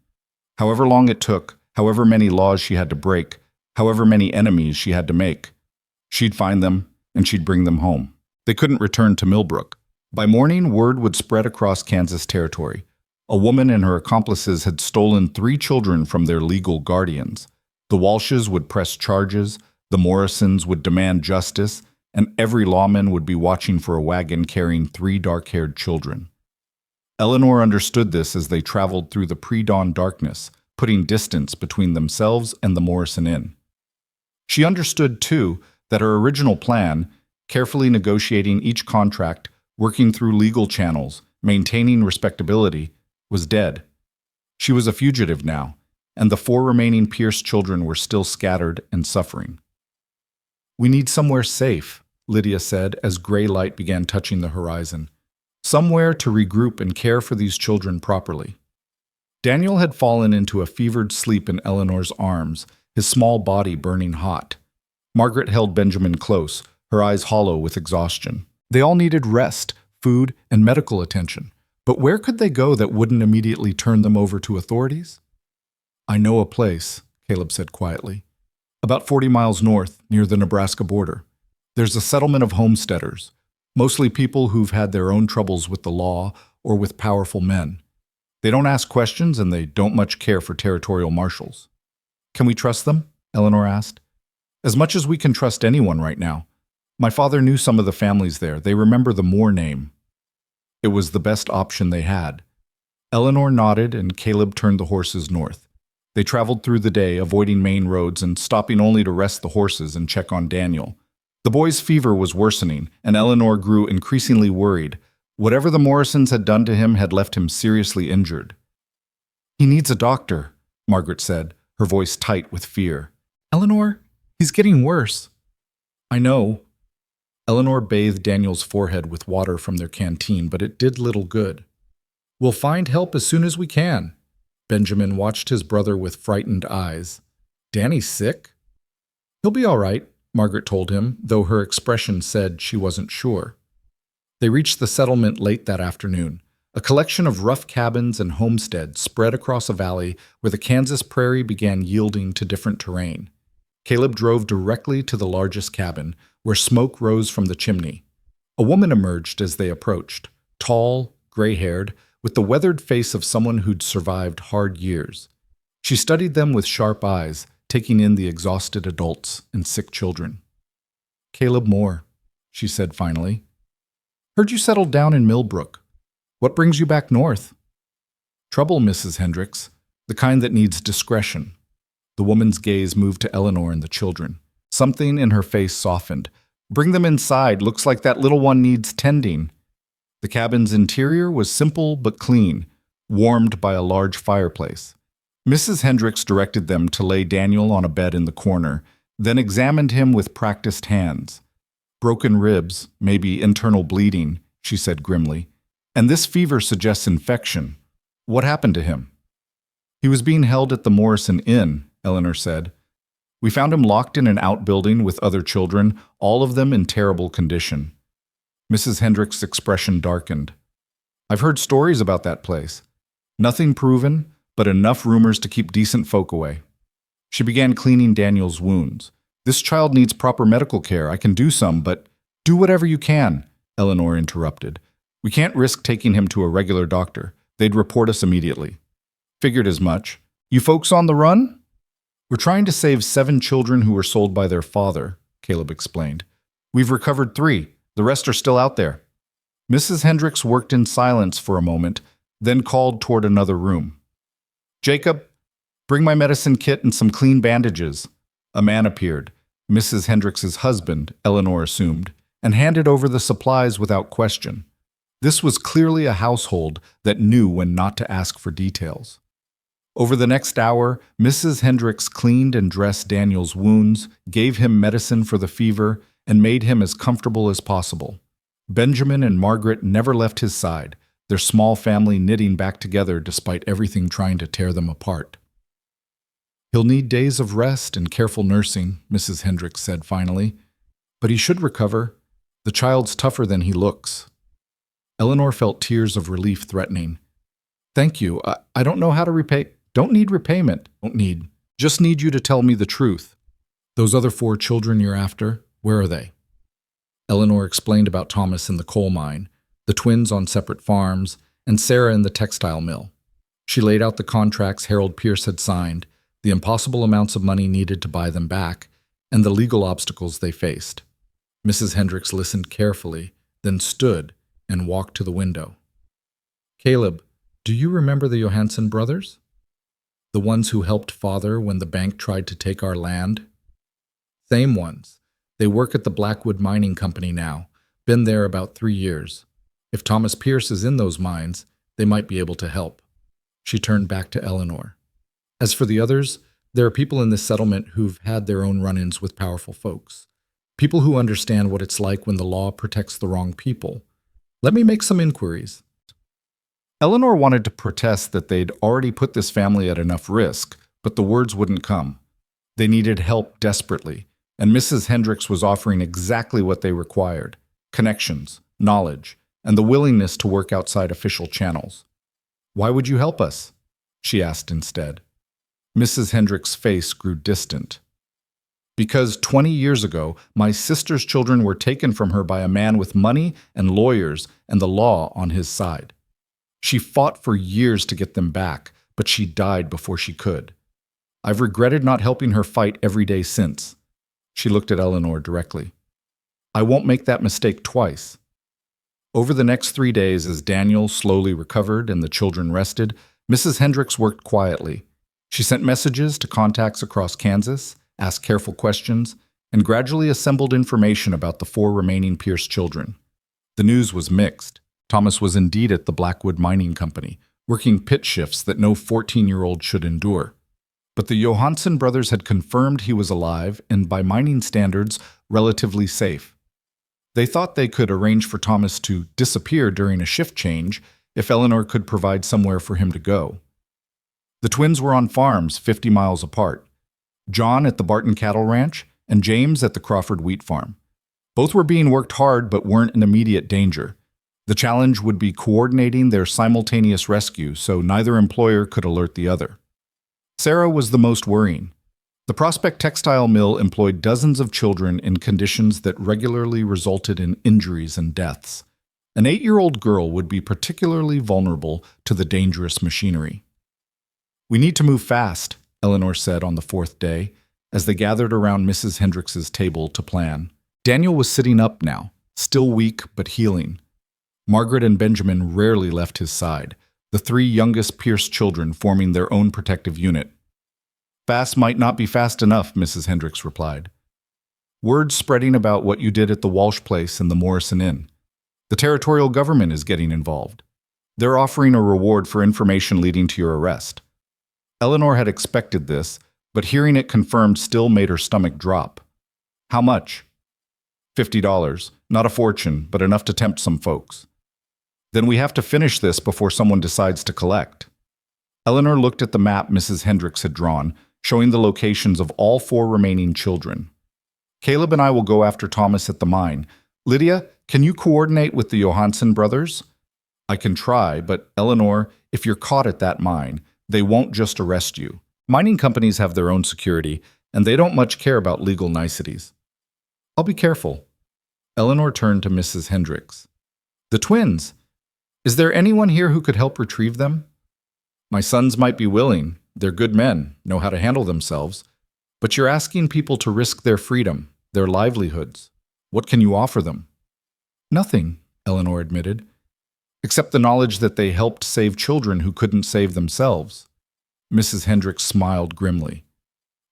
However long it took, however many laws she had to break, however many enemies she had to make. She'd find them, and she'd bring them home. They couldn't return to Milbrook. By morning, word would spread across Kansas territory. A woman and her accomplices had stolen 3 children from their legal guardians. The Walshes would press charges, the Morrisons would demand justice, and every lawman would be watching for a wagon carrying 3 dark-haired children. Eleanor understood this as they traveled through the pre-dawn darkness, putting distance between themselves and the Morrison Inn. She understood, too, that her original plan, carefully negotiating each contract, working through legal channels, maintaining respectability, was dead. She was a fugitive now, and the 4 remaining Pierce children were still scattered and suffering. "We need somewhere safe," Lydia said as gray light began touching the horizon. "Somewhere to regroup and care for these children properly." Daniel had fallen into a fevered sleep in Eleanor's arms, his small body burning hot. Margaret held Benjamin close, her eyes hollow with exhaustion. They all needed rest, food, and medical attention. But where could they go that wouldn't immediately turn them over to authorities? "I know a place," Caleb said quietly. "About 40 miles north, near the Nebraska border. There's a settlement of homesteaders, mostly people who've had their own troubles with the law or with powerful men. They don't ask questions and they don't much care for territorial marshals." "Can we trust them?" Eleanor asked. "As much as we can trust anyone right now. My father knew some of the families there. They remember the Moore name." It was the best option they had. Eleanor nodded and Caleb turned the horses north. They traveled through the day, avoiding main roads and stopping only to rest the horses and check on Daniel. The boy's fever was worsening, and Eleanor grew increasingly worried. Whatever the Morrisons had done to him had left him seriously injured. "He needs a doctor," Margaret said, her voice tight with fear. "Eleanor, he's getting worse." "I know." Eleanor bathed Daniel's forehead with water from their canteen, but it did little good. "We'll find help as soon as we can." Benjamin watched his brother with frightened eyes. "Danny's sick?" "He'll be all right," Margaret told him, though her expression said she wasn't sure. They reached the settlement late that afternoon, a collection of rough cabins and homesteads spread across a valley where the Kansas prairie began yielding to different terrain. Caleb drove directly to the largest cabin, where smoke rose from the chimney. A woman emerged as they approached, tall, gray-haired, with the weathered face of someone who'd survived hard years. She studied them with sharp eyes, taking in the exhausted adults and sick children. "Caleb Moore," she said finally. "Heard you settled down in Milbrook. What brings you back north?" "Trouble, Mrs. Hendricks, the kind that needs discretion." The woman's gaze moved to Eleanor and the children. Something in her face softened. "Bring them inside. Looks like that little one needs tending." The cabin's interior was simple but clean, warmed by a large fireplace. Mrs. Hendricks directed them to lay Daniel on a bed in the corner, then examined him with practiced hands. "Broken ribs, maybe internal bleeding," she said grimly. "And this fever suggests infection. What happened to him?" "He was being held at the Morrison Inn," Eleanor said. "We found him locked in an outbuilding with other children, all of them in terrible condition." Mrs. Hendricks' expression darkened. "I've heard stories about that place. Nothing proven, but enough rumors to keep decent folk away." She began cleaning Daniel's wounds. "This child needs proper medical care. I can do some, but—" "Do whatever you can," Eleanor interrupted. "We can't risk taking him to a regular doctor. They'd report us immediately." "Figured as much. You folks on the run?" "We're trying to save 7 children who were sold by their father," Caleb explained. "We've recovered 3. The rest are still out there." Mrs. Hendricks worked in silence for a moment, then called toward another room. "Jacob, bring my medicine kit and some clean bandages." A man appeared, Mrs. Hendricks's husband, Eleanor assumed, and handed over the supplies without question. This was clearly a household that knew when not to ask for details. Over the next hour, Mrs. Hendricks cleaned and dressed Daniel's wounds, gave him medicine for the fever, and made him as comfortable as possible. Benjamin and Margaret never left his side, their small family knitting back together despite everything trying to tear them apart. "He'll need days of rest and careful nursing," Mrs. Hendricks said finally. "But he should recover. The child's tougher than he looks." Eleanor felt tears of relief threatening. "Thank you. I don't know how to repay—" "Don't need repayment. Just need you to tell me the truth. Those other 4 children you're after, where are they?" Eleanor explained about Thomas in the coal mine, the twins on separate farms, and Sarah in the textile mill. She laid out the contracts Harold Pierce had signed, the impossible amounts of money needed to buy them back, and the legal obstacles they faced. Mrs. Hendricks listened carefully, then stood and walked to the window. "Caleb, do you remember the Johansson brothers? The ones who helped Father when the bank tried to take our land?" "Same ones. They work at the Blackwood Mining Company now. Been there about 3 years. If Thomas Pierce is in those mines, they might be able to help." She turned back to Eleanor. "As for the others, there are people in this settlement who've had their own run-ins with powerful folks. People who understand what it's like when the law protects the wrong people. Let me make some inquiries." Eleanor wanted to protest that they'd already put this family at enough risk, but the words wouldn't come. They needed help desperately, and Mrs. Hendricks was offering exactly what they required: connections, knowledge, and the willingness to work outside official channels. "Why would you help us?" she asked instead. Mrs. Hendricks' face grew distant. "Because 20 years ago, my sister's children were taken from her by a man with money and lawyers and the law on his side. She fought for years to get them back, but she died before she could. I've regretted not helping her fight every day since." She looked at Eleanor directly. "I won't make that mistake twice." Over the next 3 days, as Daniel slowly recovered and the children rested, Mrs. Hendricks worked quietly. She sent messages to contacts across Kansas, asked careful questions, and gradually assembled information about the 4 remaining Pierce children. The news was mixed. Thomas was indeed at the Blackwood Mining Company, working pit shifts that no 14-year-old should endure. But the Johansson brothers had confirmed he was alive and, by mining standards, relatively safe. They thought they could arrange for Thomas to disappear during a shift change if Eleanor could provide somewhere for him to go. The twins were on farms 50 miles apart. John at the Barton Cattle Ranch and James at the Crawford Wheat Farm. Both were being worked hard but weren't in immediate danger. The challenge would be coordinating their simultaneous rescue so neither employer could alert the other. Sarah was the most worrying. The Prospect Textile Mill employed dozens of children in conditions that regularly resulted in injuries and deaths. An 8-year-old girl would be particularly vulnerable to the dangerous machinery. "We need to move fast," Eleanor said on the fourth day, as they gathered around Mrs. Hendricks's table to plan. Daniel was sitting up now, still weak but healing. Margaret and Benjamin rarely left his side, the three youngest Pierce children forming their own protective unit. Fast might not be fast enough, Mrs. Hendricks replied. Word's spreading about what you did at the Walsh place and the Morrison Inn. The territorial government is getting involved. They're offering a reward for information leading to your arrest. Eleanor had expected this, but hearing it confirmed still made her stomach drop. How much? $50. Not a fortune, but enough to tempt some folks. Then we have to finish this before someone decides to collect. Eleanor looked at the map Mrs. Hendricks had drawn, showing the locations of all four remaining children. Caleb and I will go after Thomas at the mine. Lydia, can you coordinate with the Johansson brothers? I can try, but Eleanor, if you're caught at that mine, they won't just arrest you. Mining companies have their own security, and they don't much care about legal niceties. I'll be careful. Eleanor turned to Mrs. Hendricks. The twins. Is there anyone here who could help retrieve them? My sons might be willing. They're good men, know how to handle themselves. But you're asking people to risk their freedom, their livelihoods. What can you offer them? Nothing, Eleanor admitted, except the knowledge that they helped save children who couldn't save themselves. Mrs. Hendricks smiled grimly.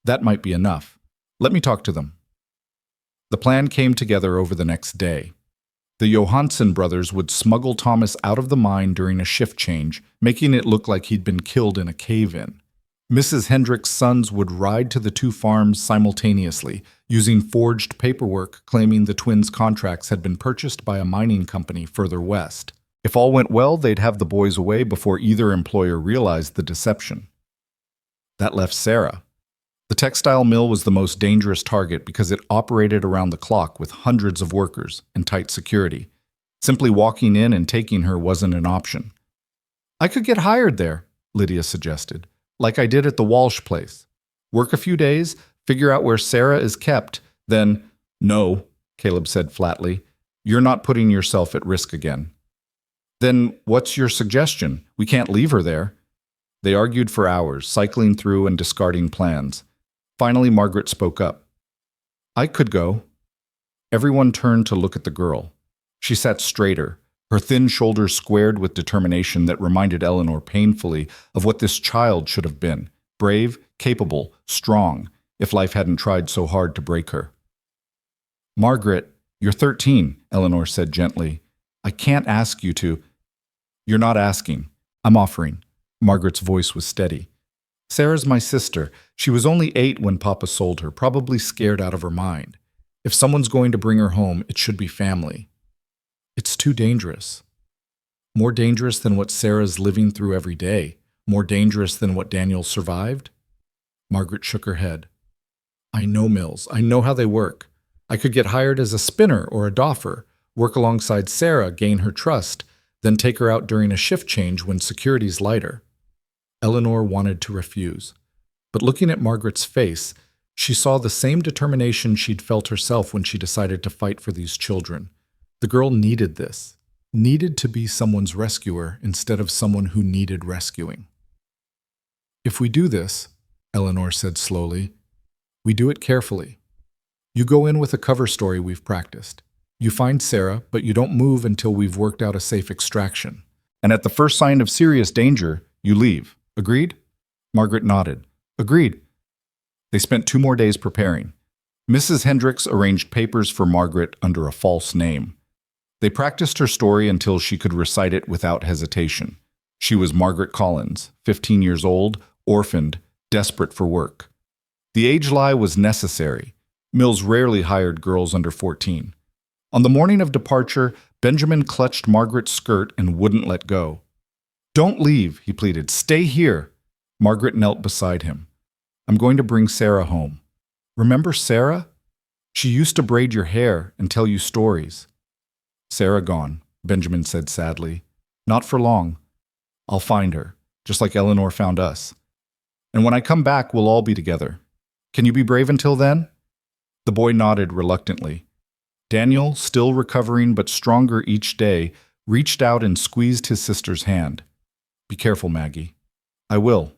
That might be enough. Let me talk to them. The plan came together over the next day. The Johansson brothers would smuggle Thomas out of the mine during a shift change, making it look like he'd been killed in a cave-in. Mrs. Hendricks' sons would ride to the two farms simultaneously, using forged paperwork claiming the twins' contracts had been purchased by a mining company further west. If all went well, they'd have the boys away before either employer realized the deception. That left Sarah. The textile mill was the most dangerous target because it operated around the clock with hundreds of workers and tight security. Simply walking in and taking her wasn't an option. I could get hired there, Lydia suggested, like I did at the Walsh place. Work a few days, figure out where Sarah is kept, then— No, Caleb said flatly. You're not putting yourself at risk again. Then what's your suggestion? We can't leave her there. They argued for hours, cycling through and discarding plans. Finally, Margaret spoke up. I could go. Everyone turned to look at the girl. She sat straighter, her thin shoulders squared with determination that reminded Eleanor painfully of what this child should have been: brave, capable, strong, if life hadn't tried so hard to break her. Margaret, you're 13, Eleanor said gently. I can't ask you to. You're not asking. I'm offering. Margaret's voice was steady. Sarah's my sister. She was only 8 when Papa sold her, probably scared out of her mind. If someone's going to bring her home, it should be family. It's too dangerous. More dangerous than what Sarah's living through every day. More dangerous than what Daniel survived? Margaret shook her head. I know mills. I know how they work. I could get hired as a spinner or a doffer, work alongside Sarah, gain her trust, then take her out during a shift change when security's lighter. Eleanor wanted to refuse, but looking at Margaret's face, she saw the same determination she'd felt herself when she decided to fight for these children. The girl needed this, needed to be someone's rescuer instead of someone who needed rescuing. If we do this, Eleanor said slowly, we do it carefully. You go in with a cover story we've practiced. You find Sarah, but you don't move until we've worked out a safe extraction. And at the first sign of serious danger, you leave. Agreed? Margaret nodded. Agreed. They spent 2 more days preparing. Mrs. Hendricks arranged papers for Margaret under a false name. They practiced her story until she could recite it without hesitation. She was Margaret Collins, 15 years old, orphaned, desperate for work. The age lie was necessary. Mills rarely hired girls under 14. On the morning of departure, Benjamin clutched Margaret's skirt and wouldn't let go. Don't leave, he pleaded. Stay here. Margaret knelt beside him. I'm going to bring Sarah home. Remember Sarah? She used to braid your hair and tell you stories. Sarah gone, Benjamin said sadly. Not for long. I'll find her, just like Eleanor found us. And when I come back, we'll all be together. Can you be brave until then? The boy nodded reluctantly. Daniel, still recovering but stronger each day, reached out and squeezed his sister's hand. Be careful, Maggie. I will.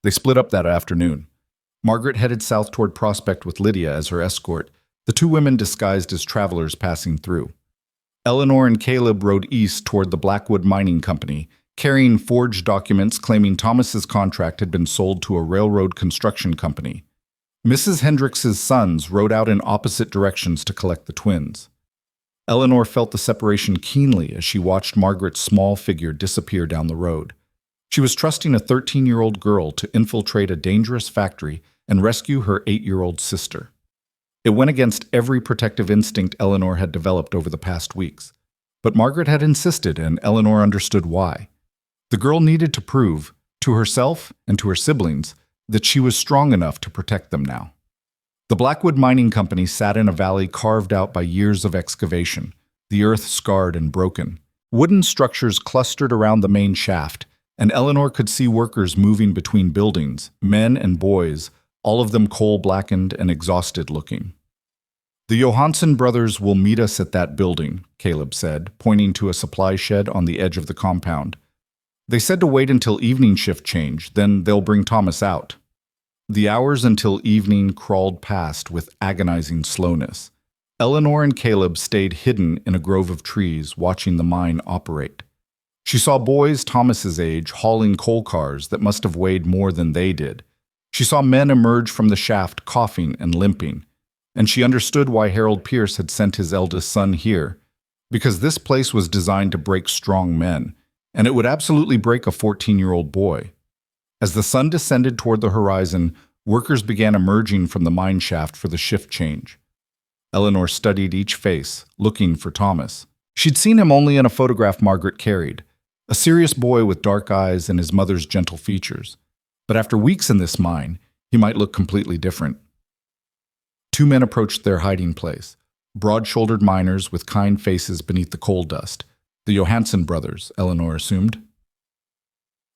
They split up that afternoon. Margaret headed south toward Prospect with Lydia as her escort, the two women disguised as travelers passing through. Eleanor and Caleb rode east toward the Blackwood Mining Company, carrying forged documents claiming Thomas's contract had been sold to a railroad construction company. Mrs. Hendricks's sons rode out in opposite directions to collect the twins. Eleanor felt the separation keenly as she watched Margaret's small figure disappear down the road. She was trusting a 13-year-old girl to infiltrate a dangerous factory and rescue her 8-year-old sister. It went against every protective instinct Eleanor had developed over the past weeks. But Margaret had insisted, and Eleanor understood why. The girl needed to prove, to herself and to her siblings, that she was strong enough to protect them now. The Blackwood Mining Company sat in a valley carved out by years of excavation, the earth scarred and broken. Wooden structures clustered around the main shaft, and Eleanor could see workers moving between buildings, men and boys, all of them coal-blackened and exhausted-looking. "The Johansson brothers will meet us at that building," Caleb said, pointing to a supply shed on the edge of the compound. "They said to wait until evening shift change, then they'll bring Thomas out." The hours until evening crawled past with agonizing slowness. Eleanor and Caleb stayed hidden in a grove of trees, watching the mine operate. She saw boys Thomas's age hauling coal cars that must have weighed more than they did. She saw men emerge from the shaft coughing and limping, and she understood why Harold Pierce had sent his eldest son here, because this place was designed to break strong men, and it would absolutely break a 14-year-old boy. As the sun descended toward the horizon, workers began emerging from the mine shaft for the shift change. Eleanor studied each face, looking for Thomas. She'd seen him only in a photograph Margaret carried, a serious boy with dark eyes and his mother's gentle features. But after weeks in this mine, he might look completely different. Two men approached their hiding place, broad-shouldered miners with kind faces beneath the coal dust. The Johansson brothers, Eleanor assumed.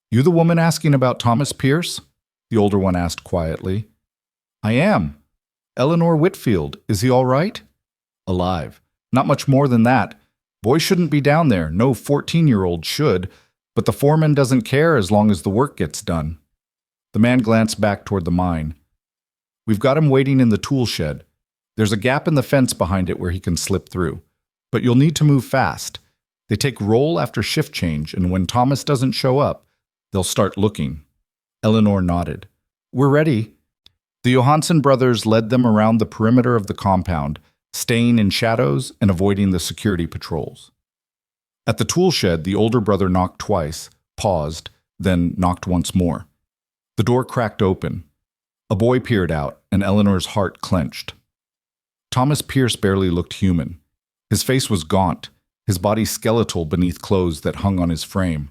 "You the woman asking about Thomas Pierce?" the older one asked quietly. "I am. Eleanor Whitfield. Is he all right?" "Alive. Not much more than that. Boy shouldn't be down there. No 14-year-old should, but the foreman doesn't care as long as the work gets done." The man glanced back toward the mine. "We've got him waiting in the tool shed. There's a gap in the fence behind it where he can slip through. But you'll need to move fast. They take roll after shift change, and when Thomas doesn't show up, they'll start looking." Eleanor nodded. "We're ready." The Johansson brothers led them around the perimeter of the compound, staying in shadows and avoiding the security patrols. At the tool shed, the older brother knocked twice, paused, then knocked once more. The door cracked open. A boy peered out, and Eleanor's heart clenched. Thomas Pierce barely looked human. His face was gaunt, his body skeletal beneath clothes that hung on his frame.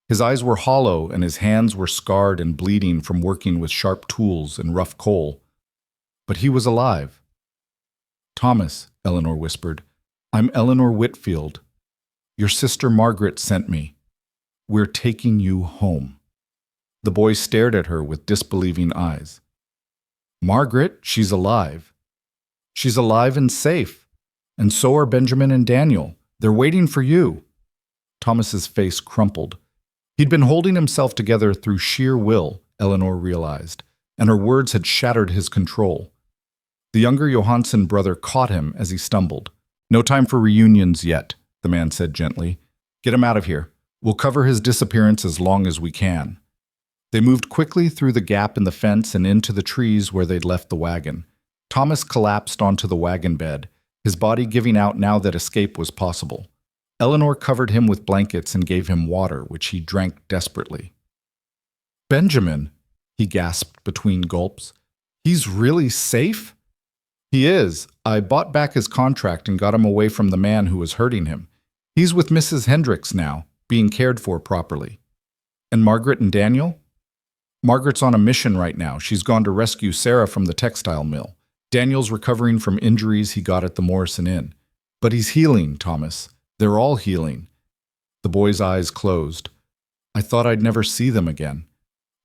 His eyes were hollow, and his hands were scarred and bleeding from working with sharp tools and rough coal. But he was alive. "Thomas," Eleanor whispered, "I'm Eleanor Whitfield. Your sister Margaret sent me. We're taking you home." The boy stared at her with disbelieving eyes. "Margaret, she's alive. She's alive and safe. And so are Benjamin and Daniel. They're waiting for you." Thomas's face crumpled. He'd been holding himself together through sheer will, Eleanor realized, and her words had shattered his control. The younger Johansson brother caught him as he stumbled. "No time for reunions yet," the man said gently. "Get him out of here. We'll cover his disappearance as long as we can." They moved quickly through the gap in the fence and into the trees where they'd left the wagon. Thomas collapsed onto the wagon bed, his body giving out now that escape was possible. Eleanor covered him with blankets and gave him water, which he drank desperately. "Benjamin," he gasped between gulps. "He's really safe?" "He is. I bought back his contract and got him away from the man who was hurting him. He's with Mrs. Hendricks now, being cared for properly." "And Margaret and Daniel?" "Margaret's on a mission right now. She's gone to rescue Sarah from the textile mill. Daniel's recovering from injuries he got at the Morrison Inn. But he's healing, Thomas. They're all healing." The boy's eyes closed. "I thought I'd never see them again.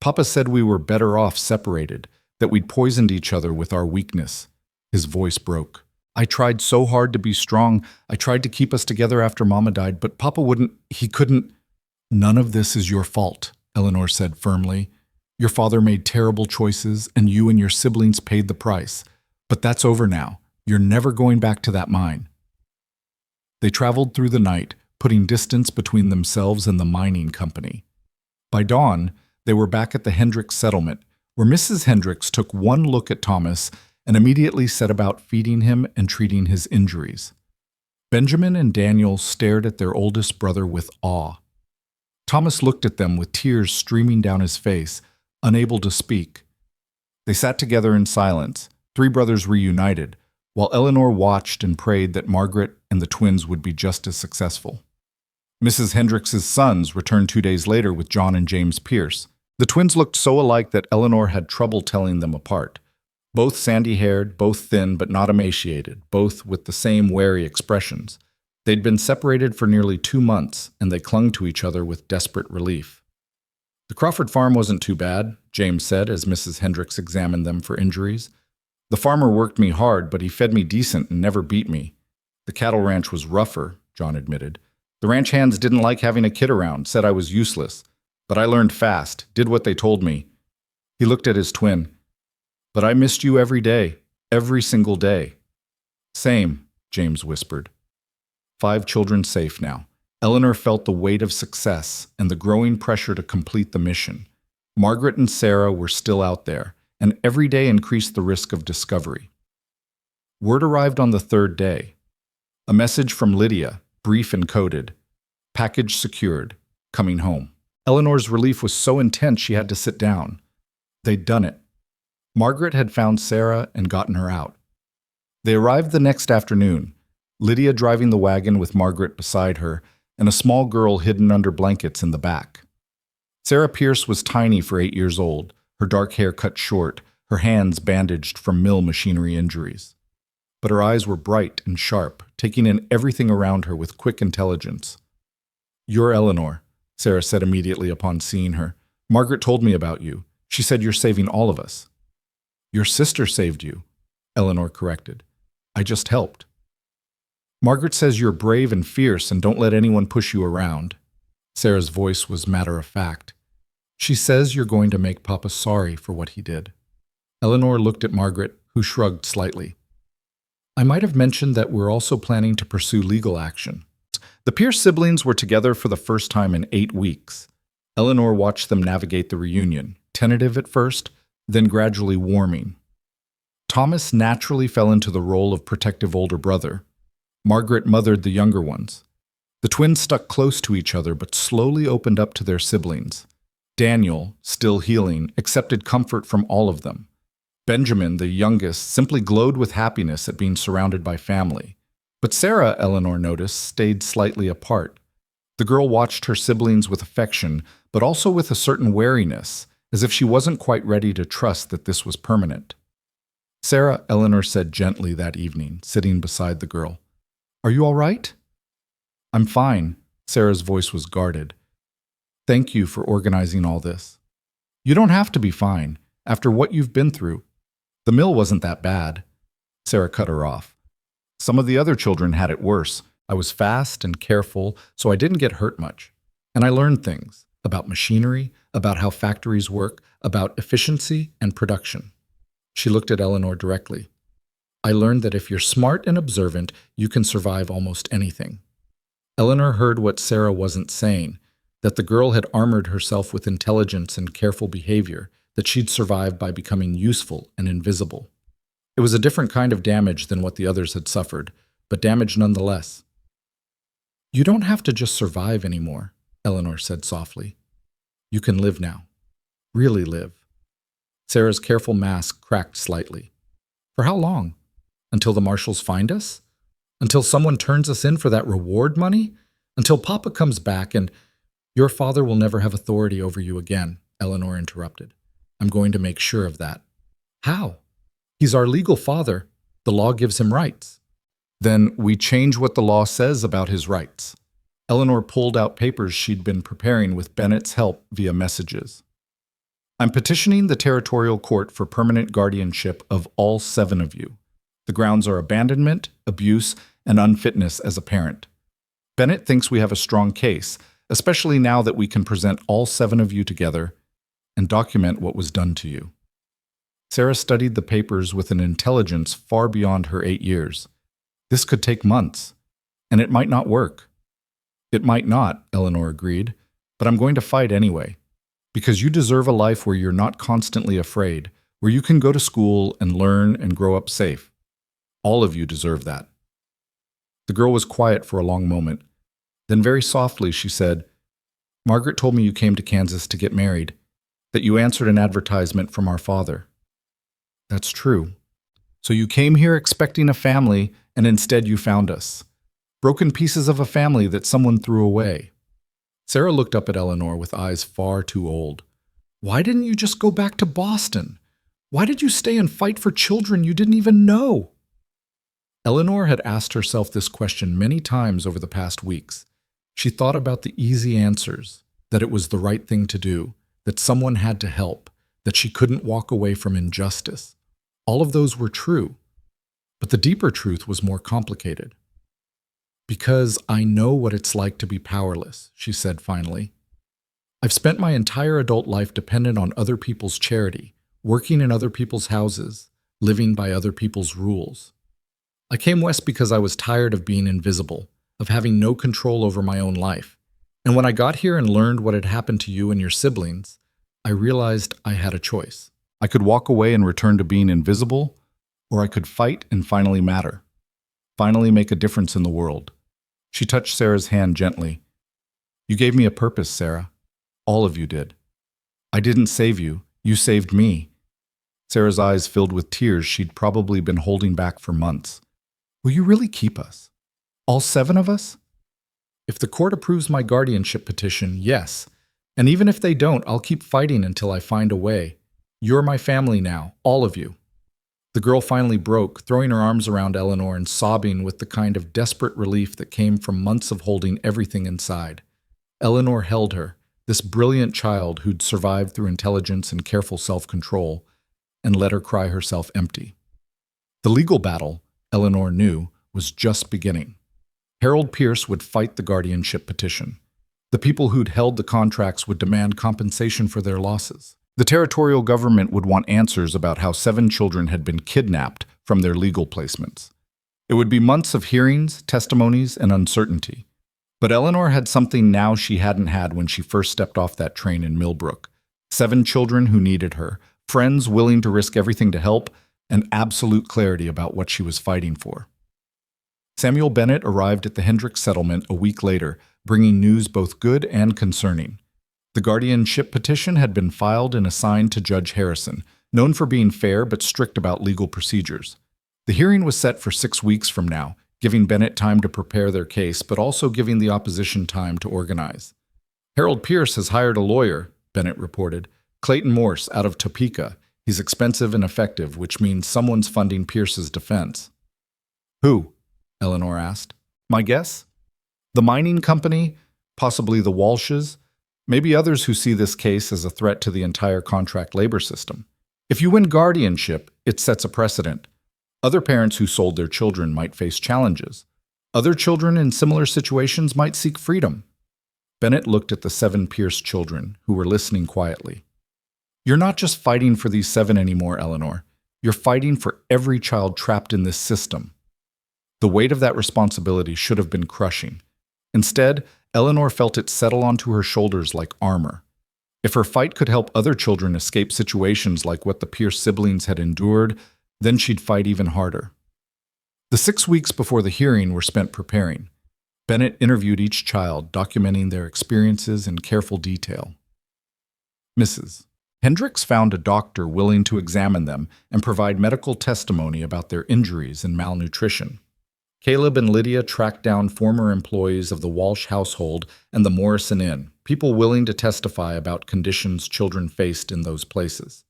Papa said we were better off separated, that we'd poisoned each other with our weakness." His voice broke. "I tried so hard to be strong. I tried to keep us together after Mama died, but Papa wouldn't, he couldn't." "None of this is your fault," Eleanor said firmly. Your father made terrible choices, and you and your siblings paid the price. But that's over now. You're never going back to that mine." They traveled through the night, putting distance between themselves and the mining company. By dawn, they were back at the Hendricks settlement, where Mrs. Hendricks took one look at Thomas and immediately set about feeding him and treating his injuries. Benjamin and Daniel stared at their oldest brother with awe. Thomas looked at them with tears streaming down his face, unable to speak. They sat together in silence, three brothers reunited, while Eleanor watched and prayed that Margaret and the twins would be just as successful. Mrs. Hendricks's sons returned 2 days later with John and James Pierce. The twins looked so alike that Eleanor had trouble telling them apart. Both sandy-haired, both thin but not emaciated, both with the same wary expressions. They'd been separated for nearly 2 months, and they clung to each other with desperate relief. "The Crawford farm wasn't too bad," James said as Mrs. Hendricks examined them for injuries. "The farmer worked me hard, but he fed me decent and never beat me. The cattle ranch was rougher," John admitted. "The ranch hands didn't like having a kid around, said I was useless. But I learned fast, did what they told me." He looked at his twin. "But I missed you every single day." "Same," James whispered. 5 children safe now. Eleanor felt the weight of success and the growing pressure to complete the mission. Margaret and Sarah were still out there, and every day increased the risk of discovery. Word arrived on the 3rd day. A message from Lydia, brief and coded. "Package secured. Coming home." Eleanor's relief was so intense she had to sit down. They'd done it. Margaret had found Sarah and gotten her out. They arrived the next afternoon, Lydia driving the wagon with Margaret beside her, and a small girl hidden under blankets in the back. Sarah Pierce was tiny for 8 years old, her dark hair cut short, her hands bandaged from mill machinery injuries. But her eyes were bright and sharp, taking in everything around her with quick intelligence. "You're Eleanor," Sarah said immediately upon seeing her. "Margaret told me about you. She said you're saving all of us." "Your sister saved you," Eleanor corrected. "I just helped." "Margaret says you're brave and fierce and don't let anyone push you around." Sarah's voice was matter-of-fact. "She says you're going to make Papa sorry for what he did." Eleanor looked at Margaret, who shrugged slightly. "I might have mentioned that we're also planning to pursue legal action." The Pierce siblings were together for the first time in 8 weeks. Eleanor watched them navigate the reunion, tentative at first, then gradually warming. Thomas naturally fell into the role of protective older brother. Margaret mothered the younger ones. The twins stuck close to each other but slowly opened up to their siblings. Daniel, still healing, accepted comfort from all of them. Benjamin, the youngest, simply glowed with happiness at being surrounded by family. But Sarah, Eleanor noticed, stayed slightly apart. The girl watched her siblings with affection, but also with a certain wariness, as if she wasn't quite ready to trust that this was permanent. "Sarah," Eleanor said gently that evening, sitting beside the girl. "Are you all right?" "I'm fine," Sarah's voice was guarded. "Thank you for organizing all this." "You don't have to be fine, after what you've been through. The mill wasn't that bad." Sarah cut her off. "Some of the other children had it worse. I was fast and careful, so I didn't get hurt much. And I learned things about machinery, about how factories work, about efficiency and production." She looked at Eleanor directly. "I learned that if you're smart and observant, you can survive almost anything." Eleanor heard what Sarah wasn't saying, that the girl had armored herself with intelligence and careful behavior, that she'd survive by becoming useful and invisible. It was a different kind of damage than what the others had suffered, but damage nonetheless. "You don't have to just survive anymore," Eleanor said softly. "You can live now. Really live." Sarah's careful mask cracked slightly. "For how long? Until the marshals find us? Until someone turns us in for that reward money? Until Papa comes back and—" "Your father will never have authority over you again," Eleanor interrupted. "I'm going to make sure of that." "How?" "He's our legal father. The law gives him rights." "Then we change what the law says about his rights." Eleanor pulled out papers she'd been preparing with Bennett's help via messages. "I'm petitioning the territorial court for permanent guardianship of all 7 of you. The grounds are abandonment, abuse, and unfitness as a parent. Bennett thinks we have a strong case, especially now that we can present all 7 of you together. and document what was done to you. Sarah studied the papers with an intelligence far beyond her 8 years. This could take months, and it might not work. It might not, Eleanor agreed, but I'm going to fight anyway, because you deserve a life where you're not constantly afraid, where you can go to school and learn and grow up safe. All of you deserve that. The girl was quiet for a long moment. Then very softly she said, Margaret told me you came to Kansas to get married, that you answered an advertisement from our father. That's true. So you came here expecting a family, and instead you found us. Broken pieces of a family that someone threw away. Sarah looked up at Eleanor with eyes far too old. Why didn't you just go back to Boston? Why did you stay and fight for children you didn't even know? Eleanor had asked herself this question many times over the past weeks. She thought about the easy answers, that it was the right thing to do, that someone had to help, that she couldn't walk away from injustice. All of those were true, but the deeper truth was more complicated. Because I know what it's like to be powerless, she said finally. I've spent my entire adult life dependent on other people's charity, working in other people's houses, living by other people's rules. I came west because I was tired of being invisible, of having no control over my own life. And when I got here and learned what had happened to you and your siblings, I realized I had a choice. I could walk away and return to being invisible, or I could fight and finally matter, finally make a difference in the world. She touched Sarah's hand gently. You gave me a purpose, Sarah. All of you did. I didn't save you. You saved me. Sarah's eyes filled with tears she'd probably been holding back for months. Will you really keep us? All 7 of us? If the court approves my guardianship petition, yes. And even if they don't, I'll keep fighting until I find a way. You're my family now, all of you. The girl finally broke, throwing her arms around Eleanor and sobbing with the kind of desperate relief that came from months of holding everything inside. Eleanor held her, this brilliant child who'd survived through intelligence and careful self-control, and let her cry herself empty. The legal battle, Eleanor knew, was just beginning. Harold Pierce would fight the guardianship petition. The people who'd held the contracts would demand compensation for their losses. The territorial government would want answers about how 7 children had been kidnapped from their legal placements. It would be months of hearings, testimonies, and uncertainty. But Eleanor had something now she hadn't had when she first stepped off that train in Milbrook. 7 children who needed her, friends willing to risk everything to help, and absolute clarity about what she was fighting for. Samuel Bennett arrived at the Hendricks settlement a week later, bringing news both good and concerning. The guardianship petition had been filed and assigned to Judge Harrison, known for being fair but strict about legal procedures. The hearing was set for 6 weeks from now, giving Bennett time to prepare their case, but also giving the opposition time to organize. Harold Pierce has hired a lawyer, Bennett reported, Clayton Morse, out of Topeka. He's expensive and effective, which means someone's funding Pierce's defense. Who? Eleanor asked. My guess? The mining company, possibly the Walshes, maybe others who see this case as a threat to the entire contract labor system. If you win guardianship, it sets a precedent. Other parents who sold their children might face challenges. Other children in similar situations might seek freedom. Bennett looked at the 7 Pierce children, who were listening quietly. You're not just fighting for these 7 anymore, Eleanor. You're fighting for every child trapped in this system. The weight of that responsibility should have been crushing. Instead, Eleanor felt it settle onto her shoulders like armor. If her fight could help other children escape situations like what the Pierce siblings had endured, then she'd fight even harder. The 6 weeks before the hearing were spent preparing. Bennett interviewed each child, documenting their experiences in careful detail. Mrs. Hendricks found a doctor willing to examine them and provide medical testimony about their injuries and malnutrition. Caleb and Lydia tracked down former employees of the Walsh household and the Morrison Inn, people willing to testify about conditions children faced in those places.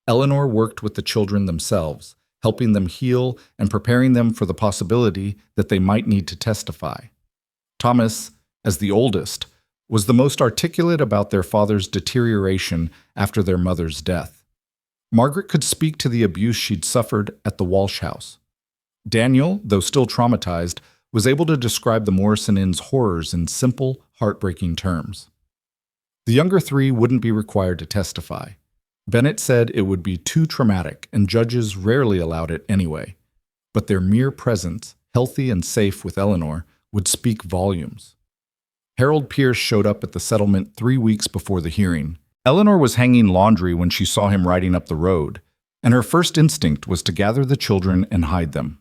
Eleanor worked with the children themselves, helping them heal and preparing them for the possibility that they might need to testify. Thomas, as the oldest, was the most articulate about their father's deterioration after their mother's death. Margaret could speak to the abuse she'd suffered at the Walsh house. Daniel, though still traumatized, was able to describe the Morrison Inn's horrors in simple, heartbreaking terms. The younger three wouldn't be required to testify. Bennett said it would be too traumatic, and judges rarely allowed it anyway. But their mere presence, healthy and safe with Eleanor, would speak volumes. Harold Pierce showed up at the settlement 3 weeks before the hearing. Eleanor was hanging laundry when she saw him riding up the road, and her first instinct was to gather the children and hide them.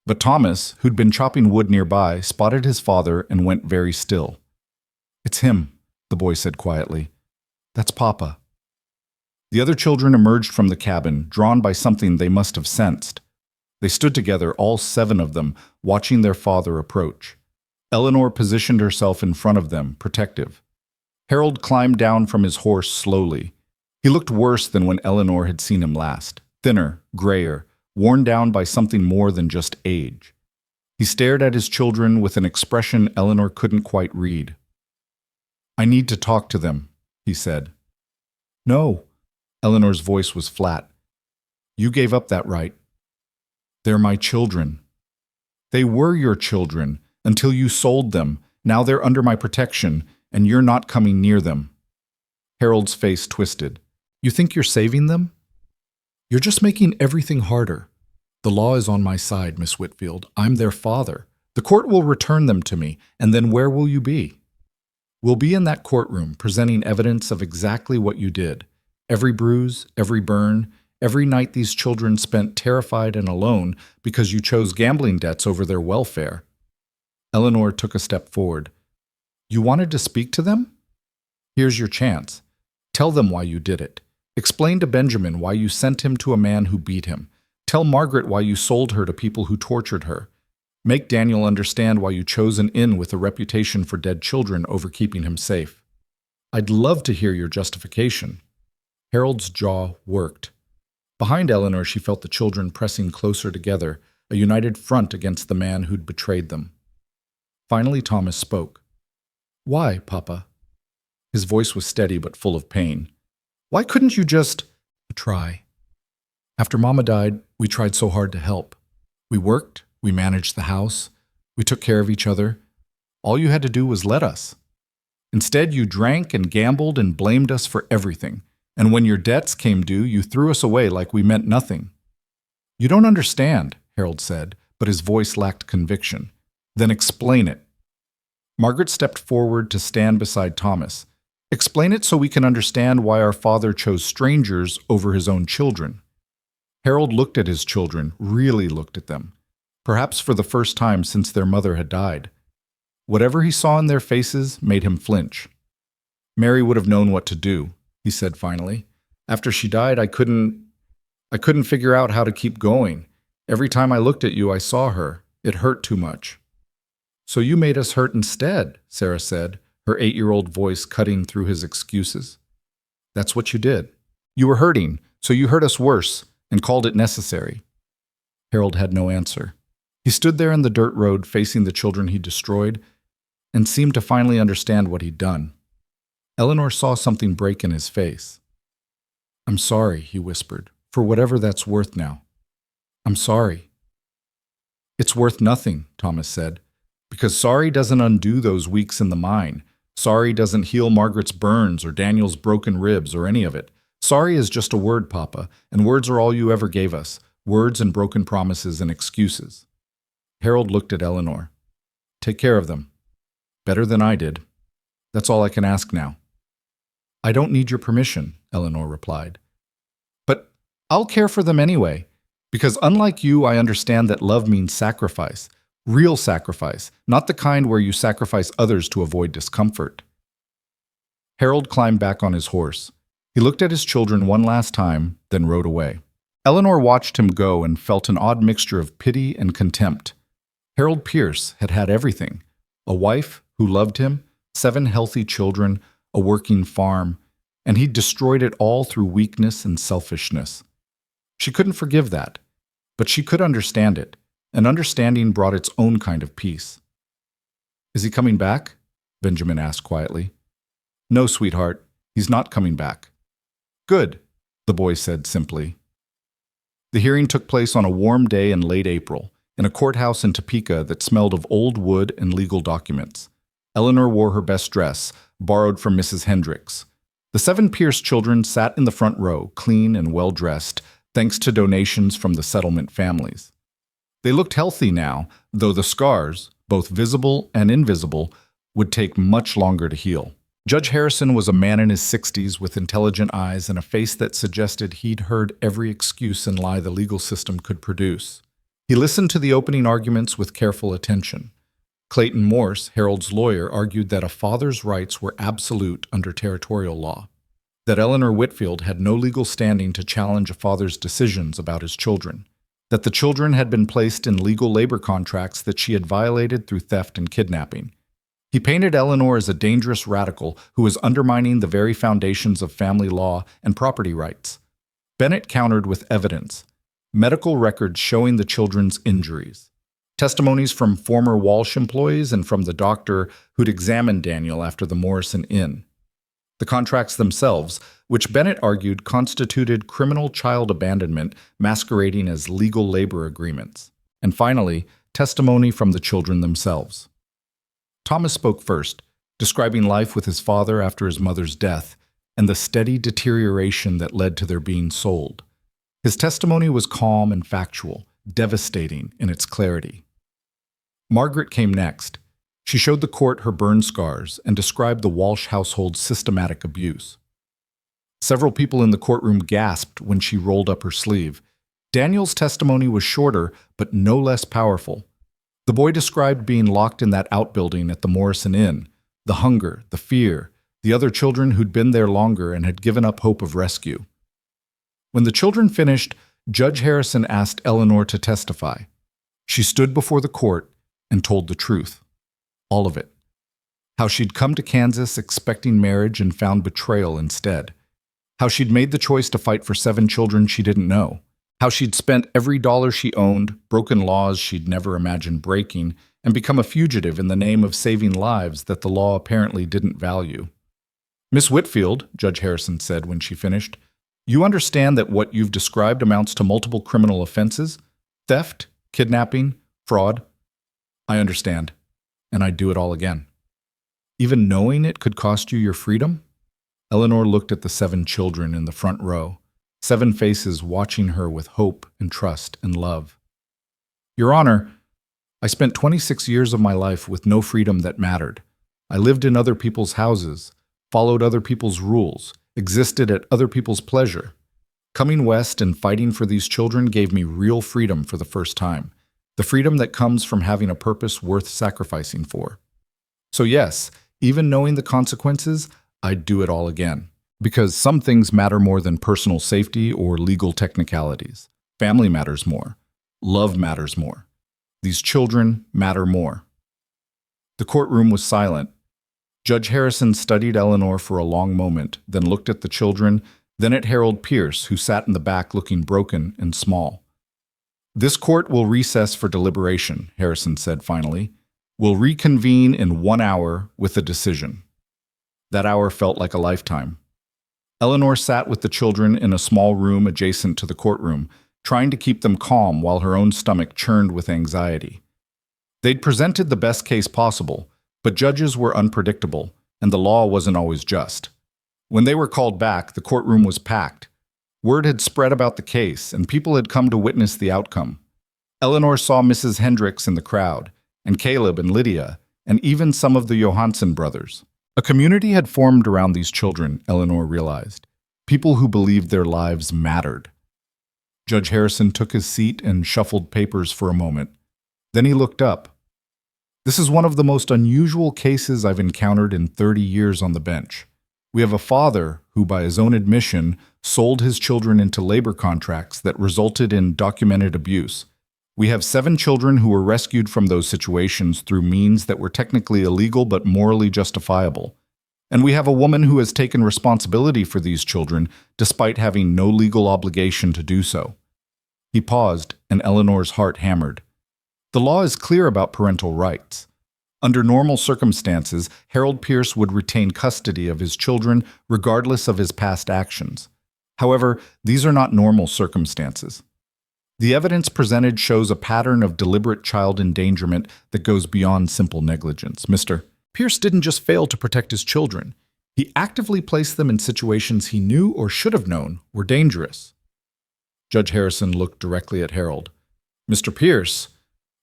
But Thomas, who'd been chopping wood nearby, spotted his father and went very still. "It's him," the boy said quietly. "That's Papa." The other children emerged from the cabin, drawn by something they must have sensed. They stood together, all 7 of them, watching their father approach. Eleanor positioned herself in front of them, protective. Harold climbed down from his horse slowly. He looked worse than when Eleanor had seen him last, thinner, grayer, worn down by something more than just age. He stared at his children with an expression Eleanor couldn't quite read. "I need to talk to them," he said. "No." Eleanor's voice was flat. "You gave up that right. They're my children. They were your children until you sold them. Now they're under my protection, and you're not coming near them." Harold's face twisted. "You think you're saving them? You're just making everything harder. The law is on my side, Miss Whitfield. I'm their father. The court will return them to me, and then where will you be? We'll be in that courtroom, presenting evidence of exactly what you did. Every bruise, every burn, every night these children spent terrified and alone because you chose gambling debts over their welfare." Eleanor took a step forward. "You wanted to speak to them? Here's your chance. Tell them why you did it. Explain to Benjamin why you sent him to a man who beat him. Tell Margaret why you sold her to people who tortured her. Make Daniel understand why you chose an inn with a reputation for dead children over keeping him safe. I'd love to hear your justification." Harold's jaw worked. Behind Eleanor, she felt the children pressing closer together, a united front against the man who'd betrayed them. Finally, Thomas spoke. "Why, Papa?" His voice was steady but full of pain. "Why couldn't you just try? After Mama died, we tried so hard to help. We worked, we managed the house, we took care of each other. All you had to do was let us. Instead, you drank and gambled and blamed us for everything. And when your debts came due, you threw us away like we meant nothing." "You don't understand," Harold said, but his voice lacked conviction. "Then explain it." Margaret stepped forward to stand beside Thomas. "Explain it so we can understand why our father chose strangers over his own children." Harold looked at his children, really looked at them, perhaps for the first time since their mother had died. Whatever he saw in their faces made him flinch. "Mary would have known what to do," he said finally. "After she died, I couldn't figure out how to keep going. Every time I looked at you, I saw her. It hurt too much." "So you made us hurt instead," Sarah said, her 8-year-old voice cutting through his excuses. "That's what you did. You were hurting, so you hurt us worse and called it necessary." Harold had no answer. He stood there in the dirt road facing the children he destroyed and seemed to finally understand what he'd done. Eleanor saw something break in his face. "I'm sorry," he whispered, "for whatever that's worth now. I'm sorry." "It's worth nothing," Thomas said, "because sorry doesn't undo those weeks in the mine. Sorry doesn't heal Margaret's burns or Daniel's broken ribs or any of it. Sorry is just a word, Papa, and words are all you ever gave us, words and broken promises and excuses." Harold looked at Eleanor. "Take care of them. Better than I did. That's all I can ask now." "I don't need your permission," Eleanor replied. "But I'll care for them anyway, because unlike you, I understand that love means sacrifice, real sacrifice, not the kind where you sacrifice others to avoid discomfort." Harold climbed back on his horse. He looked at his children one last time, then rode away. Eleanor watched him go and felt an odd mixture of pity and contempt. Harold Pierce had had everything: a wife who loved him, 7 healthy children, a working farm, and he'd destroyed it all through weakness and selfishness. She couldn't forgive that, but she could understand it, and understanding brought its own kind of peace. "Is he coming back?" Benjamin asked quietly. "No, sweetheart, he's not coming back." "Good," the boy said simply. The hearing took place on a warm day in late April, in a courthouse in Topeka that smelled of old wood and legal documents. Eleanor wore her best dress, borrowed from Mrs. Hendricks. The 7 Pierce children sat in the front row, clean and well-dressed, thanks to donations from the settlement families. They looked healthy now, though the scars, both visible and invisible, would take much longer to heal. Judge Harrison was a man in his 60s with intelligent eyes and a face that suggested he'd heard every excuse and lie the legal system could produce. He listened to the opening arguments with careful attention. Clayton Morse, Harold's lawyer, argued that a father's rights were absolute under territorial law, that Eleanor Whitfield had no legal standing to challenge a father's decisions about his children, that the children had been placed in legal labor contracts that she had violated through theft and kidnapping. He painted Eleanor as a dangerous radical who was undermining the very foundations of family law and property rights. Bennett countered with evidence, medical records showing the children's injuries, testimonies from former Walsh employees and from the doctor who'd examined Daniel after the Morrison Inn. The contracts themselves, which Bennett argued constituted criminal child abandonment masquerading as legal labor agreements. And finally, testimony from the children themselves. Thomas spoke first, describing life with his father after his mother's death and the steady deterioration that led to their being sold. His testimony was calm and factual, devastating in its clarity. Margaret came next. She showed the court her burn scars and described the Walsh household's systematic abuse. Several people in the courtroom gasped when she rolled up her sleeve. Daniel's testimony was shorter, but no less powerful. The boy described being locked in that outbuilding at the Morrison Inn, the hunger, the fear, the other children who'd been there longer and had given up hope of rescue. When the children finished, Judge Harrison asked Eleanor to testify. She stood before the court and told the truth. All of it. How she'd come to Kansas expecting marriage and found betrayal instead. How she'd made the choice to fight for 7 children she didn't know. How she'd spent every dollar she owned, broken laws she'd never imagined breaking, and become a fugitive in the name of saving lives that the law apparently didn't value. Miss Whitfield, Judge Harrison said when she finished, you understand that what you've described amounts to multiple criminal offenses? Theft, kidnapping, fraud? I understand, and I'd do it all again. Even knowing it could cost you your freedom? Eleanor looked at the 7 children in the front row. 7 faces watching her with hope and trust and love. Your Honor, I spent 26 years of my life with no freedom that mattered. I lived in other people's houses, followed other people's rules, existed at other people's pleasure. Coming west and fighting for these children gave me real freedom for the first time, the freedom that comes from having a purpose worth sacrificing for. So yes, even knowing the consequences, I'd do it all again. Because some things matter more than personal safety or legal technicalities. Family matters more. Love matters more. These children matter more. The courtroom was silent. Judge Harrison studied Eleanor for a long moment, then looked at the children, then at Harold Pierce, who sat in the back looking broken and small. This court will recess for deliberation, Harrison said finally. We'll reconvene in 1 hour with a decision. That hour felt like a lifetime. Eleanor sat with the children in a small room adjacent to the courtroom, trying to keep them calm while her own stomach churned with anxiety. They'd presented the best case possible, but judges were unpredictable, and the law wasn't always just. When they were called back, the courtroom was packed. Word had spread about the case, and people had come to witness the outcome. Eleanor saw Mrs. Hendricks in the crowd, and Caleb and Lydia, and even some of the Johansson brothers. A community had formed around these children, Eleanor realized. People who believed their lives mattered. Judge Harrison took his seat and shuffled papers for a moment. Then he looked up. This is one of the most unusual cases I've encountered in 30 years on the bench. We have a father who, by his own admission, sold his children into labor contracts that resulted in documented abuse. We have 7 children who were rescued from those situations through means that were technically illegal but morally justifiable. And we have a woman who has taken responsibility for these children despite having no legal obligation to do so. He paused, and Eleanor's heart hammered. The law is clear about parental rights. Under normal circumstances, Harold Pierce would retain custody of his children regardless of his past actions. However, these are not normal circumstances. The evidence presented shows a pattern of deliberate child endangerment that goes beyond simple negligence. Mr. Pierce didn't just fail to protect his children. He actively placed them in situations he knew or should have known were dangerous. Judge Harrison looked directly at Harold. "Mr. Pierce,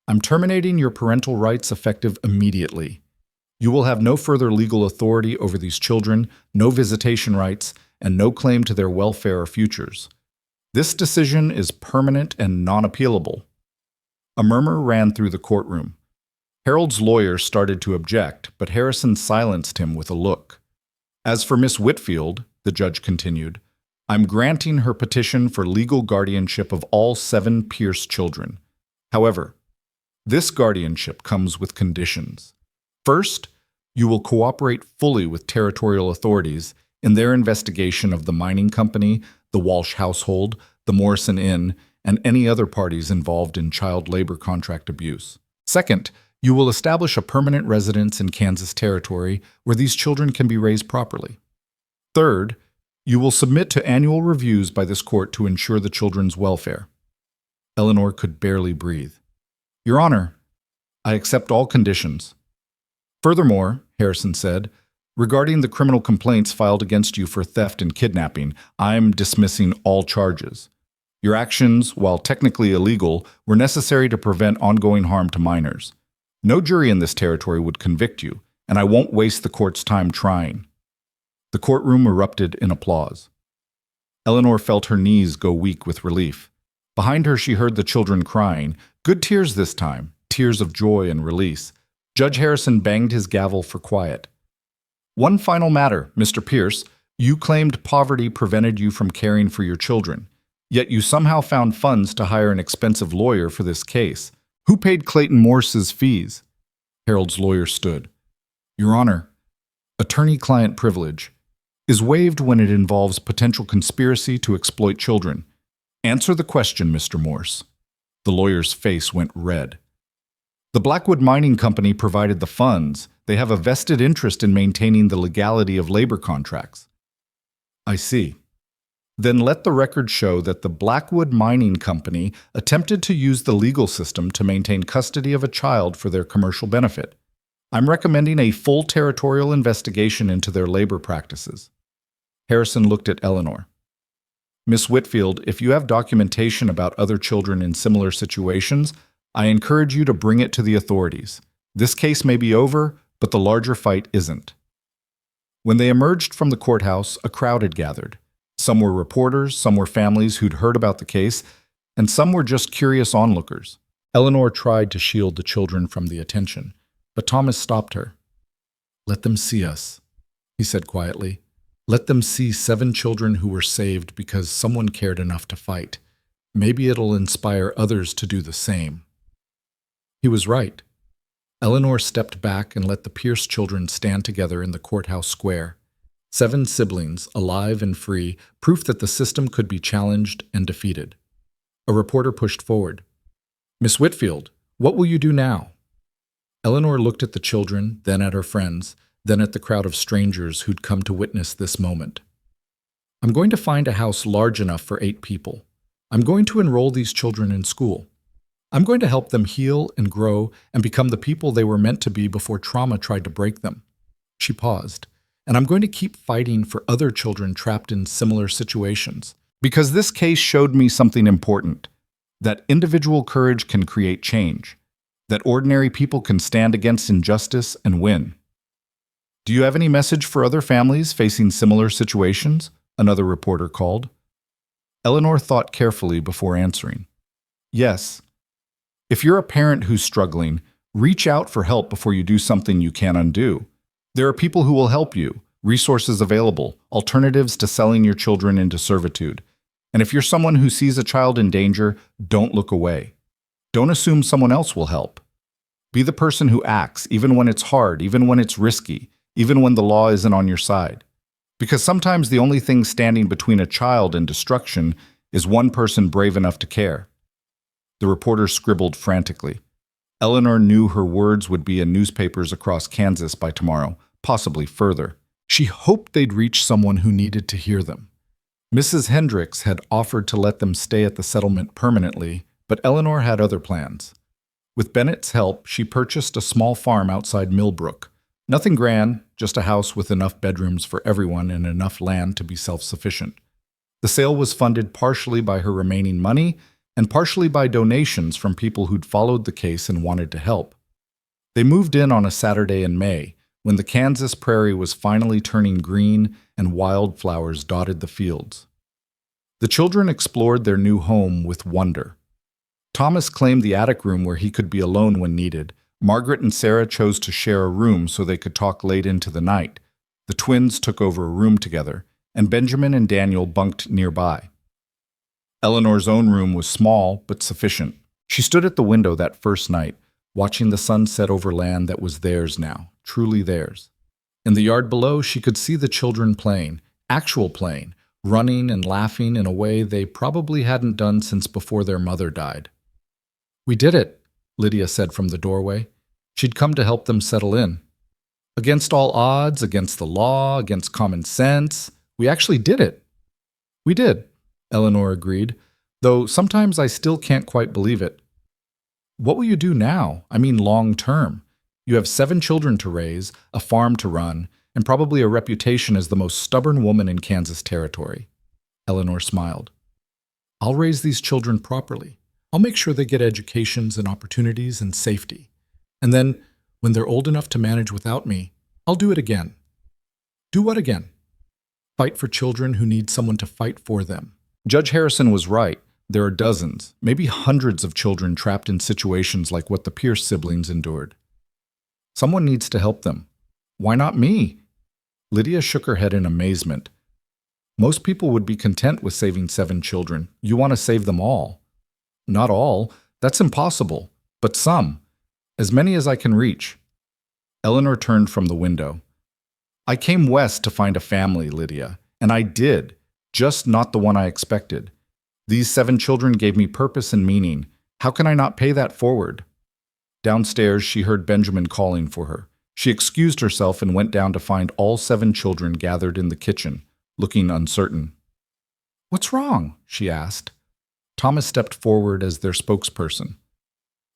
I'm terminating your parental rights effective immediately. You will have no further legal authority over these children, no visitation rights, and no claim to their welfare or futures. This decision is permanent and non-appealable." A murmur ran through the courtroom. Harold's lawyer started to object, but Harrison silenced him with a look. "As for Miss Whitfield," the judge continued, "I'm granting her petition for legal guardianship of all 7 Pierce children. However, this guardianship comes with conditions. First, you will cooperate fully with territorial authorities in their investigation of the mining company, the Walsh household, the Morrison Inn, and any other parties involved in child labor contract abuse. Second, you will establish a permanent residence in Kansas Territory where these children can be raised properly. Third, you will submit to annual reviews by this court to ensure the children's welfare." Eleanor could barely breathe. "Your Honor, I accept all conditions." "Furthermore," Harrison said, "regarding the criminal complaints filed against you for theft and kidnapping, I'm dismissing all charges. Your actions, while technically illegal, were necessary to prevent ongoing harm to minors. No jury in this territory would convict you, and I won't waste the court's time trying." The courtroom erupted in applause. Eleanor felt her knees go weak with relief. Behind her she heard the children crying, good tears this time, tears of joy and release. Judge Harrison banged his gavel for quiet. "One final matter, Mr. Pierce. You claimed poverty prevented you from caring for your children, yet you somehow found funds to hire an expensive lawyer for this case. Who paid Clayton Morse's fees?" Harold's lawyer stood. "Your Honor, attorney-client privilege is waived when it involves potential conspiracy to exploit children. Answer the question, Mr. Morse." The lawyer's face went red. "The Blackwood Mining Company provided the funds. They have a vested interest in maintaining the legality of labor contracts." "I see. Then let the record show that the Blackwood Mining Company attempted to use the legal system to maintain custody of a child for their commercial benefit. I'm recommending a full territorial investigation into their labor practices." Harrison looked at Eleanor. "Miss Whitfield, if you have documentation about other children in similar situations, I encourage you to bring it to the authorities. This case may be over, but the larger fight isn't." When they emerged from the courthouse, a crowd had gathered. Some were reporters, some were families who'd heard about the case, and some were just curious onlookers. Eleanor tried to shield the children from the attention, but Thomas stopped her. "Let them see us," he said quietly. "Let them see 7 children who were saved because someone cared enough to fight. Maybe it'll inspire others to do the same." He was right. Eleanor stepped back and let the Pierce children stand together in the courthouse square. 7 siblings, alive and free, proof that the system could be challenged and defeated. A reporter pushed forward. "Miss Whitfield, what will you do now?" Eleanor looked at the children, then at her friends, then at the crowd of strangers who'd come to witness this moment. "I'm going to find a house large enough for 8 people. I'm going to enroll these children in school. I'm going to help them heal and grow and become the people they were meant to be before trauma tried to break them." She paused. "And I'm going to keep fighting for other children trapped in similar situations. Because this case showed me something important, that individual courage can create change, that ordinary people can stand against injustice and win." "Do you have any message for other families facing similar situations?" another reporter called. Eleanor thought carefully before answering. "Yes. If you're a parent who's struggling, reach out for help before you do something you can't undo. There are people who will help you, resources available, alternatives to selling your children into servitude. And if you're someone who sees a child in danger, don't look away. Don't assume someone else will help. Be the person who acts, even when it's hard, even when it's risky, even when the law isn't on your side. Because sometimes the only thing standing between a child and destruction is one person brave enough to care." The reporter scribbled frantically. Eleanor knew her words would be in newspapers across Kansas by tomorrow, possibly further. She hoped they'd reach someone who needed to hear them. Mrs. Hendricks had offered to let them stay at the settlement permanently, but Eleanor had other plans. With Bennett's help, she purchased a small farm outside Milbrook, Nothing grand, just a house with enough bedrooms for everyone and enough land to be self-sufficient. The sale was funded partially by her remaining money and partially by donations from people who'd followed the case and wanted to help. They moved in on a Saturday in May, when the Kansas prairie was finally turning green and wildflowers dotted the fields. The children explored their new home with wonder. Thomas claimed the attic room where he could be alone when needed. Margaret and Sarah chose to share a room so they could talk late into the night. The twins took over a room together, and Benjamin and Daniel bunked nearby. Eleanor's own room was small but sufficient. She stood at the window that first night, watching the sun set over land that was theirs now, truly theirs. In the yard below, she could see the children playing, actual playing, running and laughing in a way they probably hadn't done since before their mother died. "We did it," Lydia said from the doorway. She'd come to help them settle in. "Against all odds, against the law, against common sense, we actually did it." "We did," Eleanor agreed, "though sometimes I still can't quite believe it." "What will you do now? I mean long term. You have 7 children to raise, a farm to run, and probably a reputation as the most stubborn woman in Kansas territory." Eleanor smiled. "I'll raise these children properly. I'll make sure they get educations and opportunities and safety. And then, when they're old enough to manage without me, I'll do it again." "Do what again?" "Fight for children who need someone to fight for them." Judge Harrison was right. There are dozens, maybe hundreds of children trapped in situations like what the Pierce siblings endured. Someone needs to help them. Why not me? Lydia shook her head in amazement. Most people would be content with saving 7 children. You want to save them all. Not all. That's impossible. But some. As many as I can reach. Eleanor turned from the window. "I came west to find a family, Lydia, and I did, just not the one I expected. These 7 children gave me purpose and meaning. How can I not pay that forward?" Downstairs, she heard Benjamin calling for her. She excused herself and went down to find all 7 children gathered in the kitchen, looking uncertain. "What's wrong?" she asked. Thomas stepped forward as their spokesperson.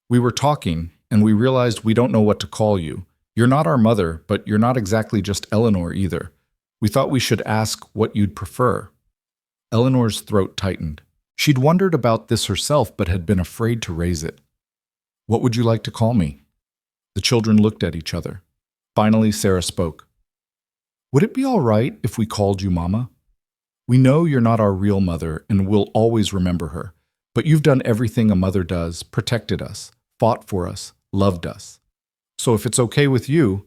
"We were talking, and we realized we don't know what to call you. You're not our mother, but you're not exactly just Eleanor either. We thought we should ask what you'd prefer." Eleanor's throat tightened. She'd wondered about this herself, but had been afraid to raise it. "What would you like to call me?" The children looked at each other. Finally, Sarah spoke. "Would it be all right if we called you Mama? We know you're not our real mother, and we'll always remember her. But you've done everything a mother does, protected us, fought for us, loved us. So if it's okay with you—"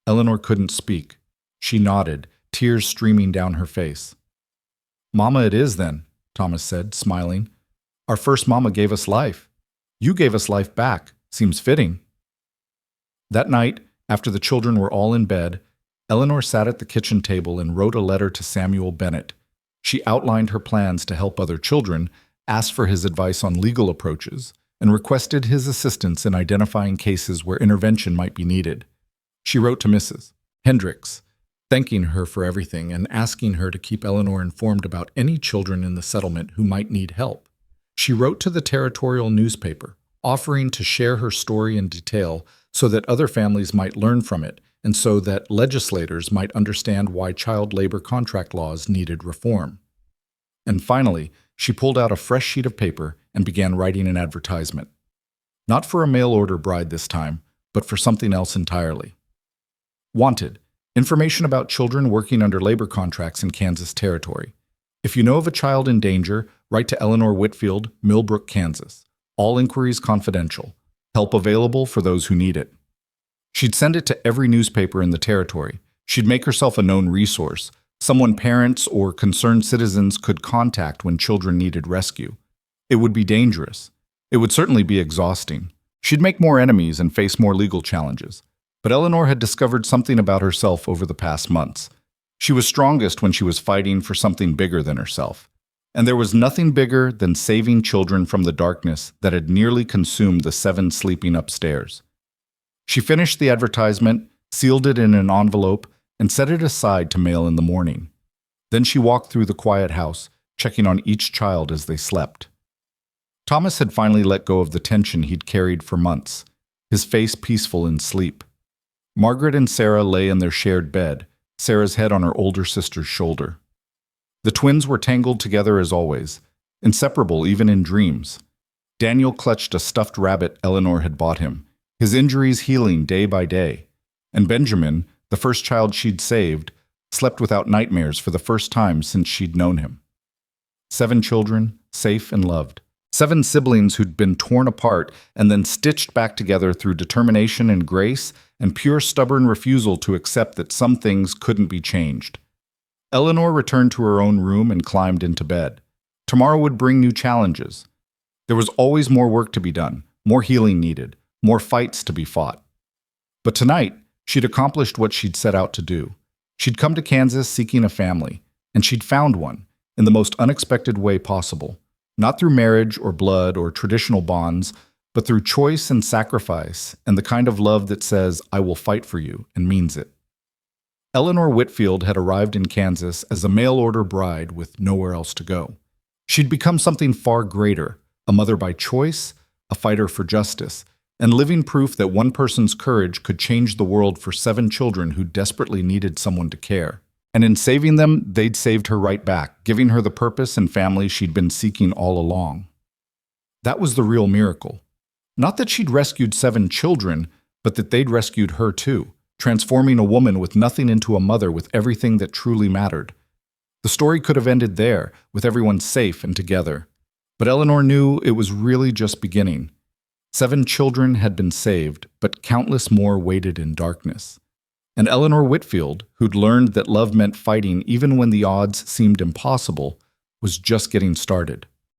Eleanor couldn't speak. She nodded, tears streaming down her face. "Mama it is then," Thomas said, smiling. "Our first mama gave us life. You gave us life back. Seems fitting." That night, after the children were all in bed, Eleanor sat at the kitchen table and wrote a letter to Samuel Bennett. She outlined her plans to help other children, asked for his advice on legal approaches, and requested his assistance in identifying cases where intervention might be needed. She wrote to Mrs. Hendricks, thanking her for everything and asking her to keep Eleanor informed about any children in the settlement who might need help. She wrote to the territorial newspaper, offering to share her story in detail so that other families might learn from it and so that legislators might understand why child labor contract laws needed reform. And finally, she pulled out a fresh sheet of paper and began writing an advertisement. Not for a mail-order bride this time, but for something else entirely. Wanted. Information about children working under labor contracts in Kansas Territory. If you know of a child in danger, write to Eleanor Whitfield, Milbrook, Kansas. All inquiries confidential. Help available for those who need it. She'd send it to every newspaper in the territory. She'd make herself a known resource, someone parents or concerned citizens could contact when children needed rescue. It would be dangerous. It would certainly be exhausting. She'd make more enemies and face more legal challenges. But Eleanor had discovered something about herself over the past months. She was strongest when she was fighting for something bigger than herself. And there was nothing bigger than saving children from the darkness that had nearly consumed the 7 sleeping upstairs. She finished the advertisement, sealed it in an envelope, and set it aside to mail in the morning. Then she walked through the quiet house, checking on each child as they slept. Thomas had finally let go of the tension he'd carried for months, his face peaceful in sleep. Margaret and Sarah lay in their shared bed, Sarah's head on her older sister's shoulder. The twins were tangled together as always, inseparable even in dreams. Daniel clutched a stuffed rabbit Eleanor had bought him, his injuries healing day by day. And Benjamin, the first child she'd saved, slept without nightmares for the first time since she'd known him. 7 children, safe and loved. 7 siblings who'd been torn apart and then stitched back together through determination and grace and pure stubborn refusal to accept that some things couldn't be changed. Eleanor returned to her own room and climbed into bed. Tomorrow would bring new challenges. There was always more work to be done, more healing needed, more fights to be fought. But tonight, she'd accomplished what she'd set out to do. She'd come to Kansas seeking a family, and she'd found one, in the most unexpected way possible. Not through marriage or blood or traditional bonds, but through choice and sacrifice and the kind of love that says, I will fight for you, and means it. Eleanor Whitfield had arrived in Kansas as a mail-order bride with nowhere else to go. She'd become something far greater, a mother by choice, a fighter for justice, and living proof that one person's courage could change the world for 7 children who desperately needed someone to care. And in saving them, they'd saved her right back, giving her the purpose and family she'd been seeking all along. That was the real miracle. Not that she'd rescued 7 children, but that they'd rescued her too, transforming a woman with nothing into a mother with everything that truly mattered. The story could have ended there, with everyone safe and together. But Eleanor knew it was really just beginning. 7 children had been saved, but countless more waited in darkness. And Eleanor Whitfield, who'd learned that love meant fighting even when the odds seemed impossible, was just getting started.